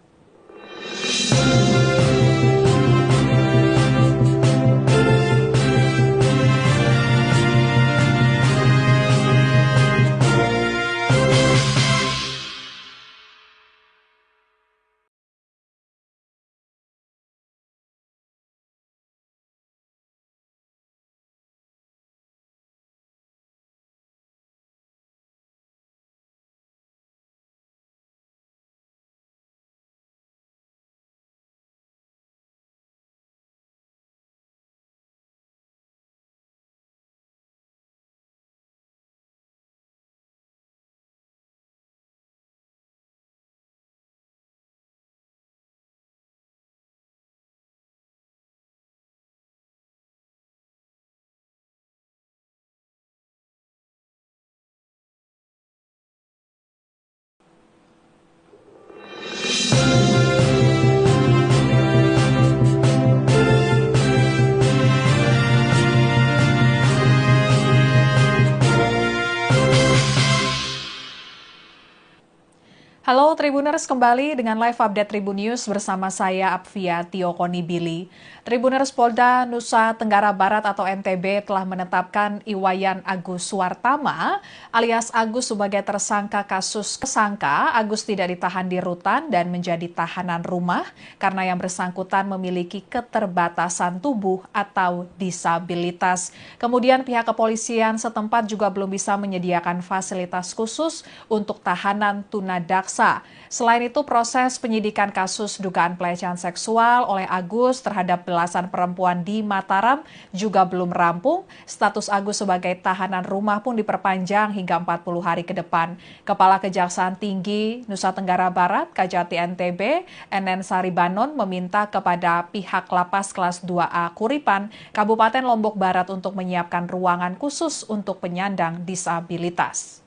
Tribuners, kembali dengan live update Tribun News bersama saya Apvia Tiokonibili. Tribuners, Polda Nusa Tenggara Barat atau NTB telah menetapkan Iwayan Agus Suartama alias Agus sebagai tersangka kasus kesangka. Agus tidak ditahan di rutan dan menjadi tahanan rumah karena yang bersangkutan memiliki keterbatasan tubuh atau disabilitas. Kemudian pihak kepolisian setempat juga belum bisa menyediakan fasilitas khusus untuk tahanan tunadaksa. Selain itu, proses penyidikan kasus dugaan pelecehan seksual oleh Agus terhadap belasan perempuan di Mataram juga belum rampung. Status Agus sebagai tahanan rumah pun diperpanjang hingga 40 hari ke depan. Kepala Kejaksaan Tinggi Nusa Tenggara Barat, Kajati NTB, NN Saribanon meminta kepada pihak Lapas Kelas 2A Kuripan, Kabupaten Lombok Barat untuk menyiapkan ruangan khusus untuk penyandang disabilitas.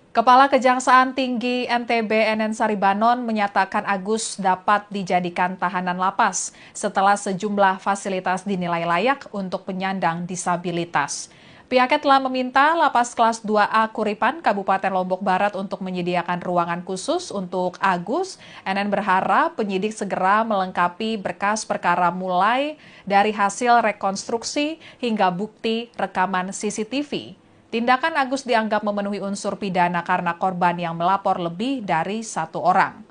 Kepala Kejaksaan Tinggi NTB NN Saribanon menyatakan Agus dapat dijadikan tahanan lapas setelah sejumlah fasilitas dinilai layak untuk penyandang disabilitas. Pihaknya telah meminta Lapas Kelas 2A Kuripan, Kabupaten Lombok Barat untuk menyediakan ruangan khusus untuk Agus. NN berharap penyidik segera melengkapi berkas perkara mulai dari hasil rekonstruksi hingga bukti rekaman CCTV. Tindakan Agus dianggap memenuhi unsur pidana karena korban yang melapor lebih dari satu orang.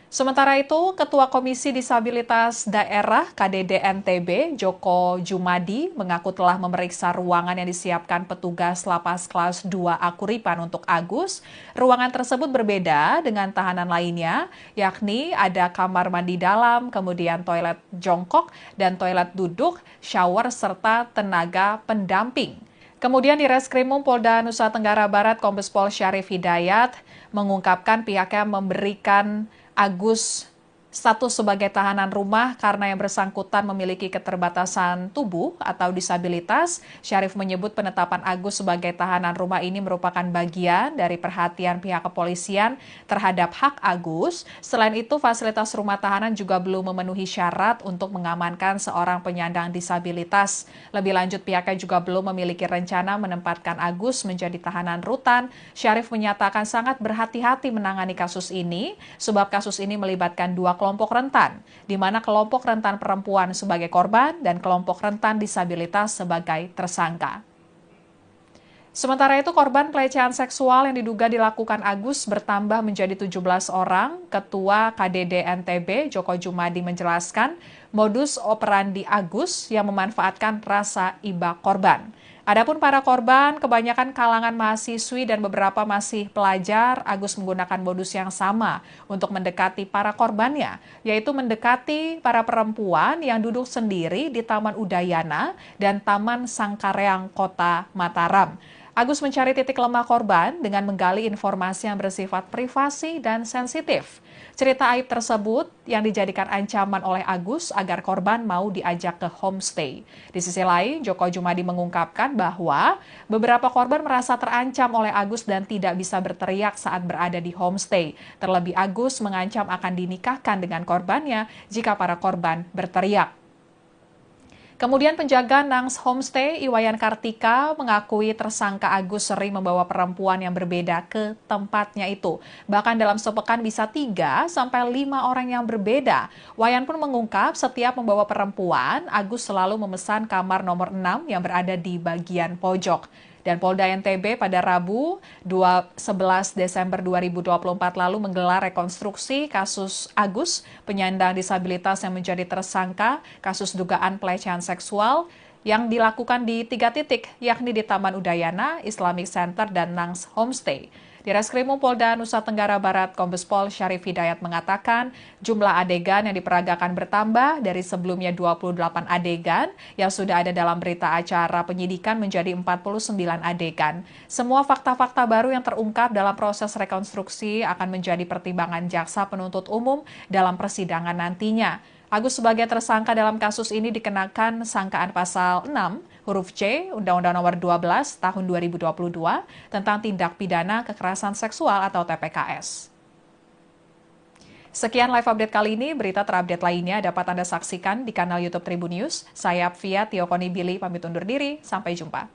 Sementara itu, Ketua Komisi Disabilitas Daerah KDD NTB, Joko Jumadi, mengaku telah memeriksa ruangan yang disiapkan petugas Lapas Kelas 2A Kuripan untuk Agus. Ruangan tersebut berbeda dengan tahanan lainnya, yakni ada kamar mandi dalam, kemudian toilet jongkok dan toilet duduk, shower, serta tenaga pendamping. Kemudian di Reskrimum Polda Nusa Tenggara Barat, Kombes Pol Syarif Hidayat mengungkapkan pihaknya memberikan Agus status sebagai tahanan rumah karena yang bersangkutan memiliki keterbatasan tubuh atau disabilitas. Syarif menyebut penetapan Agus sebagai tahanan rumah ini merupakan bagian dari perhatian pihak kepolisian terhadap hak Agus. Selain itu, fasilitas rumah tahanan juga belum memenuhi syarat untuk mengamankan seorang penyandang disabilitas. Lebih lanjut, pihaknya juga belum memiliki rencana menempatkan Agus menjadi tahanan rutan. Syarif menyatakan sangat berhati-hati menangani kasus ini, sebab kasus ini melibatkan dua kelompok rentan, di mana kelompok rentan perempuan sebagai korban dan kelompok rentan disabilitas sebagai tersangka. Sementara itu, korban pelecehan seksual yang diduga dilakukan Agus bertambah menjadi 17 orang. Ketua KDD NTB, Joko Jumadi, menjelaskan modus operandi Agus yang memanfaatkan rasa iba korban. Adapun para korban, kebanyakan kalangan mahasiswi dan beberapa masih pelajar, Agus menggunakan modus yang sama untuk mendekati para korbannya, yaitu mendekati para perempuan yang duduk sendiri di Taman Udayana dan Taman Sangkareang, Kota Mataram. Agus mencari titik lemah korban dengan menggali informasi yang bersifat privasi dan sensitif. Cerita aib tersebut yang dijadikan ancaman oleh Agus agar korban mau diajak ke homestay. Di sisi lain, Joko Jumadi mengungkapkan bahwa beberapa korban merasa terancam oleh Agus dan tidak bisa berteriak saat berada di homestay. Terlebih Agus mengancam akan dinikahkan dengan korbannya jika para korban berteriak. Kemudian penjaga Nangs Homestay, Iwayan Kartika, mengakui tersangka Agus sering membawa perempuan yang berbeda ke tempatnya itu. Bahkan dalam sepekan bisa 3-5 orang yang berbeda. Wayan pun mengungkap setiap membawa perempuan, Agus selalu memesan kamar nomor 6 yang berada di bagian pojok. Dan Polda NTB pada Rabu 11 Desember 2024 lalu menggelar rekonstruksi kasus Agus, penyandang disabilitas yang menjadi tersangka kasus dugaan pelecehan seksual yang dilakukan di 3 titik, yakni di Taman Udayana, Islamic Center, dan Nangs Homestay. Di Reskrimum Polda Nusa Tenggara Barat, Kombes Pol Syarif Hidayat mengatakan jumlah adegan yang diperagakan bertambah dari sebelumnya 28 adegan yang sudah ada dalam berita acara penyidikan menjadi 49 adegan. Semua fakta-fakta baru yang terungkap dalam proses rekonstruksi akan menjadi pertimbangan jaksa penuntut umum dalam persidangan nantinya. Agus sebagai tersangka dalam kasus ini dikenakan sangkaan pasal 6 huruf C Undang-Undang Nomor 12 Tahun 2022 tentang tindak pidana kekerasan seksual atau TPKS. Sekian live update kali ini. Berita terupdate lainnya dapat Anda saksikan di kanal YouTube Tribun News. Saya Apvia Tiokonibili pamit undur diri. Sampai jumpa.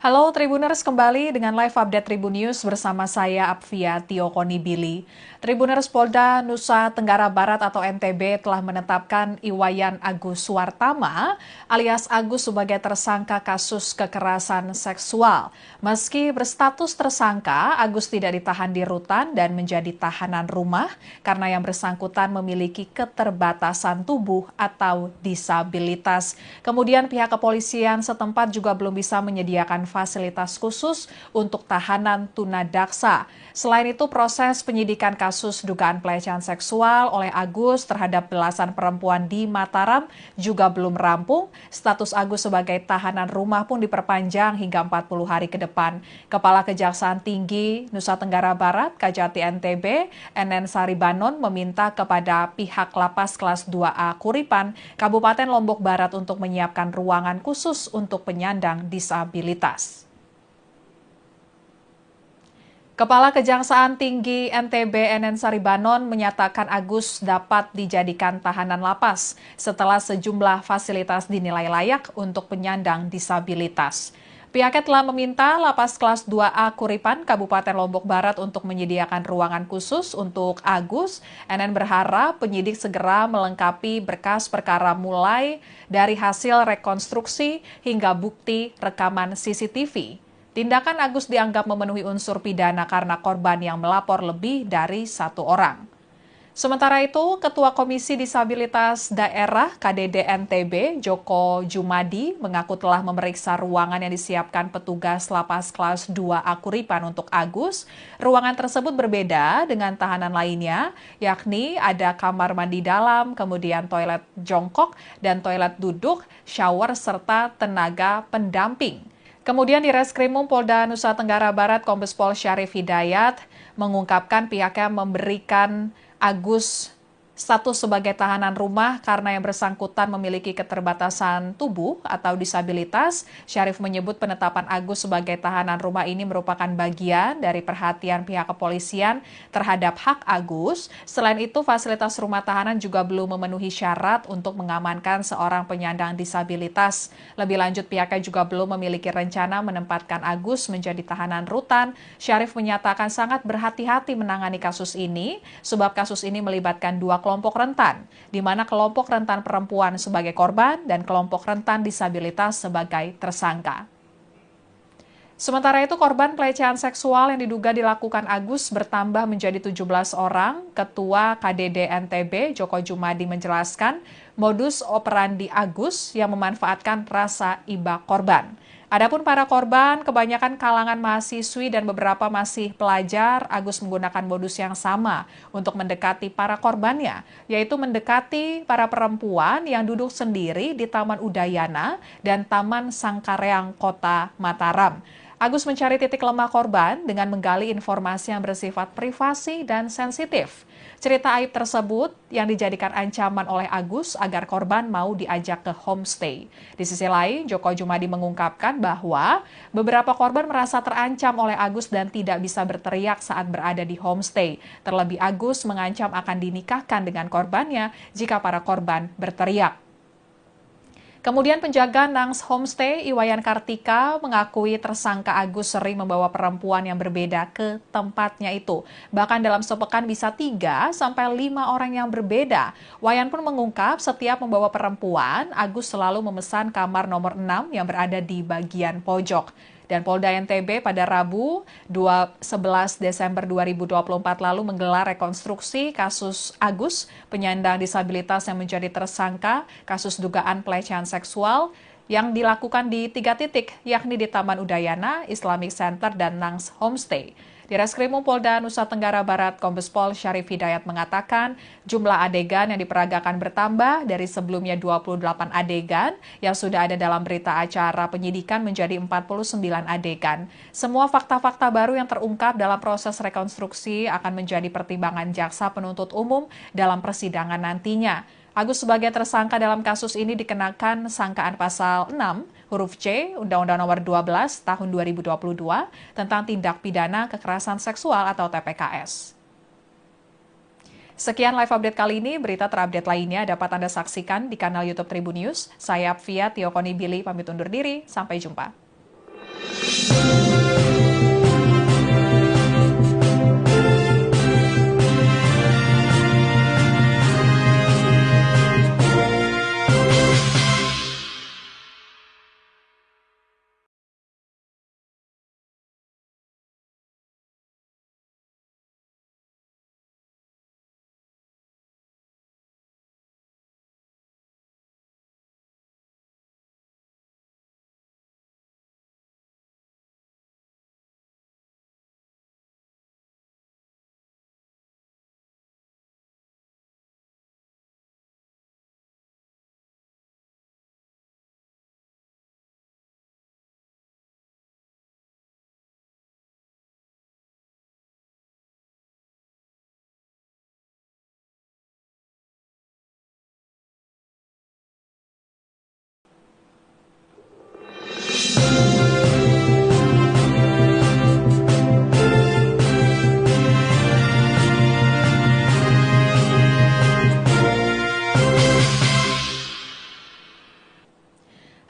Halo Tribuners, kembali dengan live update Tribun News bersama saya Apvia Tiokonibili. Tribuners, Polda Nusa Tenggara Barat atau NTB telah menetapkan Iwayan Agus Suwartama alias Agus sebagai tersangka kasus kekerasan seksual. Meski berstatus tersangka, Agus tidak ditahan di rutan dan menjadi tahanan rumah karena yang bersangkutan memiliki keterbatasan tubuh atau disabilitas. Kemudian pihak kepolisian setempat juga belum bisa menyediakan fasilitas khusus untuk tahanan tunadaksa. Selain itu, proses penyidikan kasus dugaan pelecehan seksual oleh Agus terhadap belasan perempuan di Mataram juga belum rampung. Status Agus sebagai tahanan rumah pun diperpanjang hingga 40 hari ke depan. Kepala Kejaksaan Tinggi Nusa Tenggara Barat, Kajati NTB, NN Saribanon meminta kepada pihak Lapas Kelas 2A Kuripan, Kabupaten Lombok Barat untuk menyiapkan ruangan khusus untuk penyandang disabilitas. Kepala Kejaksaan Tinggi NTB NN Saribanon menyatakan Agus dapat dijadikan tahanan lapas setelah sejumlah fasilitas dinilai layak untuk penyandang disabilitas. Pihaknya telah meminta Lapas Kelas 2A Kuripan, Kabupaten Lombok Barat untuk menyediakan ruangan khusus untuk Agus. NN berharap penyidik segera melengkapi berkas perkara mulai dari hasil rekonstruksi hingga bukti rekaman CCTV. Tindakan Agus dianggap memenuhi unsur pidana karena korban yang melapor lebih dari satu orang. Sementara itu, Ketua Komisi Disabilitas Daerah KDD NTB, Joko Jumadi, mengaku telah memeriksa ruangan yang disiapkan petugas Lapas Kelas 2A Kuripan untuk Agus. Ruangan tersebut berbeda dengan tahanan lainnya, yakni ada kamar mandi dalam, kemudian toilet jongkok dan toilet duduk, shower, serta tenaga pendamping. Kemudian di Reskrimum Polda Nusa Tenggara Barat, Kombes Pol Syarif Hidayat mengungkapkan pihaknya memberikan Agus status sebagai tahanan rumah karena yang bersangkutan memiliki keterbatasan tubuh atau disabilitas. Syarif menyebut penetapan Agus sebagai tahanan rumah ini merupakan bagian dari perhatian pihak kepolisian terhadap hak Agus. Selain itu, fasilitas rumah tahanan juga belum memenuhi syarat untuk mengamankan seorang penyandang disabilitas. Lebih lanjut, pihaknya juga belum memiliki rencana menempatkan Agus menjadi tahanan rutan. Syarif menyatakan sangat berhati-hati menangani kasus ini, sebab kasus ini melibatkan dua kelompok rentan, di mana kelompok rentan perempuan sebagai korban dan kelompok rentan disabilitas sebagai tersangka. Sementara itu, korban pelecehan seksual yang diduga dilakukan Agus bertambah menjadi 17 orang. Ketua KDD NTB, Joko Jumadi, menjelaskan modus operandi Agus yang memanfaatkan rasa iba korban. Adapun para korban, kebanyakan kalangan mahasiswi dan beberapa masih pelajar, Agus menggunakan modus yang sama untuk mendekati para korbannya, yaitu mendekati para perempuan yang duduk sendiri di Taman Udayana dan Taman Sangkareang, Kota Mataram. Agus mencari titik lemah korban dengan menggali informasi yang bersifat privasi dan sensitif. Cerita aib tersebut yang dijadikan ancaman oleh Agus agar korban mau diajak ke homestay. Di sisi lain, Joko Jumadi mengungkapkan bahwa beberapa korban merasa terancam oleh Agus dan tidak bisa berteriak saat berada di homestay. Terlebih Agus mengancam akan dinikahkan dengan korbannya jika para korban berteriak. Kemudian penjaga Nangs Homestay, Iwayan Kartika, mengakui tersangka Agus sering membawa perempuan yang berbeda ke tempatnya itu. Bahkan dalam sepekan bisa 3 sampai 5 orang yang berbeda. Wayan pun mengungkap setiap membawa perempuan, Agus selalu memesan kamar nomor 6 yang berada di bagian pojok. Dan Polda NTB pada Rabu 11 Desember 2024 lalu menggelar rekonstruksi kasus Agus, penyandang disabilitas yang menjadi tersangka kasus dugaan pelecehan seksual yang dilakukan di 3 titik, yakni di Taman Udayana, Islamic Center, dan Nangs Homestay. Di Reskrimum Polda Nusa Tenggara Barat, Kombes Pol Syarif Hidayat mengatakan jumlah adegan yang diperagakan bertambah dari sebelumnya 28 adegan yang sudah ada dalam berita acara penyidikan menjadi 49 adegan. Semua fakta-fakta baru yang terungkap dalam proses rekonstruksi akan menjadi pertimbangan jaksa penuntut umum dalam persidangan nantinya. Agus sebagai tersangka dalam kasus ini dikenakan sangkaan pasal 6 huruf C Undang-Undang Nomor 12 Tahun 2022 tentang tindak pidana kekerasan seksual atau TPKS. Sekian live update kali ini. Berita terupdate lainnya dapat Anda saksikan di kanal YouTube Tribun News. Saya Apvia Tiokonibili pamit undur diri. Sampai jumpa.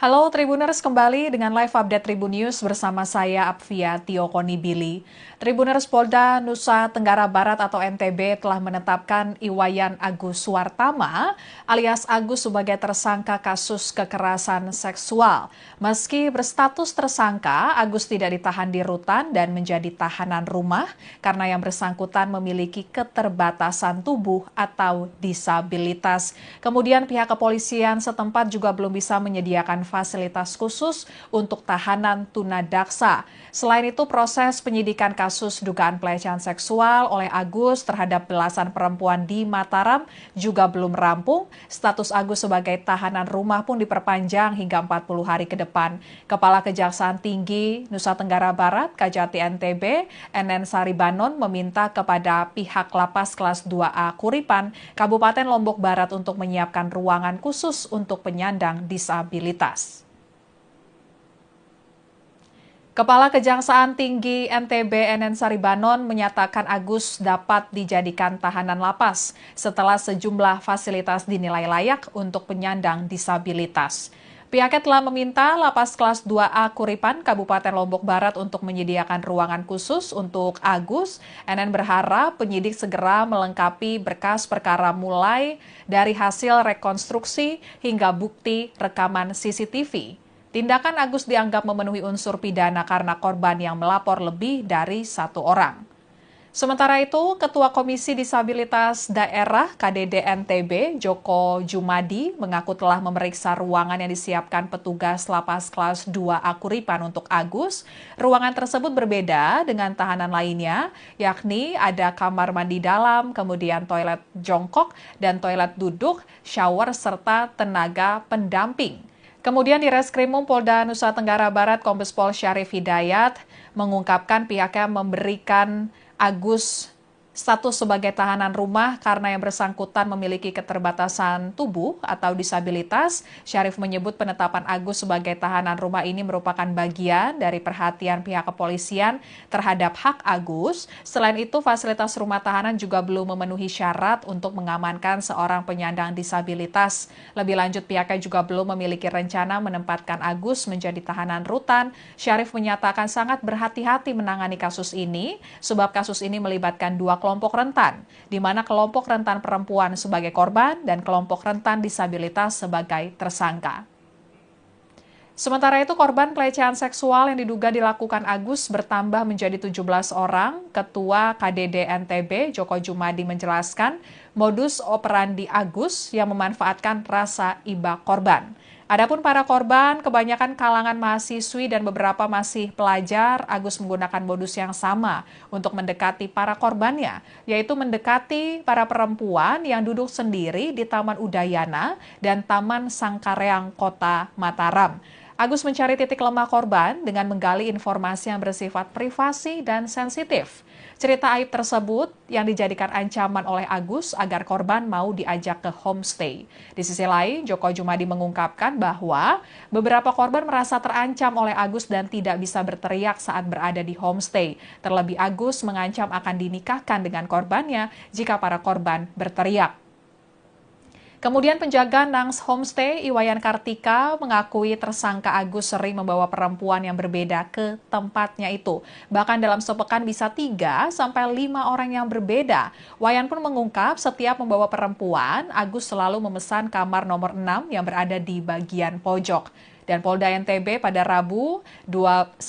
Halo Tribuners, kembali dengan live update Tribun News bersama saya Apvia Tiokoni Billy. Tribuners, Polda Nusa Tenggara Barat atau NTB telah menetapkan Iwayan Agus Suwartama alias Agus sebagai tersangka kasus kekerasan seksual. Meski berstatus tersangka, Agus tidak ditahan di rutan dan menjadi tahanan rumah karena yang bersangkutan memiliki keterbatasan tubuh atau disabilitas. Kemudian pihak kepolisian setempat juga belum bisa menyediakan fasilitas khusus untuk tahanan tunadaksa. Selain itu, proses penyidikan kasus dugaan pelecehan seksual oleh Agus terhadap belasan perempuan di Mataram juga belum rampung. Status Agus sebagai tahanan rumah pun diperpanjang hingga 40 hari ke depan. Kepala Kejaksaan Tinggi Nusa Tenggara Barat, Kajati NTB, NN Saribanon meminta kepada pihak Lapas Kelas 2A Kuripan, Kabupaten Lombok Barat untuk menyiapkan ruangan khusus untuk penyandang disabilitas. Kepala Kejaksaan Tinggi NTB NN Saribanon menyatakan Agus dapat dijadikan tahanan lapas setelah sejumlah fasilitas dinilai layak untuk penyandang disabilitas. Pihaknya telah meminta Lapas Kelas 2A Kuripan, Kabupaten Lombok Barat untuk menyediakan ruangan khusus untuk Agus. NN berharap penyidik segera melengkapi berkas perkara mulai dari hasil rekonstruksi hingga bukti rekaman CCTV. Tindakan Agus dianggap memenuhi unsur pidana karena korban yang melapor lebih dari satu orang. Sementara itu, Ketua Komisi Disabilitas Daerah KDD NTB, Joko Jumadi, mengaku telah memeriksa ruangan yang disiapkan petugas Lapas Kelas 2A Kuripan untuk Agus. Ruangan tersebut berbeda dengan tahanan lainnya, yakni ada kamar mandi dalam, kemudian toilet jongkok dan toilet duduk, shower, serta tenaga pendamping. Kemudian di Reskrimum Polda Nusa Tenggara Barat, Kombes Pol Syarif Hidayat mengungkapkan pihaknya memberikan Agus status sebagai tahanan rumah karena yang bersangkutan memiliki keterbatasan tubuh atau disabilitas. Syarif menyebut penetapan Agus sebagai tahanan rumah ini merupakan bagian dari perhatian pihak kepolisian terhadap hak Agus. Selain itu, fasilitas rumah tahanan juga belum memenuhi syarat untuk mengamankan seorang penyandang disabilitas. Lebih lanjut, pihaknya juga belum memiliki rencana menempatkan Agus menjadi tahanan rutan. Syarif menyatakan sangat berhati-hati menangani kasus ini, sebab kasus ini melibatkan dua kelompok rentan, di mana kelompok rentan perempuan sebagai korban dan kelompok rentan disabilitas sebagai tersangka. Sementara itu, korban pelecehan seksual yang diduga dilakukan Agus bertambah menjadi 17 orang. Ketua KDD NTB, Joko Jumadi, menjelaskan modus operandi Agus yang memanfaatkan rasa iba korban. Adapun para korban, kebanyakan kalangan mahasiswi dan beberapa masih pelajar, Agus menggunakan modus yang sama untuk mendekati para korbannya, yaitu mendekati para perempuan yang duduk sendiri di Taman Udayana dan Taman Sangkareang Kota Mataram. Agus mencari titik lemah korban dengan menggali informasi yang bersifat privasi dan sensitif. Cerita aib tersebut yang dijadikan ancaman oleh Agus agar korban mau diajak ke homestay. Di sisi lain, Joko Jumadi mengungkapkan bahwa beberapa korban merasa terancam oleh Agus dan tidak bisa berteriak saat berada di homestay. Terlebih Agus mengancam akan dinikahkan dengan korbannya jika para korban berteriak. Kemudian penjaga Nangs Homestay, Iwayan Kartika, mengakui tersangka Agus sering membawa perempuan yang berbeda ke tempatnya itu. Bahkan dalam sepekan bisa 3 sampai 5 orang yang berbeda. Wayan pun mengungkap setiap membawa perempuan, Agus selalu memesan kamar nomor 6 yang berada di bagian pojok. Dan Polda NTB pada Rabu 11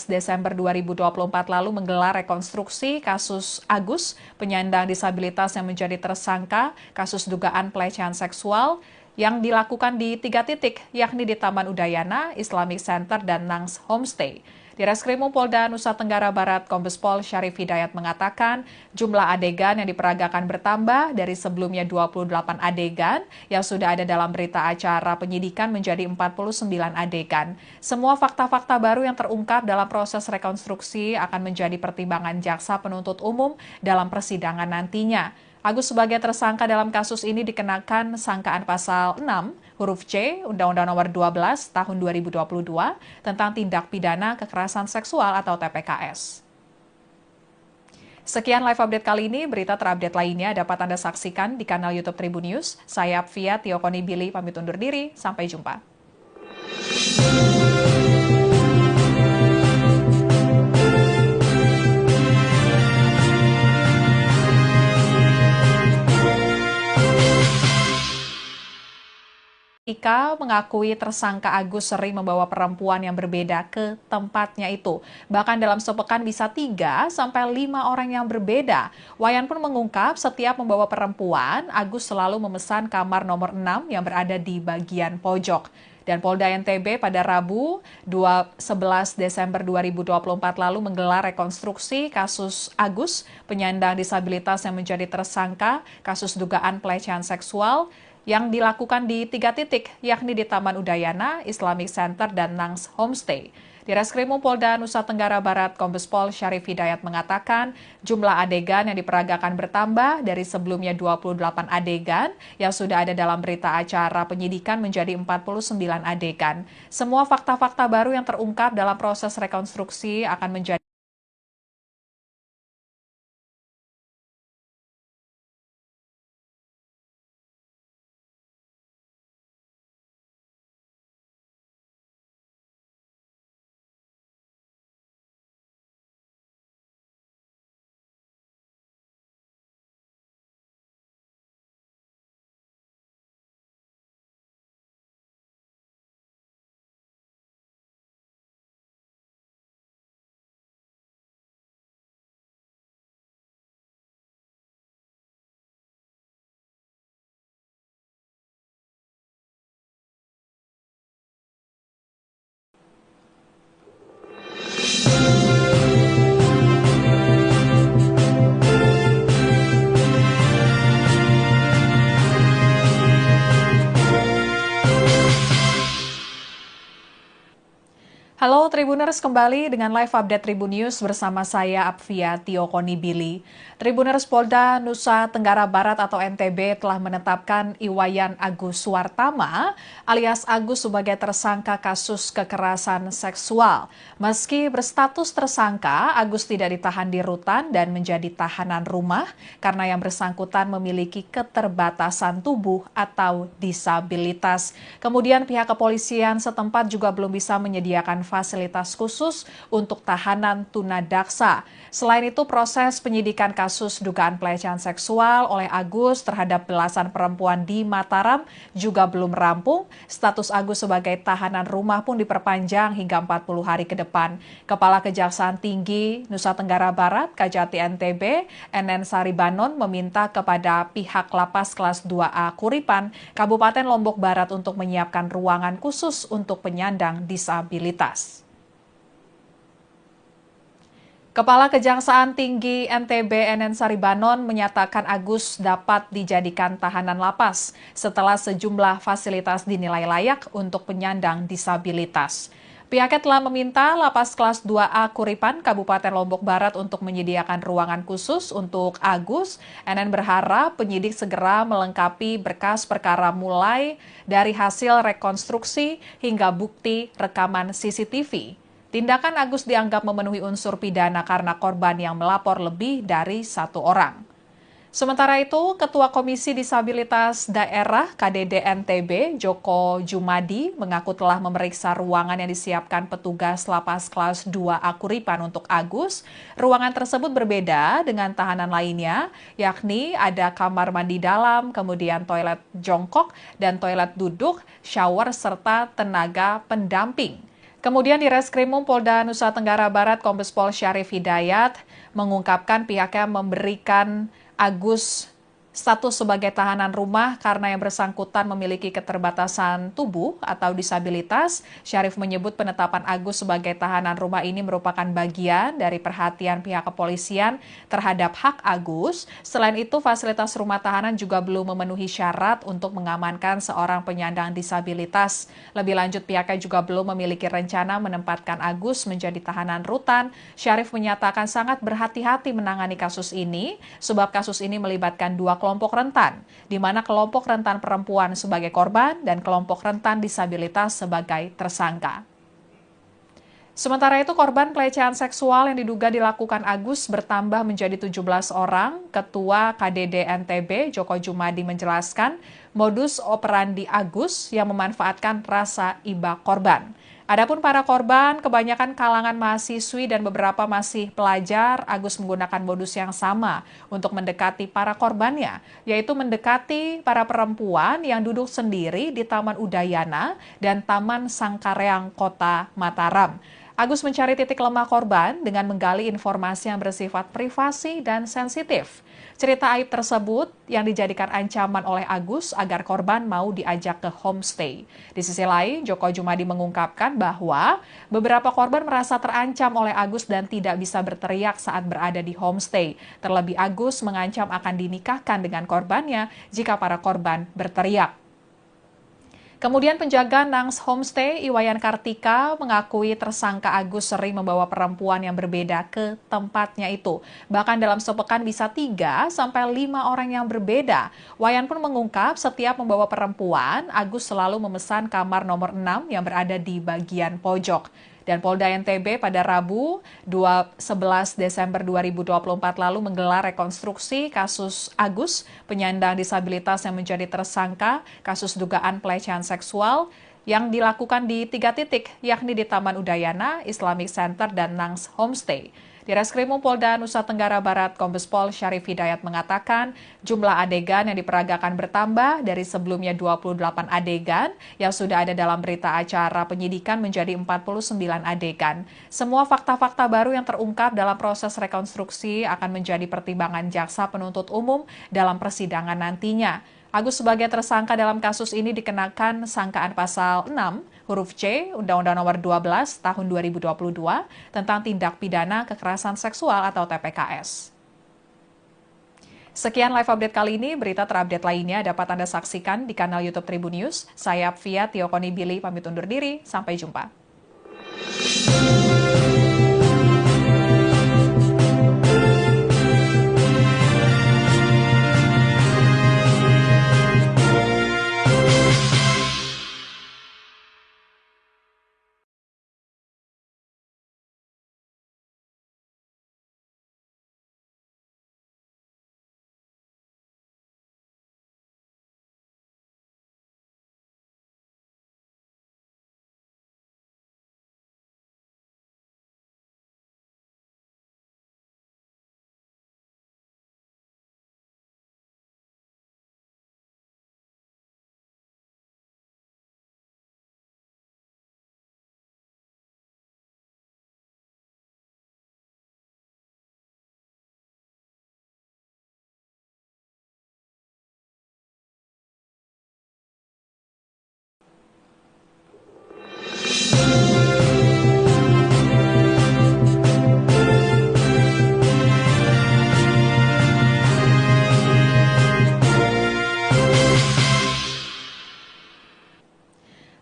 Desember 2024 lalu menggelar rekonstruksi kasus Agus, penyandang disabilitas yang menjadi tersangka kasus dugaan pelecehan seksual yang dilakukan di 3 titik, yakni di Taman Udayana, Islamic Center, dan Nangs Homestay. Di Reskrimum Polda Nusa Tenggara Barat, Kombes Pol Syarif Hidayat mengatakan jumlah adegan yang diperagakan bertambah dari sebelumnya 28 adegan yang sudah ada dalam berita acara penyidikan menjadi 49 adegan. Semua fakta-fakta baru yang terungkap dalam proses rekonstruksi akan menjadi pertimbangan jaksa penuntut umum dalam persidangan nantinya. Agus sebagai tersangka dalam kasus ini dikenakan sangkaan pasal 6 huruf C Undang-Undang Nomor 12 Tahun 2022 tentang tindak pidana kekerasan seksual atau TPKS. Sekian live update kali ini, berita terupdate lainnya dapat Anda saksikan di kanal YouTube Tribun News. Saya Apvia Tiokoni Billy pamit undur diri, sampai jumpa. Ika mengakui tersangka Agus sering membawa perempuan yang berbeda ke tempatnya itu. Bahkan dalam sepekan bisa 3 sampai 5 orang yang berbeda. Wayan pun mengungkap setiap membawa perempuan, Agus selalu memesan kamar nomor 6 yang berada di bagian pojok. Dan Polda NTB pada Rabu 11 Desember 2024 lalu menggelar rekonstruksi kasus Agus, penyandang disabilitas yang menjadi tersangka kasus dugaan pelecehan seksual yang dilakukan di 3 titik, yakni di Taman Udayana, Islamic Center, dan Nangs Homestay. Di Reskrimum Polda Nusa Tenggara Barat, Kombes Pol Syarif Hidayat mengatakan jumlah adegan yang diperagakan bertambah dari sebelumnya 28 adegan yang sudah ada dalam berita acara penyidikan menjadi 49 adegan. Semua fakta-fakta baru yang terungkap dalam proses rekonstruksi akan menjadi Halo Tribuners, kembali dengan live update Tribun News bersama saya Apvia Tiokoni Billy. Tribuners, Polda Nusa Tenggara Barat atau NTB telah menetapkan Iwayan Agus Suwartama alias Agus sebagai tersangka kasus kekerasan seksual. Meski berstatus tersangka, Agus tidak ditahan di rutan dan menjadi tahanan rumah karena yang bersangkutan memiliki keterbatasan tubuh atau disabilitas. Kemudian pihak kepolisian setempat juga belum bisa menyediakan fasilitas khusus untuk tahanan tunadaksa. Selain itu, proses penyidikan kasus dugaan pelecehan seksual oleh Agus terhadap belasan perempuan di Mataram juga belum rampung. Status Agus sebagai tahanan rumah pun diperpanjang hingga 40 hari ke depan. Kepala Kejaksaan Tinggi Nusa Tenggara Barat, Kajati NTB, NN Saribanon meminta kepada pihak Lapas Kelas 2A Kuripan, Kabupaten Lombok Barat untuk menyiapkan ruangan khusus untuk penyandang disabilitas. Kepala Kejaksaan Tinggi NTB NN Saribanon menyatakan Agus dapat dijadikan tahanan lapas setelah sejumlah fasilitas dinilai layak untuk penyandang disabilitas. Pihaknya telah meminta Lapas Kelas 2A Kuripan, Kabupaten Lombok Barat untuk menyediakan ruangan khusus untuk Agus. NN berharap penyidik segera melengkapi berkas perkara mulai dari hasil rekonstruksi hingga bukti rekaman CCTV. Tindakan Agus dianggap memenuhi unsur pidana karena korban yang melapor lebih dari 1 orang. Sementara itu, Ketua Komisi Disabilitas Daerah KDD NTB, Joko Jumadi, mengaku telah memeriksa ruangan yang disiapkan petugas Lapas Kelas 2A Kuripan untuk Agus. Ruangan tersebut berbeda dengan tahanan lainnya, yakni ada kamar mandi dalam, kemudian toilet jongkok dan toilet duduk, shower, serta tenaga pendamping. Kemudian di Reskrimum Polda Nusa Tenggara Barat, Kombes Pol Syarif Hidayat mengungkapkan pihaknya memberikan Agus status sebagai tahanan rumah karena yang bersangkutan memiliki keterbatasan tubuh atau disabilitas. Syarif menyebut penetapan Agus sebagai tahanan rumah ini merupakan bagian dari perhatian pihak kepolisian terhadap hak Agus. Selain itu, fasilitas rumah tahanan juga belum memenuhi syarat untuk mengamankan seorang penyandang disabilitas. Lebih lanjut, pihaknya juga belum memiliki rencana menempatkan Agus menjadi tahanan rutan. Syarif menyatakan sangat berhati-hati menangani kasus ini, sebab kasus ini melibatkan 2 kelompok rentan, di mana kelompok rentan perempuan sebagai korban dan kelompok rentan disabilitas sebagai tersangka. Sementara itu, korban pelecehan seksual yang diduga dilakukan Agus bertambah menjadi 17 orang. Ketua KDD NTB, Joko Jumadi, menjelaskan modus operandi Agus yang memanfaatkan rasa iba korban. Adapun para korban, kebanyakan kalangan mahasiswi dan beberapa masih pelajar, Agus menggunakan modus yang sama untuk mendekati para korbannya, yaitu mendekati para perempuan yang duduk sendiri di Taman Udayana dan Taman Sangkareang, Kota Mataram. Agus mencari titik lemah korban dengan menggali informasi yang bersifat privasi dan sensitif. Cerita aib tersebut yang dijadikan ancaman oleh Agus agar korban mau diajak ke homestay. Di sisi lain, Joko Jumadi mengungkapkan bahwa beberapa korban merasa terancam oleh Agus dan tidak bisa berteriak saat berada di homestay. Terlebih Agus mengancam akan dinikahkan dengan korbannya jika para korban berteriak. Kemudian penjaga Nangs Homestay, Iwayan Kartika, mengakui tersangka Agus sering membawa perempuan yang berbeda ke tempatnya itu. Bahkan dalam sepekan bisa 3 sampai 5 orang yang berbeda. Wayan pun mengungkap setiap membawa perempuan, Agus selalu memesan kamar nomor 6 yang berada di bagian pojok. Dan Polda NTB pada Rabu 11 Desember 2024 lalu menggelar rekonstruksi kasus Agus, penyandang disabilitas yang menjadi tersangka kasus dugaan pelecehan seksual yang dilakukan di 3 titik, yakni di Taman Udayana, Islamic Center, dan Nangs Homestay. Di Reskrimum Polda Nusa Tenggara Barat, Kombes Pol Syarif Hidayat mengatakan jumlah adegan yang diperagakan bertambah dari sebelumnya 28 adegan yang sudah ada dalam berita acara penyidikan menjadi 49 adegan. Semua fakta-fakta baru yang terungkap dalam proses rekonstruksi akan menjadi pertimbangan jaksa penuntut umum dalam persidangan nantinya. Agus sebagai tersangka dalam kasus ini dikenakan sangkaan pasal 6 huruf C Undang-Undang Nomor 12 Tahun 2022 tentang tindak pidana kekerasan seksual atau TPKS. Sekian live update kali ini, berita terupdate lainnya dapat Anda saksikan di kanal YouTube Tribun News. Saya Apvia Tiokoni Billy pamit undur diri, sampai jumpa.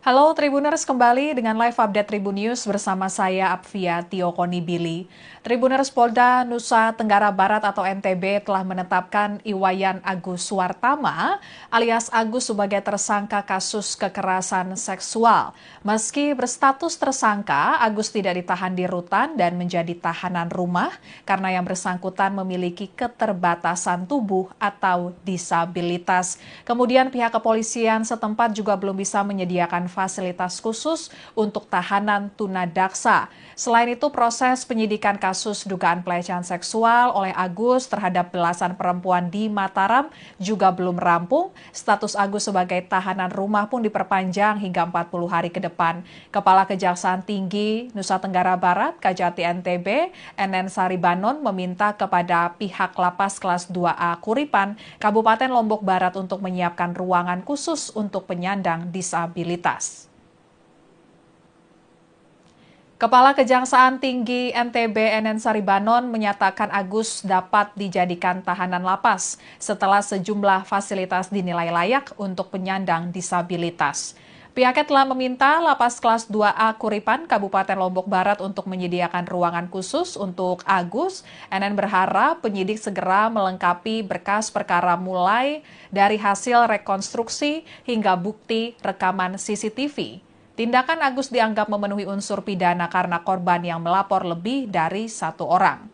Halo Tribuners, kembali dengan live update Tribun News bersama saya Apvia Tiokoni Billy. Tribuners, Polda Nusa Tenggara Barat atau NTB telah menetapkan Iwayan Agus Suwartama alias Agus sebagai tersangka kasus kekerasan seksual. Meski berstatus tersangka, Agus tidak ditahan di rutan dan menjadi tahanan rumah karena yang bersangkutan memiliki keterbatasan tubuh atau disabilitas. Kemudian pihak kepolisian setempat juga belum bisa menyediakan fasilitas khusus untuk tahanan tunadaksa. Selain itu, proses penyidikan kasus dugaan pelecehan seksual oleh Agus terhadap belasan perempuan di Mataram juga belum rampung. Status Agus sebagai tahanan rumah pun diperpanjang hingga 40 hari ke depan. Kepala Kejaksaan Tinggi Nusa Tenggara Barat, Kajati NTB, NN Saribanon meminta kepada pihak Lapas Kelas 2A Kuripan, Kabupaten Lombok Barat untuk menyiapkan ruangan khusus untuk penyandang disabilitas. Kepala Kejaksaan Tinggi NTB NN Saribanon menyatakan Agus dapat dijadikan tahanan lapas setelah sejumlah fasilitas dinilai layak untuk penyandang disabilitas. Pihaknya telah meminta Lapas Kelas 2A Kuripan, Kabupaten Lombok Barat untuk menyediakan ruangan khusus untuk Agus. NN berharap penyidik segera melengkapi berkas perkara mulai dari hasil rekonstruksi hingga bukti rekaman CCTV. Tindakan Agus dianggap memenuhi unsur pidana karena korban yang melapor lebih dari 1 orang.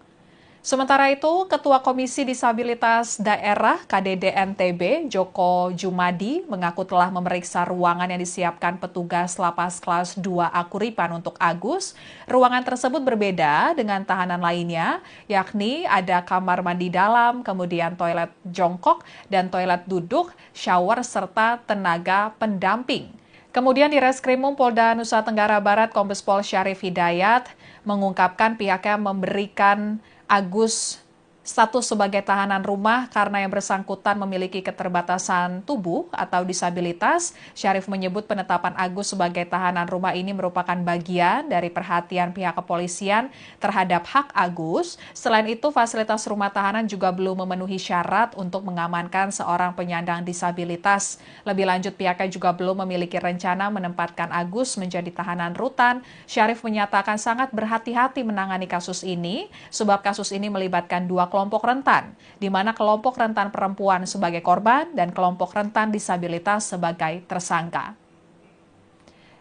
Sementara itu, Ketua Komisi Disabilitas Daerah KDD NTB, Joko Jumadi, mengaku telah memeriksa ruangan yang disiapkan petugas Lapas Kelas 2 Akuripan untuk Agus. Ruangan tersebut berbeda dengan tahanan lainnya, yakni ada kamar mandi dalam, kemudian toilet jongkok, dan toilet duduk, shower, serta tenaga pendamping. Kemudian di Reskrimum Polda Nusa Tenggara Barat, Kombes Pol Syarif Hidayat mengungkapkan pihaknya memberikan Agus status sebagai tahanan rumah karena yang bersangkutan memiliki keterbatasan tubuh atau disabilitas. Syarif menyebut penetapan Agus sebagai tahanan rumah ini merupakan bagian dari perhatian pihak kepolisian terhadap hak Agus. Selain itu, fasilitas rumah tahanan juga belum memenuhi syarat untuk mengamankan seorang penyandang disabilitas. Lebih lanjut, pihaknya juga belum memiliki rencana menempatkan Agus menjadi tahanan rutan. Syarif menyatakan sangat berhati-hati menangani kasus ini, sebab kasus ini melibatkan dua kelompok rentan, di mana kelompok rentan perempuan sebagai korban dan kelompok rentan disabilitas sebagai tersangka.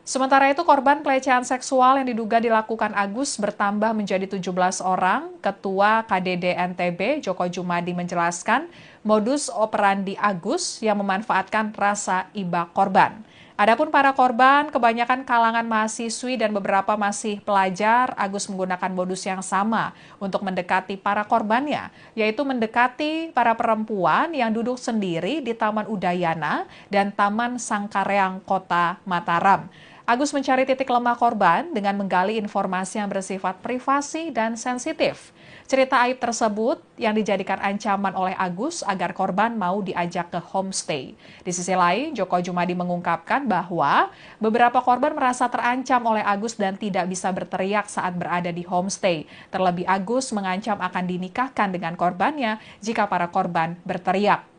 Sementara itu, korban pelecehan seksual yang diduga dilakukan Agus bertambah menjadi 17 orang. Ketua KDD NTB, Joko Jumadi, menjelaskan modus operandi Agus yang memanfaatkan rasa iba korban. Adapun para korban, kebanyakan kalangan mahasiswi dan beberapa masih pelajar, Agus menggunakan modus yang sama untuk mendekati para korbannya, yaitu mendekati para perempuan yang duduk sendiri di Taman Udayana dan Taman Sangkareang, Kota Mataram. Agus mencari titik lemah korban dengan menggali informasi yang bersifat privasi dan sensitif. Cerita aib tersebut yang dijadikan ancaman oleh Agus agar korban mau diajak ke homestay. Di sisi lain, Joko Jumadi mengungkapkan bahwa beberapa korban merasa terancam oleh Agus dan tidak bisa berteriak saat berada di homestay. Terlebih Agus mengancam akan dinikahkan dengan korbannya jika para korban berteriak.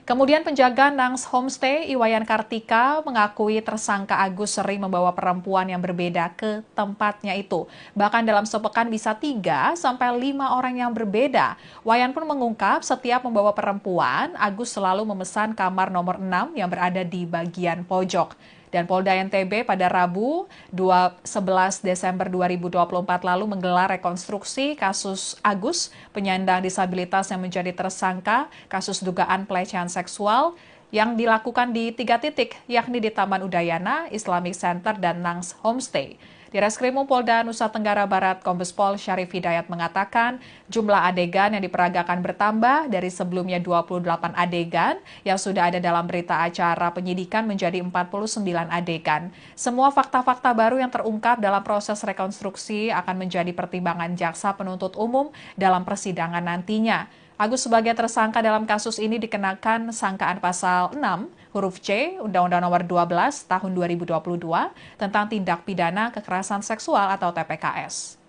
Kemudian penjaga Nangs Homestay, Iwayan Kartika, mengakui tersangka Agus sering membawa perempuan yang berbeda ke tempatnya itu. Bahkan dalam sepekan bisa 3-5 orang yang berbeda. Wayan pun mengungkap setiap membawa perempuan, Agus selalu memesan kamar nomor 6 yang berada di bagian pojok. Dan Polda NTB pada Rabu 11 Desember 2024 lalu menggelar rekonstruksi kasus Agus, penyandang disabilitas yang menjadi tersangka kasus dugaan pelecehan seksual yang dilakukan di 3 titik, yakni di Taman Udayana, Islamic Center, dan Nangs Homestay. Di Reskrimum Polda Nusa Tenggara Barat, Kombes Pol Syarif Hidayat mengatakan jumlah adegan yang diperagakan bertambah dari sebelumnya 28 adegan yang sudah ada dalam berita acara penyidikan menjadi 49 adegan. Semua fakta-fakta baru yang terungkap dalam proses rekonstruksi akan menjadi pertimbangan jaksa penuntut umum dalam persidangan nantinya. Agus sebagai tersangka dalam kasus ini dikenakan sangkaan pasal 6 huruf C Undang-Undang Nomor 12 Tahun 2022 tentang tindak pidana kekerasan seksual atau TPKS.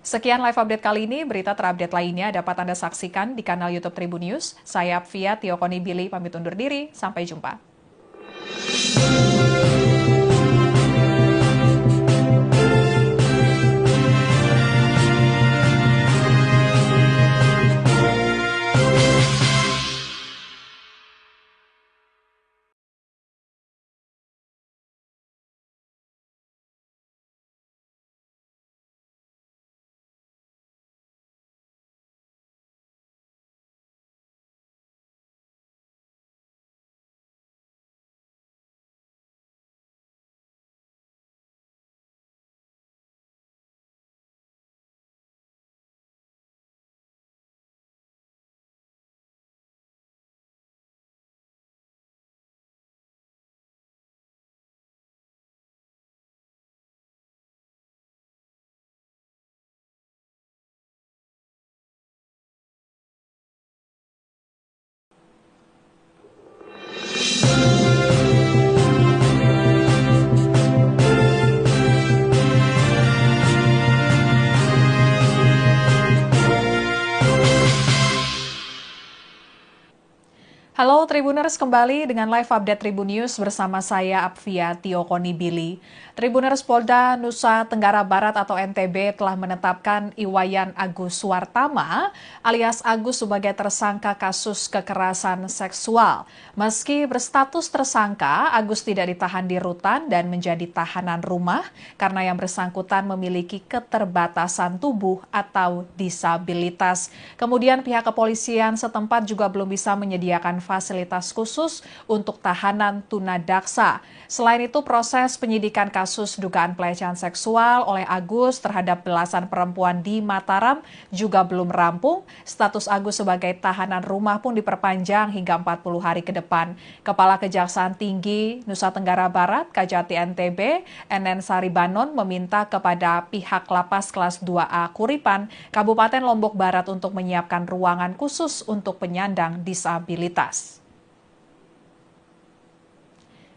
Sekian live update kali ini, berita terupdate lainnya dapat Anda saksikan di kanal YouTube Tribun News. Saya Fia Tiokoni Billy pamit undur diri, sampai jumpa. Halo Tribuners, kembali dengan live update Tribun News bersama saya Apvia Tiokonibili. Tribuners, Polda Nusa Tenggara Barat atau NTB telah menetapkan Iwayan Agus Suwartama alias Agus sebagai tersangka kasus kekerasan seksual. Meski berstatus tersangka, Agus tidak ditahan di rutan dan menjadi tahanan rumah karena yang bersangkutan memiliki keterbatasan tubuh atau disabilitas. Kemudian pihak kepolisian setempat juga belum bisa menyediakan fasilitas khusus untuk tahanan tunadaksa. Selain itu, proses penyidikan kasus dugaan pelecehan seksual oleh Agus terhadap belasan perempuan di Mataram juga belum rampung. Status Agus sebagai tahanan rumah pun diperpanjang hingga 40 hari ke depan. Kepala Kejaksaan Tinggi Nusa Tenggara Barat, Kajati NTB, NN Saribanon meminta kepada pihak Lapas Kelas 2A Kuripan, Kabupaten Lombok Barat untuk menyiapkan ruangan khusus untuk penyandang disabilitas.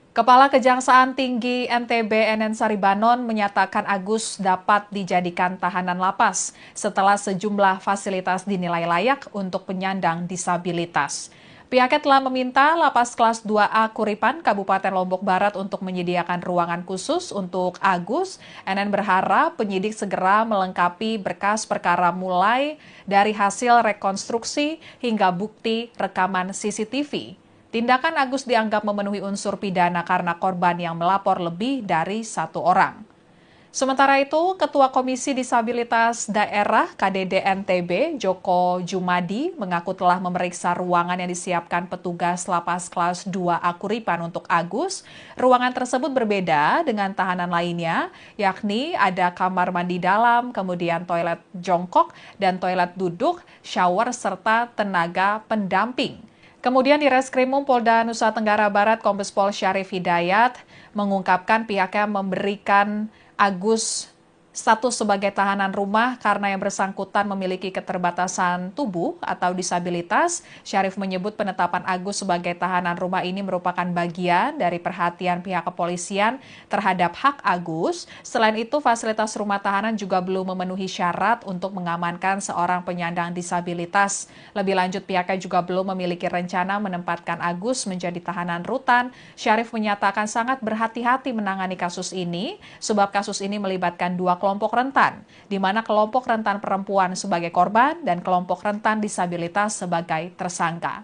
Kepala Kejaksaan Tinggi NTB NN Saribanon menyatakan Agus dapat dijadikan tahanan lapas setelah sejumlah fasilitas dinilai layak untuk penyandang disabilitas. Pihaknya telah meminta Lapas Kelas 2A Kuripan, Kabupaten Lombok Barat untuk menyediakan ruangan khusus untuk Agus. NN berharap penyidik segera melengkapi berkas perkara mulai dari hasil rekonstruksi hingga bukti rekaman CCTV. Tindakan Agus dianggap memenuhi unsur pidana karena korban yang melapor lebih dari satu orang. Sementara itu, Ketua Komisi Disabilitas Daerah KDD NTB, Joko Jumadi, mengaku telah memeriksa ruangan yang disiapkan petugas Lapas Kelas 2A Kuripan untuk Agus. Ruangan tersebut berbeda dengan tahanan lainnya, yakni ada kamar mandi dalam, kemudian toilet jongkok dan toilet duduk, shower, serta tenaga pendamping. Kemudian di Reskrimum Polda Nusa Tenggara Barat, Kombes Pol Syarif Hidayat mengungkapkan pihaknya memberikan Agus status sebagai tahanan rumah karena yang bersangkutan memiliki keterbatasan tubuh atau disabilitas. Syarif menyebut penetapan Agus sebagai tahanan rumah ini merupakan bagian dari perhatian pihak kepolisian terhadap hak Agus. Selain itu, fasilitas rumah tahanan juga belum memenuhi syarat untuk mengamankan seorang penyandang disabilitas. Lebih lanjut, pihaknya juga belum memiliki rencana menempatkan Agus menjadi tahanan rutan. Syarif menyatakan sangat berhati-hati menangani kasus ini, sebab kasus ini melibatkan dua kelompok rentan, di mana kelompok rentan perempuan sebagai korban dan kelompok rentan disabilitas sebagai tersangka.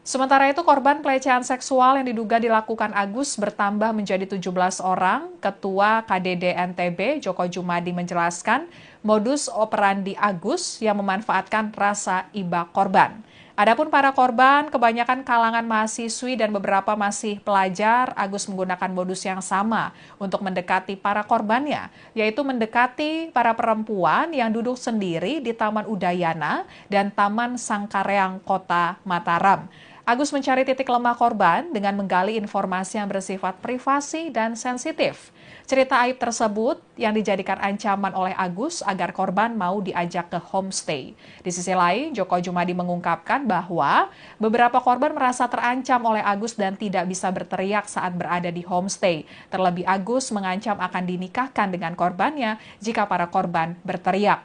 Sementara itu, korban pelecehan seksual yang diduga dilakukan Agus bertambah menjadi 17 orang. Ketua KDD NTB, Joko Jumadi, menjelaskan modus operandi Agus yang memanfaatkan rasa iba korban. Adapun para korban, kebanyakan kalangan mahasiswi dan beberapa masih pelajar, Agus menggunakan modus yang sama untuk mendekati para korbannya, yaitu mendekati para perempuan yang duduk sendiri di Taman Udayana dan Taman Sangkareang, Kota Mataram. Agus mencari titik lemah korban dengan menggali informasi yang bersifat privasi dan sensitif. Cerita aib tersebut yang dijadikan ancaman oleh Agus agar korban mau diajak ke homestay. Di sisi lain, Joko Jumadi mengungkapkan bahwa beberapa korban merasa terancam oleh Agus dan tidak bisa berteriak saat berada di homestay. Terlebih Agus mengancam akan dinikahkan dengan korbannya jika para korban berteriak.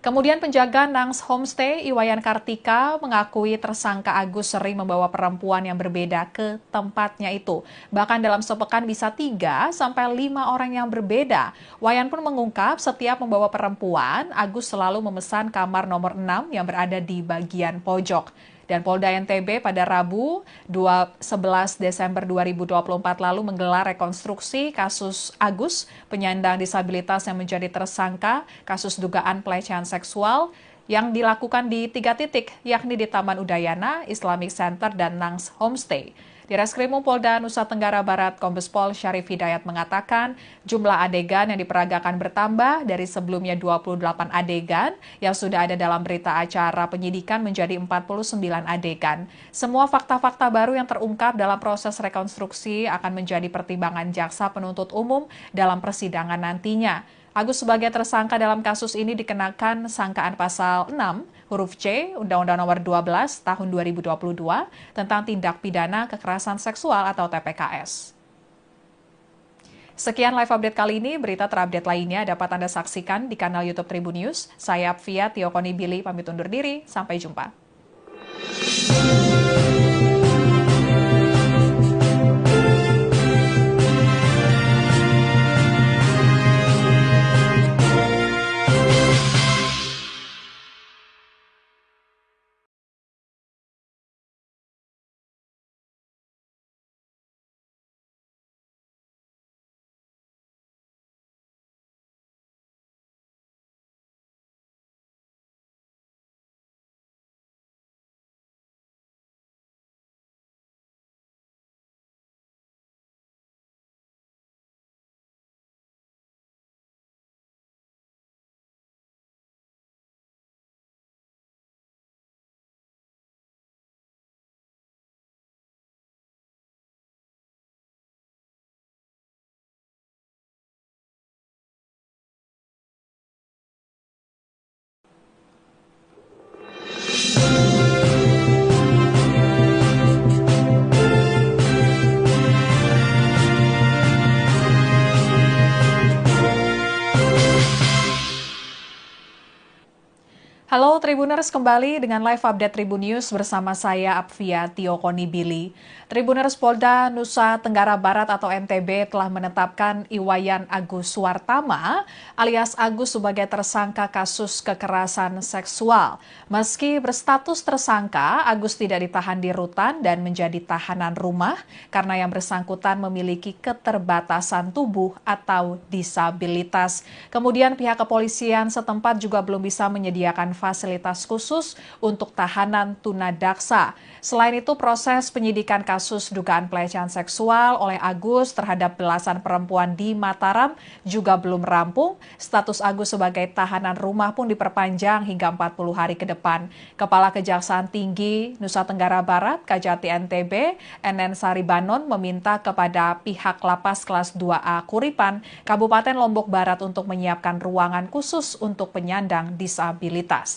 Kemudian penjaga Nangs Homestay, Iwayan Kartika, mengakui tersangka Agus sering membawa perempuan yang berbeda ke tempatnya itu. Bahkan dalam sepekan bisa 3 sampai 5 orang yang berbeda. Wayan pun mengungkap setiap membawa perempuan, Agus selalu memesan kamar nomor 6 yang berada di bagian pojok. Dan Polda NTB pada Rabu 11 Desember 2024 lalu menggelar rekonstruksi kasus Agus, penyandang disabilitas yang menjadi tersangka kasus dugaan pelecehan seksual yang dilakukan di 3 titik, yakni di Taman Udayana, Islamic Center, dan Nangs Homestay. Di Reskrimum Polda Nusa Tenggara Barat, Kombes Pol Syarif Hidayat mengatakan jumlah adegan yang diperagakan bertambah dari sebelumnya 28 adegan yang sudah ada dalam berita acara penyidikan menjadi 49 adegan. Semua fakta-fakta baru yang terungkap dalam proses rekonstruksi akan menjadi pertimbangan jaksa penuntut umum dalam persidangan nantinya. Agus sebagai tersangka dalam kasus ini dikenakan sangkaan pasal 6 huruf C Undang-Undang Nomor 12 Tahun 2022 tentang tindak pidana kekerasan seksual atau TPKS. Sekian live update kali ini, berita terupdate lainnya dapat Anda saksikan di kanal YouTube Tribun News. Saya Apvia Tiokonibili pamit undur diri, sampai jumpa. Halo Tribuners, kembali dengan live update Tribun News bersama saya Apvia Tiokoni Billy. Tribuners, Polda Nusa Tenggara Barat atau NTB telah menetapkan Iwayan Agus Suwartama alias Agus sebagai tersangka kasus kekerasan seksual. Meski berstatus tersangka, Agus tidak ditahan di rutan dan menjadi tahanan rumah karena yang bersangkutan memiliki keterbatasan tubuh atau disabilitas. Kemudian pihak kepolisian setempat juga belum bisa menyediakan fasilitas khusus untuk tahanan tunadaksa. Selain itu, proses penyidikan kasus dugaan pelecehan seksual oleh Agus terhadap belasan perempuan di Mataram juga belum rampung. Status Agus sebagai tahanan rumah pun diperpanjang hingga 40 hari ke depan. Kepala Kejaksaan Tinggi Nusa Tenggara Barat, Kajati NTB, NN Saribanon meminta kepada pihak Lapas Kelas 2A Kuripan, Kabupaten Lombok Barat untuk menyiapkan ruangan khusus untuk penyandang disabilitas.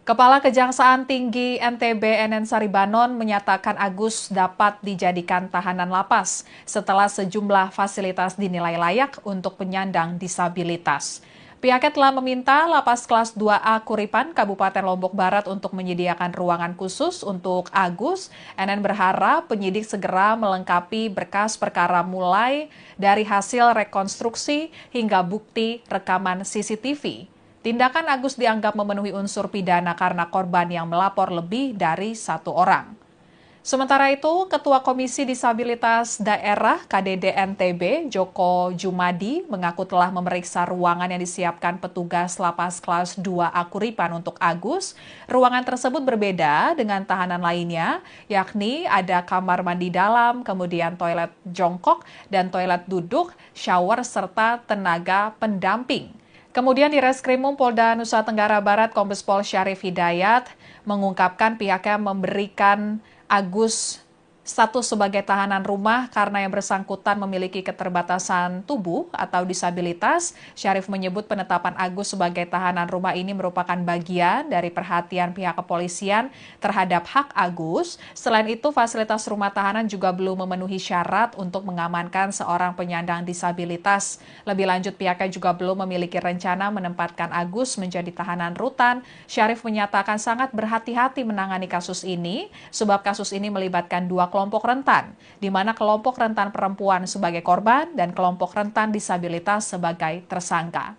Kepala Kejaksaan Tinggi NTB NN Saribanon menyatakan Agus dapat dijadikan tahanan lapas setelah sejumlah fasilitas dinilai layak untuk penyandang disabilitas. Pihaknya telah meminta Lapas Kelas 2A Kuripan, Kabupaten Lombok Barat untuk menyediakan ruangan khusus untuk Agus. NN berharap penyidik segera melengkapi berkas perkara mulai dari hasil rekonstruksi hingga bukti rekaman CCTV. Tindakan Agus dianggap memenuhi unsur pidana karena korban yang melapor lebih dari satu orang. Sementara itu, Ketua Komisi Disabilitas Daerah KDD NTB, Joko Jumadi, mengaku telah memeriksa ruangan yang disiapkan petugas Lapas Kelas 2A Kuripan untuk Agus. Ruangan tersebut berbeda dengan tahanan lainnya, yakni ada kamar mandi dalam, kemudian toilet jongkok dan toilet duduk, shower, serta tenaga pendamping. Kemudian di Reskrimum Polda Nusa Tenggara Barat, Kombes Pol Syarif Hidayat mengungkapkan pihaknya memberikan Agus status sebagai tahanan rumah karena yang bersangkutan memiliki keterbatasan tubuh atau disabilitas. Syarif menyebut penetapan Agus sebagai tahanan rumah ini merupakan bagian dari perhatian pihak kepolisian terhadap hak Agus. Selain itu, fasilitas rumah tahanan juga belum memenuhi syarat untuk mengamankan seorang penyandang disabilitas. Lebih lanjut, pihaknya juga belum memiliki rencana menempatkan Agus menjadi tahanan rutan. Syarif menyatakan sangat berhati-hati menangani kasus ini, sebab kasus ini melibatkan dua kelompok rentan, di mana kelompok rentan perempuan sebagai korban dan kelompok rentan disabilitas sebagai tersangka.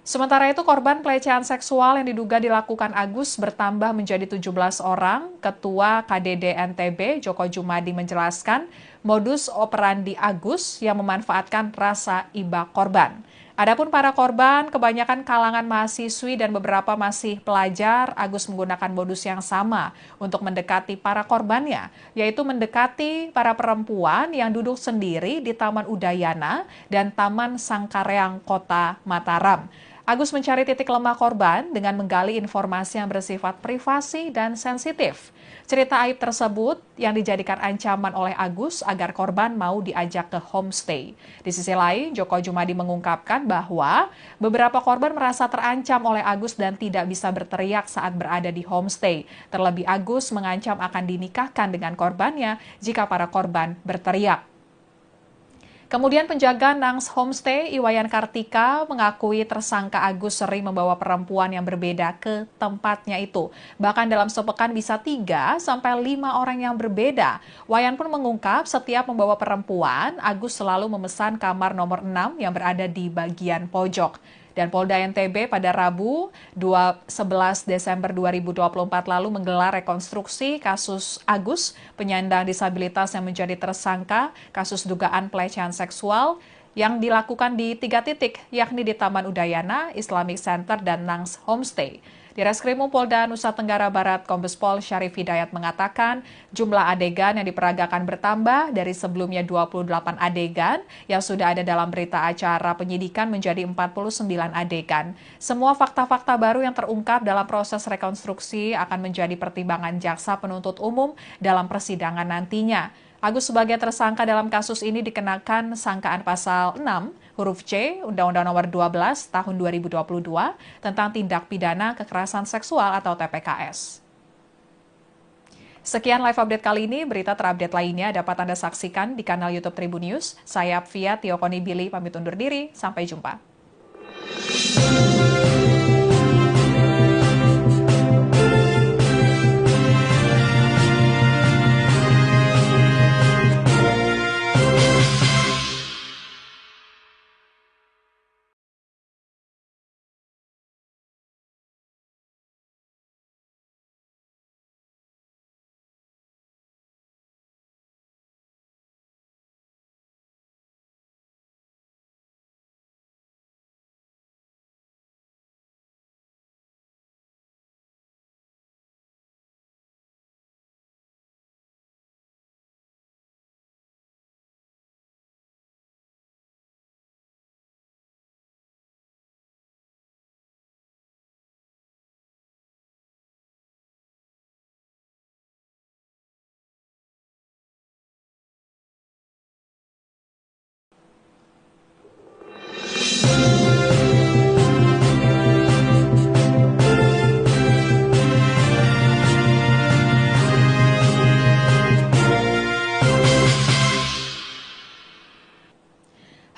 Sementara itu, korban pelecehan seksual yang diduga dilakukan Agus bertambah menjadi 17 orang. Ketua KDD NTB, Joko Jumadi, menjelaskan modus operandi Agus yang memanfaatkan rasa iba korban. Adapun para korban, kebanyakan kalangan mahasiswi dan beberapa masih pelajar, Agus menggunakan modus yang sama untuk mendekati para korbannya, yaitu mendekati para perempuan yang duduk sendiri di Taman Udayana dan Taman Sangkareang, Kota Mataram. Agus mencari titik lemah korban dengan menggali informasi yang bersifat privasi dan sensitif. Cerita aib tersebut yang dijadikan ancaman oleh Agus agar korban mau diajak ke homestay. Di sisi lain, Joko Jumadi mengungkapkan bahwa beberapa korban merasa terancam oleh Agus dan tidak bisa berteriak saat berada di homestay. Terlebih Agus mengancam akan dinikahkan dengan korbannya jika para korban berteriak. Kemudian penjaga Nangs Homestay, Iwayan Kartika, mengakui tersangka Agus sering membawa perempuan yang berbeda ke tempatnya itu. Bahkan dalam sepekan bisa 3-5 orang yang berbeda. Wayan pun mengungkap setiap membawa perempuan, Agus selalu memesan kamar nomor 6 yang berada di bagian pojok. Dan Polda NTB pada Rabu 11 Desember 2024 lalu menggelar rekonstruksi kasus Agus, penyandang disabilitas yang menjadi tersangka kasus dugaan pelecehan seksual yang dilakukan di 3 titik, yakni di Taman Udayana, Islamic Center, dan Nangs Homestay. Di Reskrimum Polda Nusa Tenggara Barat, Kombes Pol Syarif Hidayat mengatakan jumlah adegan yang diperagakan bertambah dari sebelumnya 28 adegan yang sudah ada dalam berita acara penyidikan menjadi 49 adegan. Semua fakta-fakta baru yang terungkap dalam proses rekonstruksi akan menjadi pertimbangan jaksa penuntut umum dalam persidangan nantinya. Agus sebagai tersangka dalam kasus ini dikenakan sangkaan pasal 6 huruf C Undang-Undang Nomor 12 Tahun 2022 tentang tindak pidana kekerasan seksual atau TPKS. Sekian live update kali ini, berita terupdate lainnya dapat Anda saksikan di kanal YouTube Tribun News. Saya Apvia Tiokoni Billy pamit undur diri, sampai jumpa.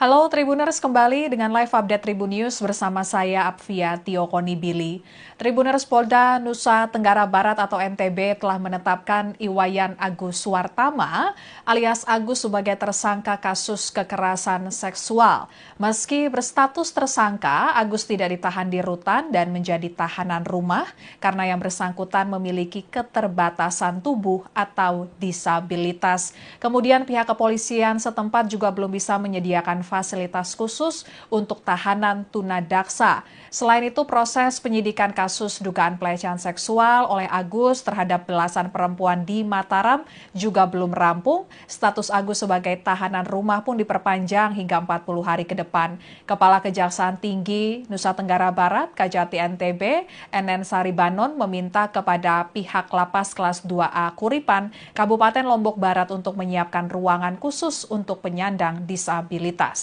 Halo Tribuners, kembali dengan live update Tribun News bersama saya Apvia Tiokoni Billy. Tribuners, Polda Nusa Tenggara Barat atau NTB telah menetapkan Iwayan Agus Suwartama alias Agus sebagai tersangka kasus kekerasan seksual. Meski berstatus tersangka, Agus tidak ditahan di rutan dan menjadi tahanan rumah karena yang bersangkutan memiliki keterbatasan tubuh atau disabilitas. Kemudian pihak kepolisian setempat juga belum bisa menyediakan fasilitas khusus untuk tahanan tunadaksa. Selain itu, proses penyidikan kasus dugaan pelecehan seksual oleh Agus terhadap belasan perempuan di Mataram juga belum rampung. Status Agus sebagai tahanan rumah pun diperpanjang hingga 40 hari ke depan. Kepala Kejaksaan Tinggi Nusa Tenggara Barat, Kajati NTB, NN Saribanon meminta kepada pihak Lapas Kelas 2A Kuripan, Kabupaten Lombok Barat untuk menyiapkan ruangan khusus untuk penyandang disabilitas.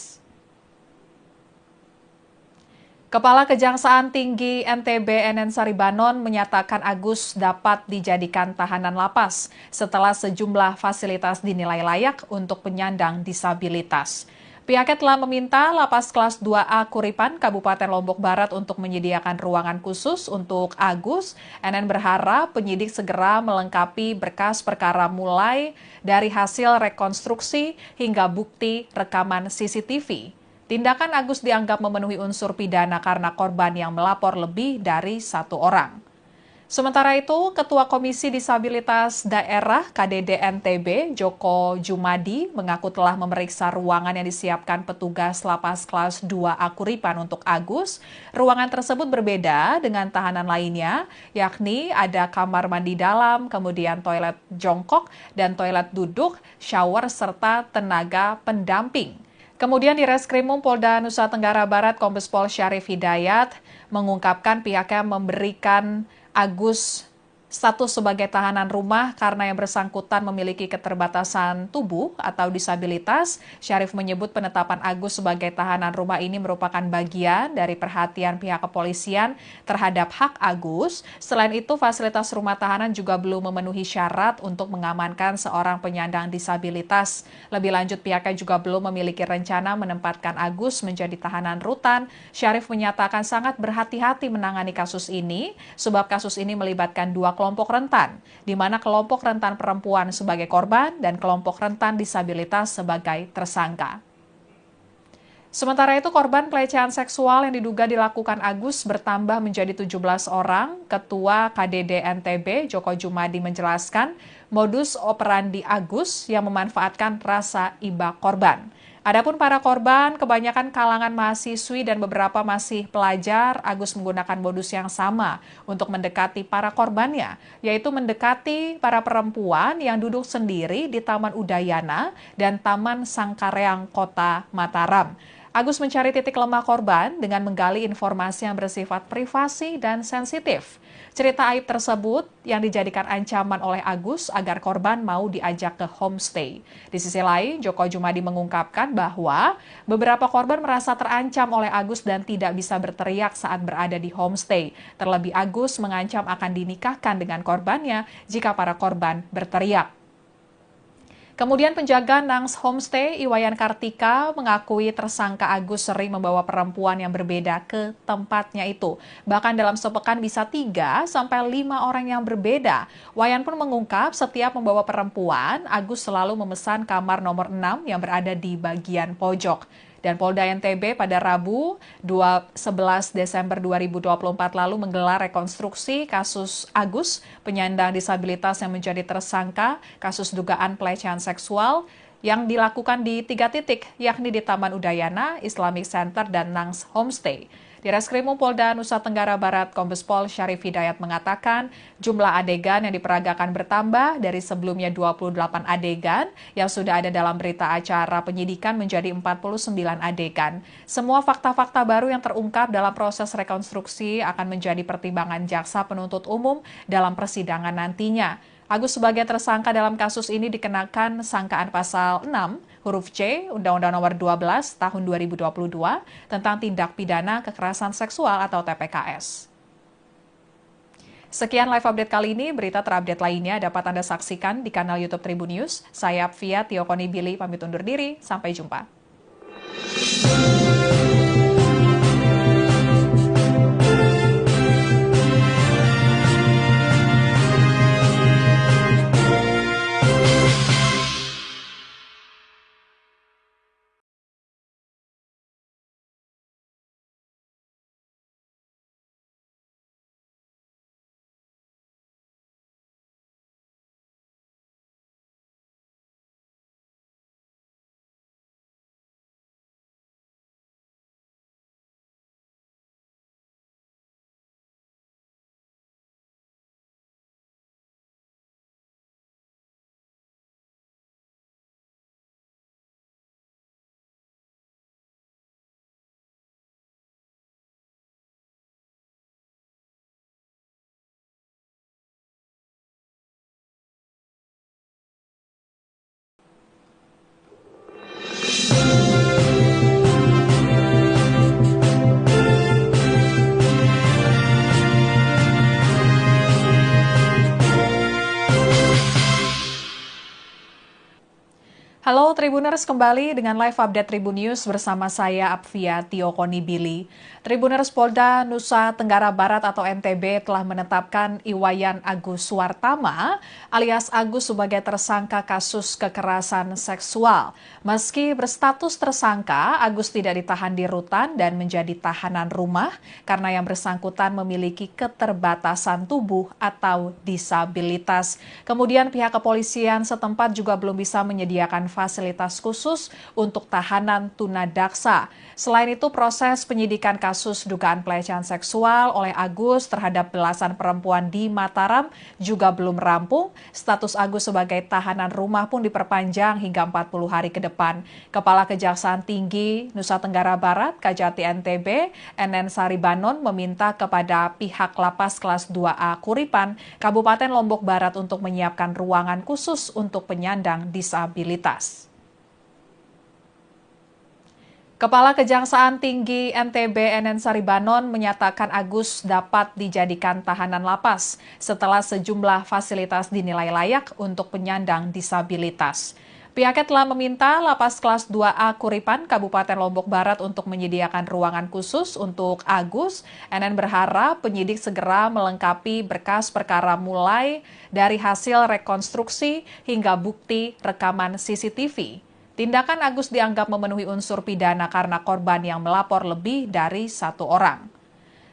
Kepala Kejaksaan Tinggi NTB NN Saribanon menyatakan Agus dapat dijadikan tahanan lapas setelah sejumlah fasilitas dinilai layak untuk penyandang disabilitas. Pihaknya telah meminta Lapas Kelas 2A Kuripan, Kabupaten Lombok Barat untuk menyediakan ruangan khusus untuk Agus. NN berharap penyidik segera melengkapi berkas perkara mulai dari hasil rekonstruksi hingga bukti rekaman CCTV. Tindakan Agus dianggap memenuhi unsur pidana karena korban yang melapor lebih dari satu orang. Sementara itu, Ketua Komisi Disabilitas Daerah KDD NTB, Joko Jumadi, mengaku telah memeriksa ruangan yang disiapkan petugas Lapas Kelas 2A Kuripan untuk Agus. Ruangan tersebut berbeda dengan tahanan lainnya, yakni ada kamar mandi dalam, kemudian toilet jongkok dan toilet duduk, shower, serta tenaga pendamping. Kemudian di Reskrimum Polda Nusa Tenggara Barat, Kombes Pol Syarif Hidayat mengungkapkan pihaknya memberikan Agus status sebagai tahanan rumah karena yang bersangkutan memiliki keterbatasan tubuh atau disabilitas. Syarif menyebut penetapan Agus sebagai tahanan rumah ini merupakan bagian dari perhatian pihak kepolisian terhadap hak Agus. Selain itu, fasilitas rumah tahanan juga belum memenuhi syarat untuk mengamankan seorang penyandang disabilitas. Lebih lanjut, pihaknya juga belum memiliki rencana menempatkan Agus menjadi tahanan rutan. Syarif menyatakan sangat berhati-hati menangani kasus ini, sebab kasus ini melibatkan dua kelompok rentan, di mana kelompok rentan perempuan sebagai korban dan kelompok rentan disabilitas sebagai tersangka. Sementara itu, korban pelecehan seksual yang diduga dilakukan Agus bertambah menjadi 17 orang. Ketua KDD NTB, Joko Jumadi, menjelaskan modus operandi Agus yang memanfaatkan rasa iba korban. Adapun para korban, kebanyakan kalangan mahasiswi dan beberapa masih pelajar, Agus menggunakan modus yang sama untuk mendekati para korbannya, yaitu mendekati para perempuan yang duduk sendiri di Taman Udayana dan Taman Sangkareang Kota Mataram. Agus mencari titik lemah korban dengan menggali informasi yang bersifat privasi dan sensitif. Cerita aib tersebut yang dijadikan ancaman oleh Agus agar korban mau diajak ke homestay. Di sisi lain, Joko Jumadi mengungkapkan bahwa beberapa korban merasa terancam oleh Agus dan tidak bisa berteriak saat berada di homestay. Terlebih Agus mengancam akan dinikahkan dengan korbannya jika para korban berteriak. Kemudian penjaga Nangs Homestay Iwayan Kartika mengakui tersangka Agus sering membawa perempuan yang berbeda ke tempatnya itu. Bahkan dalam sepekan bisa 3 sampai 5 orang yang berbeda. Wayan pun mengungkap setiap membawa perempuan, Agus selalu memesan kamar nomor 6 yang berada di bagian pojok. Dan Polda NTB pada Rabu 11 Desember 2024 lalu menggelar rekonstruksi kasus Agus, penyandang disabilitas yang menjadi tersangka kasus dugaan pelecehan seksual yang dilakukan di 3 titik, yakni di Taman Udayana, Islamic Center, dan Nangs Homestay. Di Reskrimum Polda Nusa Tenggara Barat, Kombes Pol Syarif Hidayat mengatakan jumlah adegan yang diperagakan bertambah dari sebelumnya 28 adegan yang sudah ada dalam berita acara penyidikan menjadi 49 adegan. Semua fakta-fakta baru yang terungkap dalam proses rekonstruksi akan menjadi pertimbangan jaksa penuntut umum dalam persidangan nantinya. Agus sebagai tersangka dalam kasus ini dikenakan sangkaan pasal 6 huruf C Undang-Undang Nomor 12 Tahun 2022 tentang tindak pidana kekerasan seksual atau TPKS. Sekian live update kali ini, berita terupdate lainnya dapat Anda saksikan di kanal YouTube Tribun News. Saya Apvia Tiokoni Billy pamit undur diri, sampai jumpa. Halo Tribuners, kembali dengan live update Tribun News bersama saya Apvia Tiokoni Billy. Tribuners, Polda Nusa Tenggara Barat atau NTB telah menetapkan Iwayan Agus Suwartama alias Agus sebagai tersangka kasus kekerasan seksual. Meski berstatus tersangka, Agus tidak ditahan di rutan dan menjadi tahanan rumah karena yang bersangkutan memiliki keterbatasan tubuh atau disabilitas. Kemudian pihak kepolisian setempat juga belum bisa menyediakan fasilitas khusus untuk tahanan tunadaksa. Selain itu, proses penyidikan kasus dugaan pelecehan seksual oleh Agus terhadap belasan perempuan di Mataram juga belum rampung. Status Agus sebagai tahanan rumah pun diperpanjang hingga 40 hari ke depan. Kepala Kejaksaan Tinggi Nusa Tenggara Barat, Kajati NTB, NN Saribanon meminta kepada pihak Lapas Kelas 2A Kuripan, Kabupaten Lombok Barat untuk menyiapkan ruangan khusus untuk penyandang disabilitas. Kepala Kejaksaan Tinggi NTB NN Saribanon menyatakan Agus dapat dijadikan tahanan lapas setelah sejumlah fasilitas dinilai layak untuk penyandang disabilitas. Pihaknya telah meminta Lapas Kelas 2A Kuripan, Kabupaten Lombok Barat untuk menyediakan ruangan khusus untuk Agus. NN berharap penyidik segera melengkapi berkas perkara mulai dari hasil rekonstruksi hingga bukti rekaman CCTV. Tindakan Agus dianggap memenuhi unsur pidana karena korban yang melapor lebih dari 1 orang.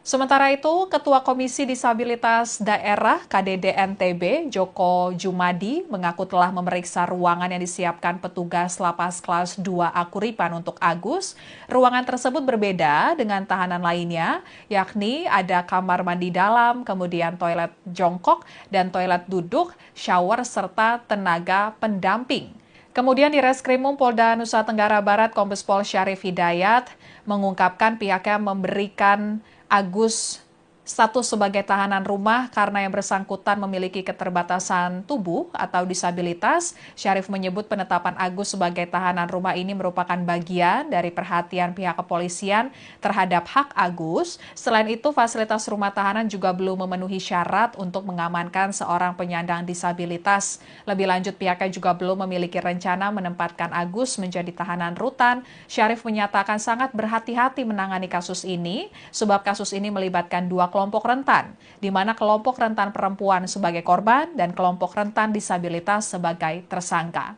Sementara itu, Ketua Komisi Disabilitas Daerah KDD NTB, Joko Jumadi, mengaku telah memeriksa ruangan yang disiapkan petugas Lapas Kelas 2A Kuripan untuk Agus. Ruangan tersebut berbeda dengan tahanan lainnya, yakni ada kamar mandi dalam, kemudian toilet jongkok dan toilet duduk, shower, serta tenaga pendamping. Kemudian di Reskrimum Polda Nusa Tenggara Barat, Kombes Pol Syarif Hidayat mengungkapkan pihaknya memberikan Agus status sebagai tahanan rumah karena yang bersangkutan memiliki keterbatasan tubuh atau disabilitas. Syarif menyebut penetapan Agus sebagai tahanan rumah ini merupakan bagian dari perhatian pihak kepolisian terhadap hak Agus. Selain itu, fasilitas rumah tahanan juga belum memenuhi syarat untuk mengamankan seorang penyandang disabilitas. Lebih lanjut, pihaknya juga belum memiliki rencana menempatkan Agus menjadi tahanan rutan. Syarif menyatakan sangat berhati-hati menangani kasus ini, sebab kasus ini melibatkan dua kelompok rentan, di mana kelompok rentan perempuan sebagai korban dan kelompok rentan disabilitas sebagai tersangka.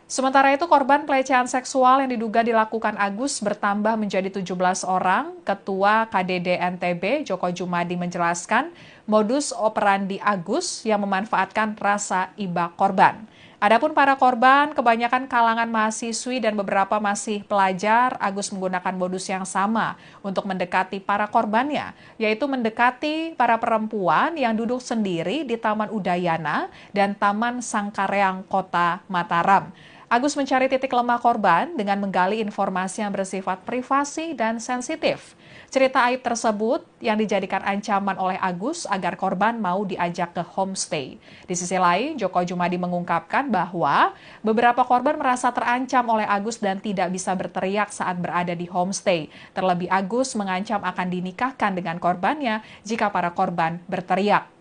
Sementara itu, korban pelecehan seksual yang diduga dilakukan Agus bertambah menjadi 17 orang. Ketua KDD NTB, Joko Jumadi, menjelaskan modus operandi Agus yang memanfaatkan rasa iba korban. Adapun para korban, kebanyakan kalangan mahasiswi dan beberapa masih pelajar, Agus menggunakan modus yang sama untuk mendekati para korbannya, yaitu mendekati para perempuan yang duduk sendiri di Taman Udayana dan Taman Sangkareang, Kota Mataram. Agus mencari titik lemah korban dengan menggali informasi yang bersifat privasi dan sensitif. Cerita aib tersebut yang dijadikan ancaman oleh Agus agar korban mau diajak ke homestay. Di sisi lain, Joko Jumadi mengungkapkan bahwa beberapa korban merasa terancam oleh Agus dan tidak bisa berteriak saat berada di homestay. Terlebih Agus mengancam akan dinikahkan dengan korbannya jika para korban berteriak.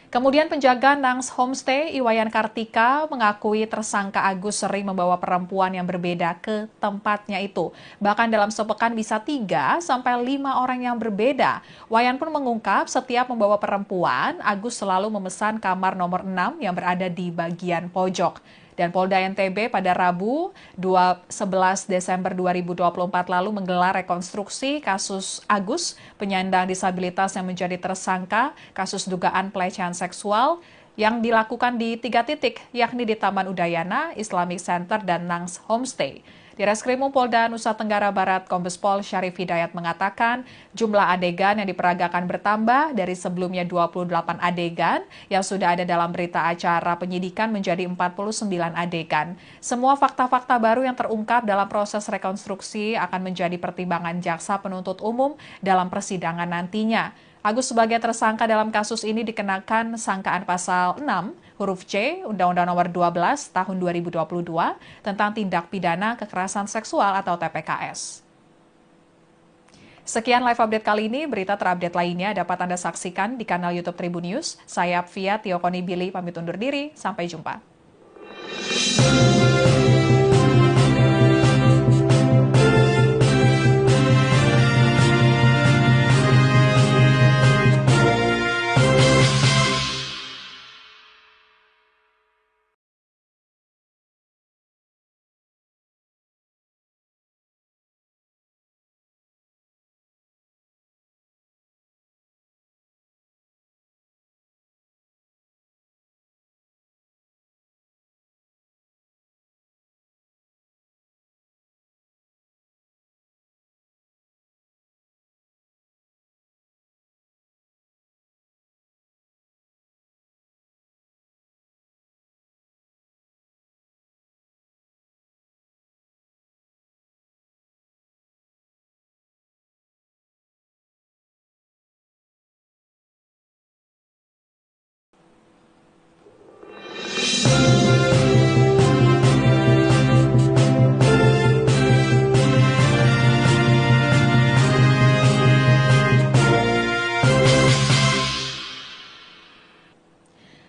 Kemudian penjaga Nangs Homestay, Iwayan Kartika, mengakui tersangka Agus sering membawa perempuan yang berbeda ke tempatnya itu. Bahkan dalam sepekan bisa 3 sampai 5 orang yang berbeda. Wayan pun mengungkap setiap membawa perempuan, Agus selalu memesan kamar nomor 6 yang berada di bagian pojok. Dan Polda NTB pada Rabu 11 Desember 2024 lalu menggelar rekonstruksi kasus Agus, penyandang disabilitas yang menjadi tersangka kasus dugaan pelecehan seksual yang dilakukan di 3 titik, yakni di Taman Udayana, Islamic Center, dan Nangs Homestay. Di Reskrimum Polda Nusa Tenggara Barat, Kombes Pol Syarif Hidayat mengatakan jumlah adegan yang diperagakan bertambah dari sebelumnya 28 adegan yang sudah ada dalam berita acara penyidikan menjadi 49 adegan. Semua fakta-fakta baru yang terungkap dalam proses rekonstruksi akan menjadi pertimbangan jaksa penuntut umum dalam persidangan nantinya. Agus sebagai tersangka dalam kasus ini dikenakan sangkaan pasal 6 huruf C Undang-Undang Nomor 12 Tahun 2022 tentang tindak pidana kekerasan seksual atau TPKS. Sekian live update kali ini, berita terupdate lainnya dapat Anda saksikan di kanal YouTube Tribun News. Saya Apvia Tiokoni Billy pamit undur diri, sampai jumpa.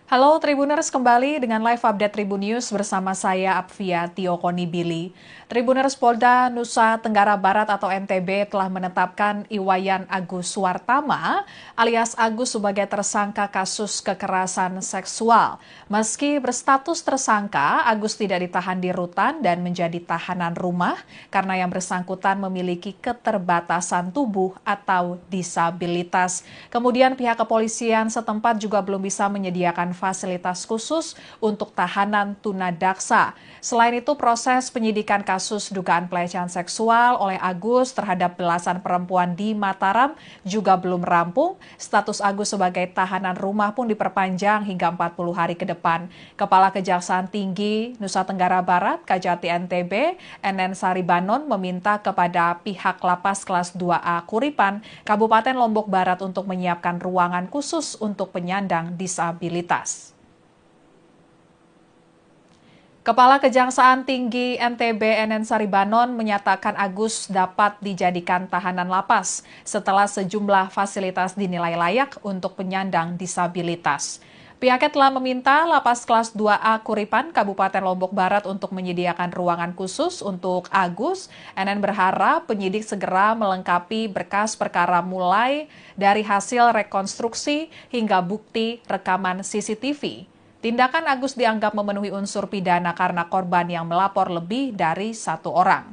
Halo Tribuners, kembali dengan live update Tribun News bersama saya Apvia Tiokoni Billy. Tribuners, Polda Nusa Tenggara Barat atau NTB telah menetapkan Iwayan Agus Suwartama alias Agus sebagai tersangka kasus kekerasan seksual. Meski berstatus tersangka, Agus tidak ditahan di rutan dan menjadi tahanan rumah karena yang bersangkutan memiliki keterbatasan tubuh atau disabilitas. Kemudian pihak kepolisian setempat juga belum bisa menyediakan fasilitas khusus untuk tahanan tunadaksa. Selain itu, proses penyidikan kasus dugaan pelecehan seksual oleh Agus terhadap belasan perempuan di Mataram juga belum rampung. Status Agus sebagai tahanan rumah pun diperpanjang hingga 40 hari ke depan. Kepala Kejaksaan Tinggi Nusa Tenggara Barat, Kajati NTB, NN Saribanon meminta kepada pihak Lapas Kelas 2A Kuripan, Kabupaten Lombok Barat untuk menyiapkan ruangan khusus untuk penyandang disabilitas. Kepala Kejaksaan Tinggi NTB NN Saribanon menyatakan Agus dapat dijadikan tahanan lapas setelah sejumlah fasilitas dinilai layak untuk penyandang disabilitas. Pihaknya telah meminta Lapas Kelas 2A Kuripan, Kabupaten Lombok Barat untuk menyediakan ruangan khusus untuk Agus. NN berharap penyidik segera melengkapi berkas perkara mulai dari hasil rekonstruksi hingga bukti rekaman CCTV. Tindakan Agus dianggap memenuhi unsur pidana karena korban yang melapor lebih dari satu orang.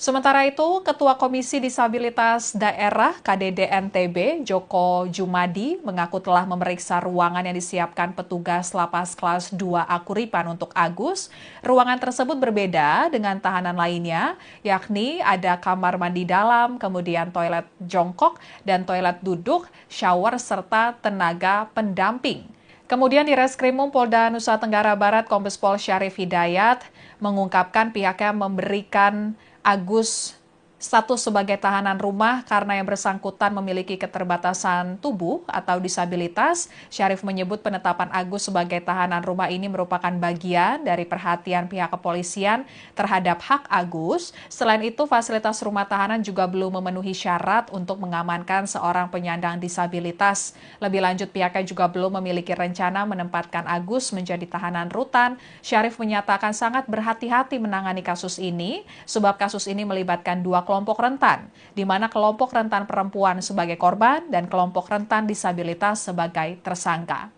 Sementara itu, Ketua Komisi Disabilitas Daerah KDD NTB, Joko Jumadi, mengaku telah memeriksa ruangan yang disiapkan petugas Lapas Kelas 2A Kuripan untuk Agus. Ruangan tersebut berbeda dengan tahanan lainnya, yakni ada kamar mandi dalam, kemudian toilet jongkok dan toilet duduk, shower, serta tenaga pendamping. Kemudian di Reskrimum Polda Nusa Tenggara Barat, Kombes Pol Syarif Hidayat mengungkapkan pihaknya memberikan Agus status sebagai tahanan rumah karena yang bersangkutan memiliki keterbatasan tubuh atau disabilitas. Syarif menyebut penetapan Agus sebagai tahanan rumah ini merupakan bagian dari perhatian pihak kepolisian terhadap hak Agus. Selain itu, fasilitas rumah tahanan juga belum memenuhi syarat untuk mengamankan seorang penyandang disabilitas. Lebih lanjut, pihaknya juga belum memiliki rencana menempatkan Agus menjadi tahanan rutan. Syarif menyatakan sangat berhati-hati menangani kasus ini, sebab kasus ini melibatkan dua kelompok rentan, di mana kelompok rentan perempuan sebagai korban dan kelompok rentan disabilitas sebagai tersangka.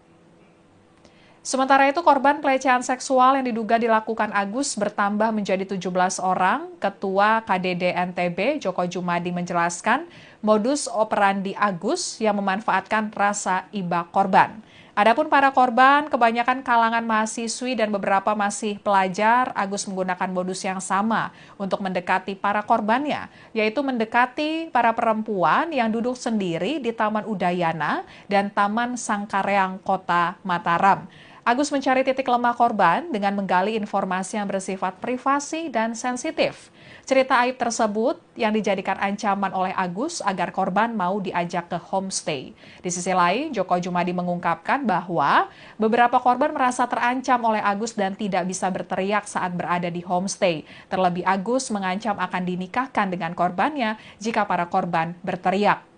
Sementara itu, korban pelecehan seksual yang diduga dilakukan Agus bertambah menjadi 17 orang. Ketua KDD NTB, Joko Jumadi, menjelaskan modus operandi Agus yang memanfaatkan rasa iba korban. Adapun para korban, kebanyakan kalangan mahasiswi dan beberapa masih pelajar, Agus menggunakan modus yang sama untuk mendekati para korbannya, yaitu mendekati para perempuan yang duduk sendiri di Taman Udayana dan Taman Sangkareang, Kota Mataram. Agus mencari titik lemah korban dengan menggali informasi yang bersifat privasi dan sensitif. Cerita aib tersebut yang dijadikan ancaman oleh Agus agar korban mau diajak ke homestay. Di sisi lain, Joko Jumadi mengungkapkan bahwa beberapa korban merasa terancam oleh Agus dan tidak bisa berteriak saat berada di homestay. Terlebih Agus mengancam akan dinikahkan dengan korbannya jika para korban berteriak.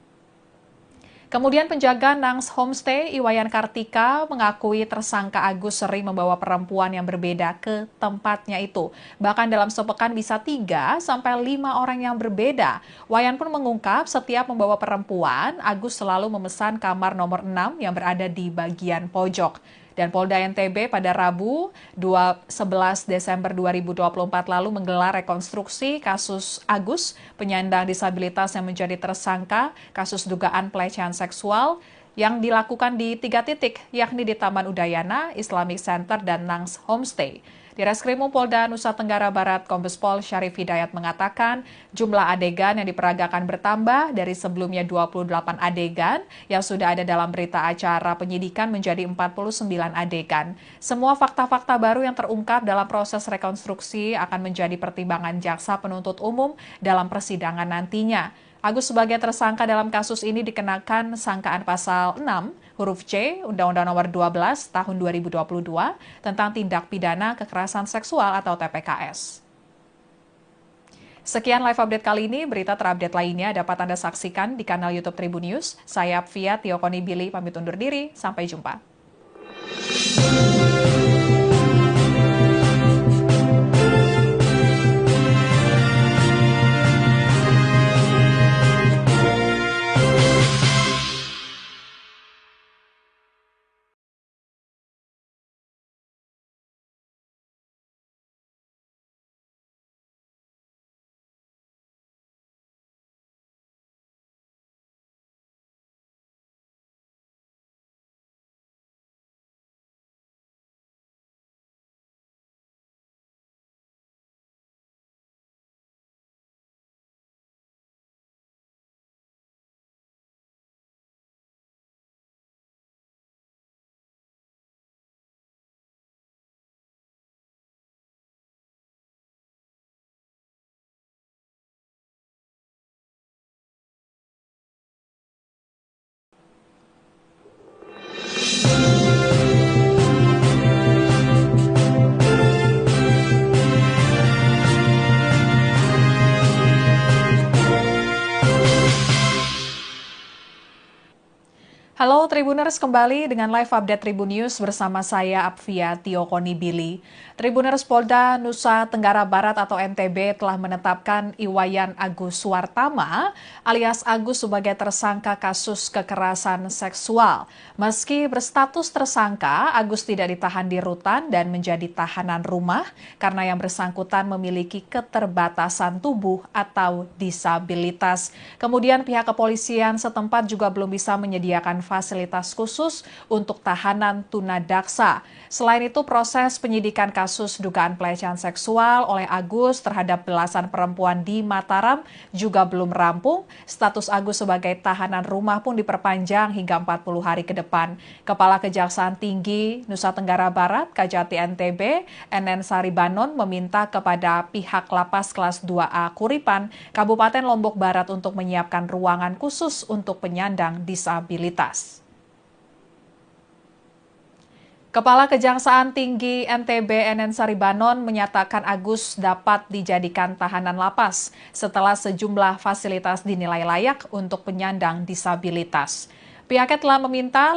Kemudian penjaga Nangs Homestay, Iwayan Kartika, mengakui tersangka Agus sering membawa perempuan yang berbeda ke tempatnya itu. Bahkan dalam sepekan bisa 3-5 orang yang berbeda. Wayan pun mengungkap setiap membawa perempuan, Agus selalu memesan kamar nomor 6 yang berada di bagian pojok. Dan Polda NTB pada Rabu 11 Desember 2024 lalu menggelar rekonstruksi kasus Agus, penyandang disabilitas yang menjadi tersangka kasus dugaan pelecehan seksual yang dilakukan di 3 titik, yakni di Taman Udayana, Islamic Center, dan Nangs Homestay. Di Reskrimum Polda Nusa Tenggara Barat, Kombes Pol Syarif Hidayat mengatakan jumlah adegan yang diperagakan bertambah dari sebelumnya 28 adegan yang sudah ada dalam berita acara penyidikan menjadi 49 adegan. Semua fakta-fakta baru yang terungkap dalam proses rekonstruksi akan menjadi pertimbangan jaksa penuntut umum dalam persidangan nantinya. Agus sebagai tersangka dalam kasus ini dikenakan sangkaan pasal 6 huruf C Undang-Undang Nomor 12 Tahun 2022 tentang tindak pidana kekerasan seksual atau TPKS. Sekian live update kali ini, berita terupdate lainnya dapat Anda saksikan di kanal YouTube Tribun News. Saya Apvia Tiokoni Billy pamit undur diri, sampai jumpa. Tribuners, kembali dengan live update Tribun News bersama saya Apvia Tiokoni Billy. Tribuners, Polda Nusa Tenggara Barat atau NTB telah menetapkan Iwayan Agus Suwartama alias Agus sebagai tersangka kasus kekerasan seksual. Meski berstatus tersangka, Agus tidak ditahan di rutan dan menjadi tahanan rumah karena yang bersangkutan memiliki keterbatasan tubuh atau disabilitas. Kemudian pihak kepolisian setempat juga belum bisa menyediakan fasilitas khusus untuk tahanan tunadaksa. Selain itu, proses penyidikan kasus dugaan pelecehan seksual oleh Agus terhadap belasan perempuan di Mataram juga belum rampung. Status Agus sebagai tahanan rumah pun diperpanjang hingga 40 hari ke depan. Kepala Kejaksaan Tinggi Nusa Tenggara Barat, Kajati NTB, NN Saribanon meminta kepada pihak Lapas Kelas 2A Kuripan, Kabupaten Lombok Barat untuk menyiapkan ruangan khusus untuk penyandang disabilitas. Kepala Kejaksaan Tinggi NTB NN Saribanon menyatakan Agus dapat dijadikan tahanan lapas setelah sejumlah fasilitas dinilai layak untuk penyandang disabilitas. Pihaknya telah meminta